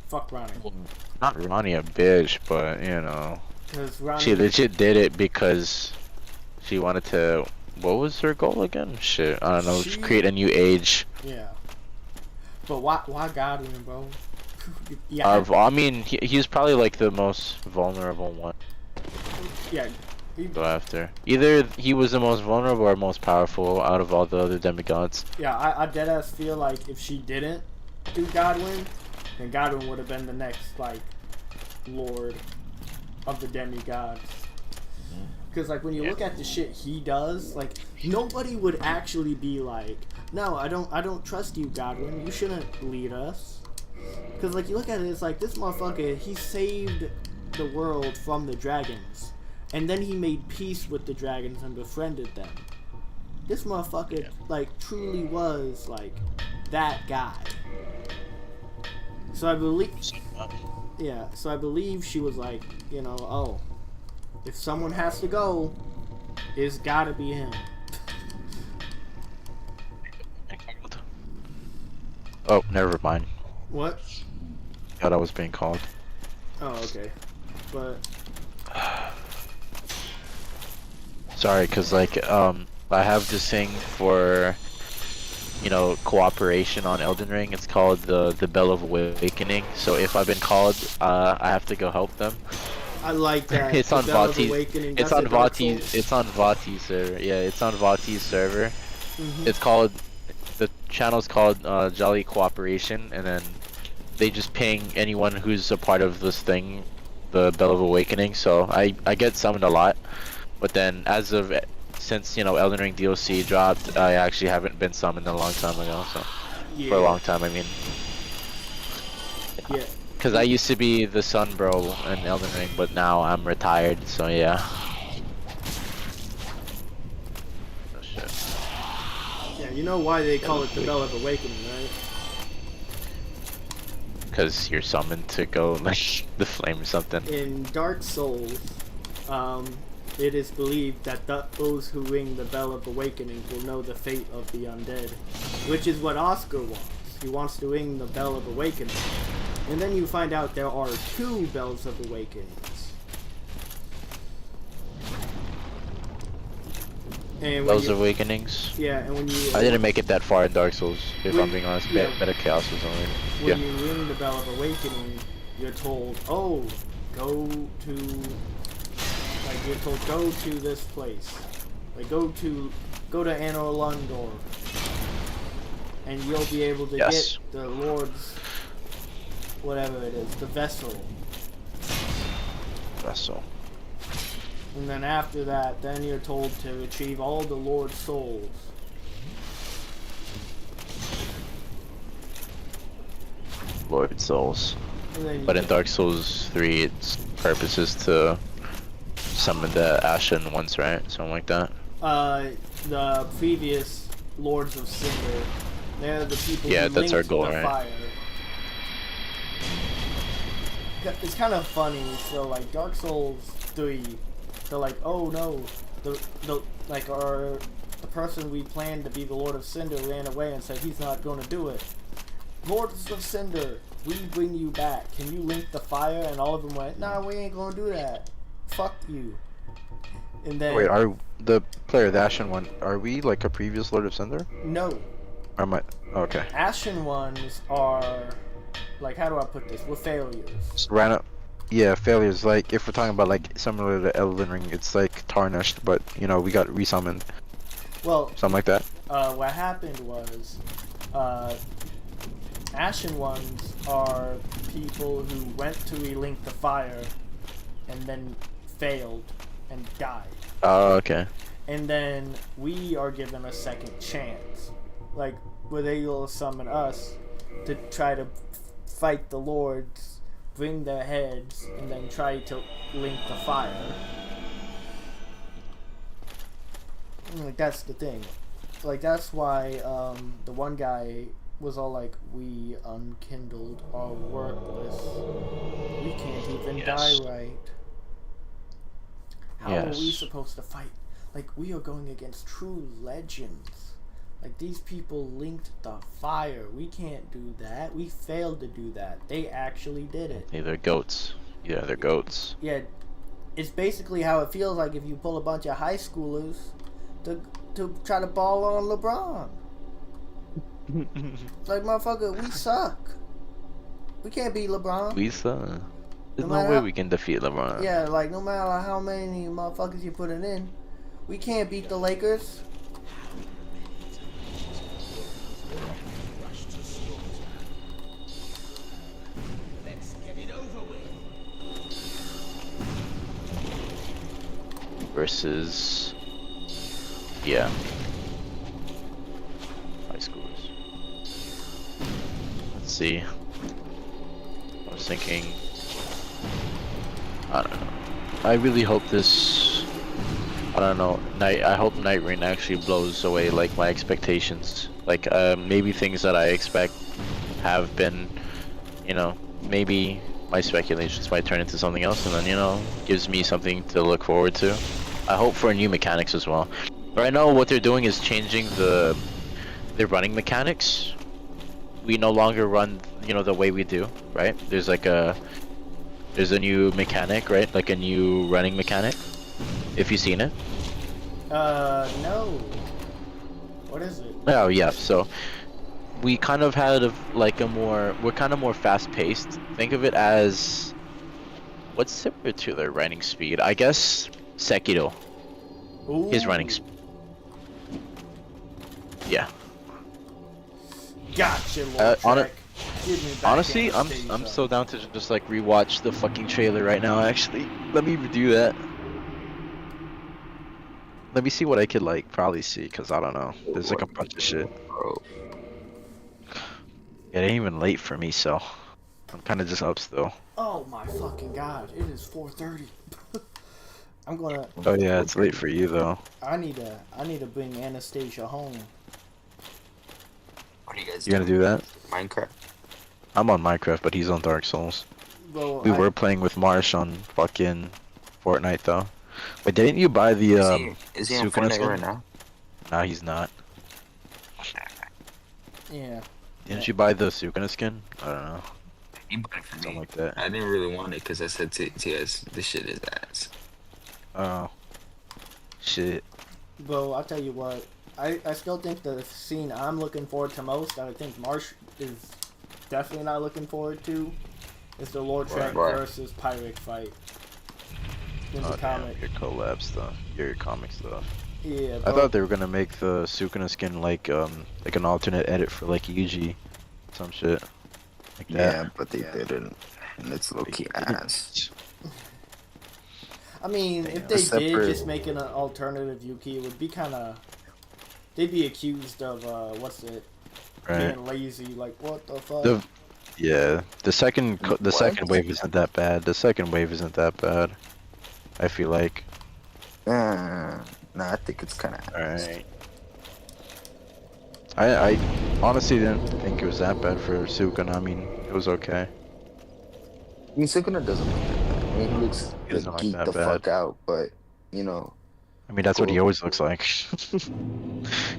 Fuck Ronnie. well, not Ronnie a bitch, but you know, Because Ronnie. she legit did it because she wanted to. What was her goal again? Shit, I don't know. She- Create a new age. Yeah. But why Godwyn, bro? Yeah. I mean, he's probably like the most vulnerable one Yeah. to go after. Either he was the most vulnerable or most powerful out of all the other demigods. Yeah, I deadass feel like if she didn't do Godwyn, then Godwyn would have been the next, like, lord of the demigods. Because like when you look at the shit he does, like nobody would actually be like, no, I don't trust you, Godwin. You shouldn't lead us. Because like you look at it, it's like this motherfucker, he saved the world from the dragons, and then he made peace with the dragons and befriended them. This motherfucker like truly was like that guy. So I believe, so I believe she was like, you know, oh, if someone has to go, it's gotta be him. Oh, never mind. What? Thought I was being called. Oh, okay. But Sorry, cause like I have this thing for, you know, cooperation on Elden Ring. It's called the Bell of Awakening. So if I've been called, I have to go help them. I like that. It's The on Bell of Vati's. Awakening, It's that's on a Dark Vati's. Souls. It's on Vati's server. Yeah, it's on Vati's server. It's called, the channel's called Jolly Cooperation, and then they just ping anyone who's a part of this thing, the Bell of Awakening. So I get summoned a lot, but then since you know Elden Ring DLC dropped, I actually haven't been summoned a long time ago. So Yeah. for a long time, I mean. Yeah. Cause I used to be the Sun Bro in Elden Ring, but now I'm retired. So yeah. Oh shit. Yeah, you know why they call it the Bell of Awakening, right? Cause you're summoned to go like the flame or something. In Dark Souls, it is believed that those who ring the Bell of Awakening will know the fate of the undead, which is what Oscar wants. He wants to ring the Bell of Awakening. And then you find out there are 2 Bells of Awakenings. And when Bells you, Awakenings. yeah, and when you I didn't make it that far in Dark Souls, if When- I'm being honest. yeah. Better Chaos was only. when Yeah. you ring the Bell of Awakening, you're told, oh, go to this place. Like go to Anor Lundor. And you'll be able to Yes. get the Lord's whatever it is, the vessel. Vessel. And then after that, then you're told to retrieve all the Lord's souls. Lord Souls. And then you But in Dark Souls 3, its purpose is to summon the Ashen ones, right? Something like that. the previous Lords of Cinder, they're the people Yeah, who that's our linked goal, the right? fire. It's kind of funny. So like Dark Souls 3, they're like, oh no, the person we planned to be the Lord of Cinder ran away and said he's not going to do it. Lords of Cinder, we bring you back. Can you link the fire? And all of them went, nah, we ain't going to do that. Fuck you. And then Wait, are the player, the Ashen one, are we like a previous Lord of Cinder? no, Or am I? Okay. Ashen ones are like, how do I put this? We're failures. So random. Yeah, failures. Like if we're talking about like similar to Elden Ring, it's like tarnished, but you know we got resummoned, Well, something like that. what happened was, Ashen ones are people who went to relink the fire and then failed and died. Oh, okay. And then we are given a second chance. Like, where they will summon us to try to fight the lords, bring their heads, and then try to link the fire. Like, that's the thing. Like, that's why the one guy was all like, we unkindled are worthless. We can't even Yes. die right. How are we Yes. supposed to fight? Like, we are going against true legends. Like, these people linked the fire. We can't do that. We failed to do that. They actually did it. Yeah, they're goats. Yeah, they're goats. Yeah, it's basically how it feels like if you pull a bunch of high schoolers to try to ball on LeBron. Like, motherfucker, we suck. We can't beat LeBron. There's No no matter way how- we can defeat LeBron. Yeah, like, no matter how many motherfuckers you putting in, we can't beat the Lakers. versus, yeah, high schoolers. Let's see. I was thinking, I don't know. I really hope this, I don't know, I hope Night Rain actually blows away like my expectations. Like maybe things that I expect have been, you know, maybe my speculations might turn into something else, and then, you know, gives me something to look forward to. I hope for new mechanics as well. Right now what they're doing is changing the running mechanics. We no longer run, you know, the way we do, right? There's a new mechanic, right? Like a new running mechanic. If you've seen it. No. What is it? Oh yeah, so we kind of had we're kind of more fast paced. Think of it as, what's similar to their running speed? I guess Sekiro. Ooh. His running speed. Yeah. Gotcha, Lord Honestly, I'm so down to just like rewatch the fucking trailer right now. Actually, let me do that. Let me see what I could like probably see, cause I don't know. There's like a bunch of shit. Bro. It ain't even late for me, so I'm kind of just up still. Oh my fucking god! It is 4:30. I'm gonna. Oh yeah, it's late for you though. I need to bring Anastasia home. What are you guys You gonna do that? Minecraft? I'm on Minecraft, but he's on Dark Souls. Well, We were playing with Marsh on fucking Fortnite though. Wait, didn't you buy the Is he on Sukuna Fortnite skin? right now? Nah, he's not. Yeah. Didn't you buy the Sukuna skin? I don't know. You bought it for Something me. like that. I didn't really want it because I said to TS, this shit is ass. Oh. Shit. Bro, I'll tell you what. I still think the scene I'm looking forward to most, that I think Marsh is definitely not looking forward to, is the Lord Trek Right. versus Pyric fight. In Oh the damn, comic. your collab stuff. Your comic stuff. Yeah, I bro. thought they were gonna make the Sukuna skin like an alternate edit for like Yuji. Some shit. Like that. Yeah, but they didn't. And it's low key ass. I mean, if Yeah. they Separate- did just make an alternative Yuki, it would be kind of. They'd be accused of what's it? Right. Being lazy. Like what the fuck? The second What? second wave isn't that bad. The second wave isn't that bad. I feel like. Nah, I think it's kind of ass. Alright. I honestly didn't think it was that bad for Sukuna. I mean, it was okay. I mean, Sukuna doesn't look that bad. I mean, he looks He doesn't look geeked that the bad. fuck out, but, you know, I mean, that's what he Cool. always looks like.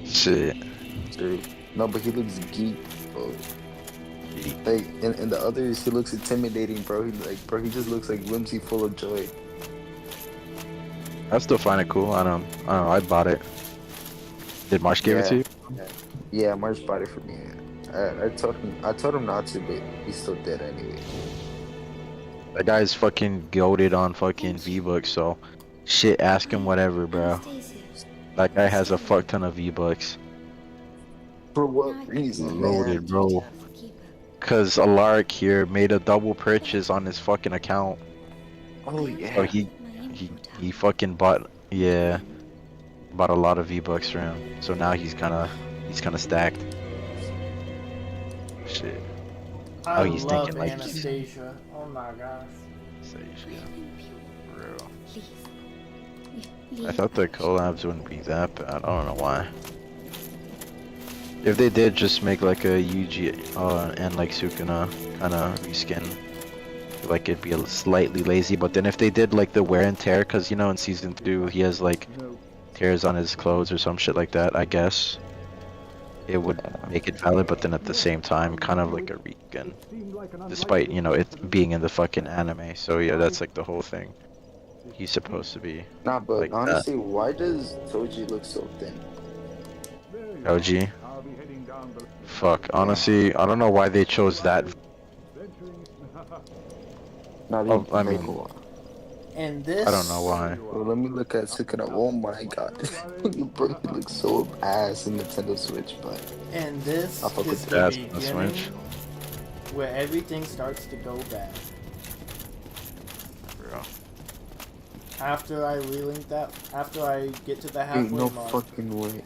Shit. true. No, but he looks geeked, bro. Like, in the others, he looks intimidating, bro. He just looks like whimsy full of joy. I still find it cool. I don't know. I bought it. Did Marsh give it to you? Yeah, Marsh bought it for me. I told him not to, but he still did anyway. That guy's fucking goated on fucking V-Bucks, so shit, ask him whatever, bro. That guy has a fuck ton of V-Bucks. For what reason, Loaded, man? bro. Cause Alaric here made a double purchase on his fucking account. Oh yeah. So he fucking bought a lot of V-Bucks for him. So now he's kinda stacked. I Shit. Oh, he's love thinking like Anastasia. Oh my gosh. I thought the collabs wouldn't be that bad. I don't know why. If they did just make like a Yuji and like Sukuna kind of reskin, like it'd be slightly lazy. But then if they did like the wear and tear, cause you know in season 2 he has like tears on his clothes or some shit like that, I guess it would make it valid. But then at the same time, kind of like a reskin, despite you know it being in the fucking anime. So yeah, that's like the whole thing. He's supposed to be Nah, but like honestly, why does Toji look so thin? OG. Fuck, honestly, I don't know why they chose that. Nah, Oh, I mean- And this. I don't know why. Well, let me look at Sukuna. Oh my god. Bro, he looks so ass in Nintendo Switch, but And this I fuck is with the that on the beginning Switch. where everything starts to go bad. Bro. after I relink that, after I get to the halfway Ain't no mark. fucking way.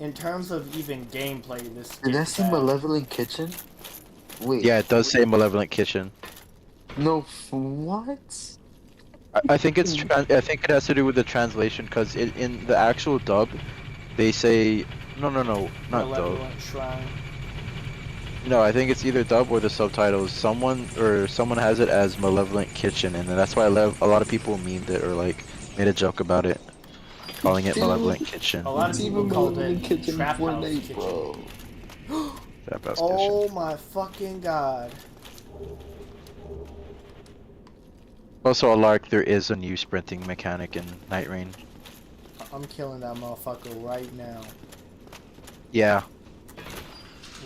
In terms of even gameplay, this Did that gets say bad. Malevolent Kitchen? Wait. Yeah, it does say Malevolent Kitchen. No, what? I think it's I think it has to do with the translation because in the actual dub, they say no, not dub. Malevolent Shrine. No, I think it's either dub or the subtitles. Someone has it as Malevolent Kitchen, and that's why a lot of people memed it or like made a joke about it, calling it Dude. Malevolent Kitchen. A lot of It's people even called Malevolent it Kitchen in Trap House Fortnite, Kitchen. bro. Trap House Oh Kitchen. my fucking god. Also, Alark, there is a new sprinting mechanic in Night Rain. I'm killing that motherfucker right now. Yeah,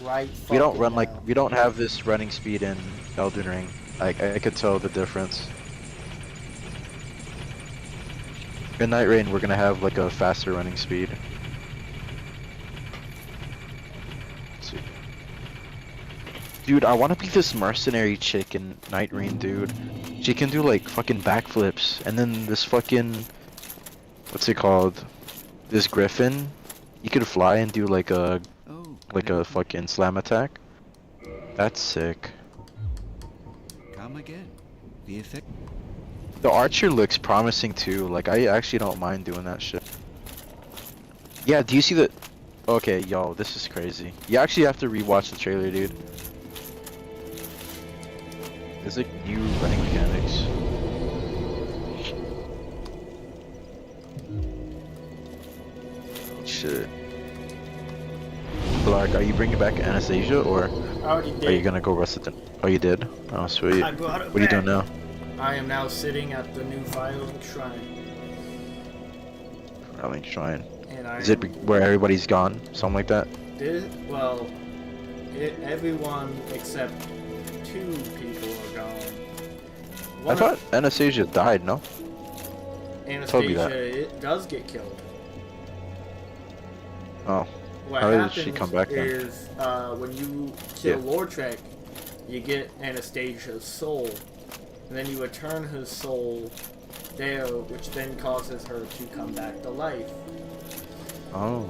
Right we don't fucking run now. like we don't have this running speed in Elden Ring. I could tell the difference. In Night Rain, we're gonna have like a faster running speed. Let's see. Dude, I want to be this mercenary chick in Night Rain, dude. She can do like fucking backflips, and then this fucking, what's it called? This griffin, you could fly and do like a fucking slam attack. That's sick. Come again. The effect. The archer looks promising too. Like I actually don't mind doing that shit. Yeah, do you see the? Okay, yo, this is crazy. You actually have to rewatch the trailer, dude. There's like new running mechanics. Shit. Clark, are you bringing back Anastasia or I already did. are you gonna go rest it? Oh, you did? Oh, sweet. I brought it What are you doing back. now? I am now sitting at the new Firelink Shrine. Firelink Shrine. And I Is it where everybody's gone? Something like that? well, everyone except 2 people are gone. I thought Anastasia died, no? told me that. Anastasia, it does get killed. Oh. What How did happens she come back then? is when you kill Yeah. Lordtrek, you get Anastasia's soul, and then you return his soul there, which then causes her to come back to life. Oh.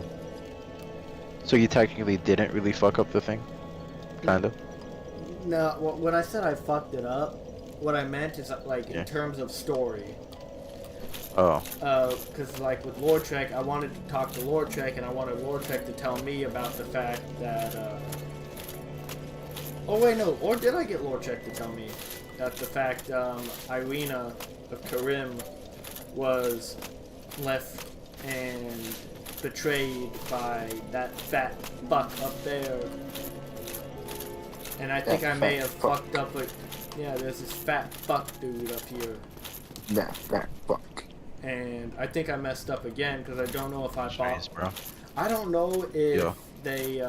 So you technically didn't really fuck up the thing? Kinda? No, when I said I fucked it up, what I meant is like Yeah. in terms of story. Oh. Because like with Lordtrek, I wanted to talk to Lordtrek, and I wanted Lordtrek to tell me about the fact that. Oh wait, no. Or did I get Lordtrek to tell me that the fact Irina of Karim was left and betrayed by that fat fuck up there? And I think That I may fat have fuck. fucked up with. Yeah, there's this fat fuck dude up here. That fuck. And I think I messed up again because I don't know if I Nice, bought. bro. I don't know if Yeah. they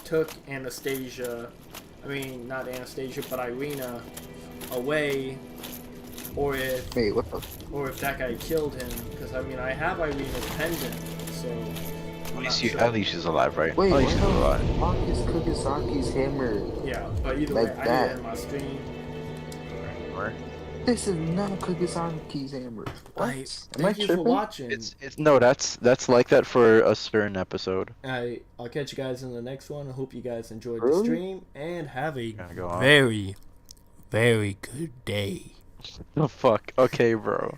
took Anastasia, I mean not Anastasia, but Irina away, or if Wait, what the? that guy killed him. Because I mean I have Irina's pendant, so. I'm not sure. At least she's alive, right? Wait, at what least the she's alive. fuck is Kugisaki's hammer? Yeah, but either Like way, I that. did it in my stream. This is not Kugisaki's hammer. What? Am I Thank you for tripping? watching. It's no, that's like that for a certain episode. I'll catch you guys in the next one. I hope you guys enjoyed the Really? stream and have a Gonna go on. very, very good day. Oh fuck. Okay, bro.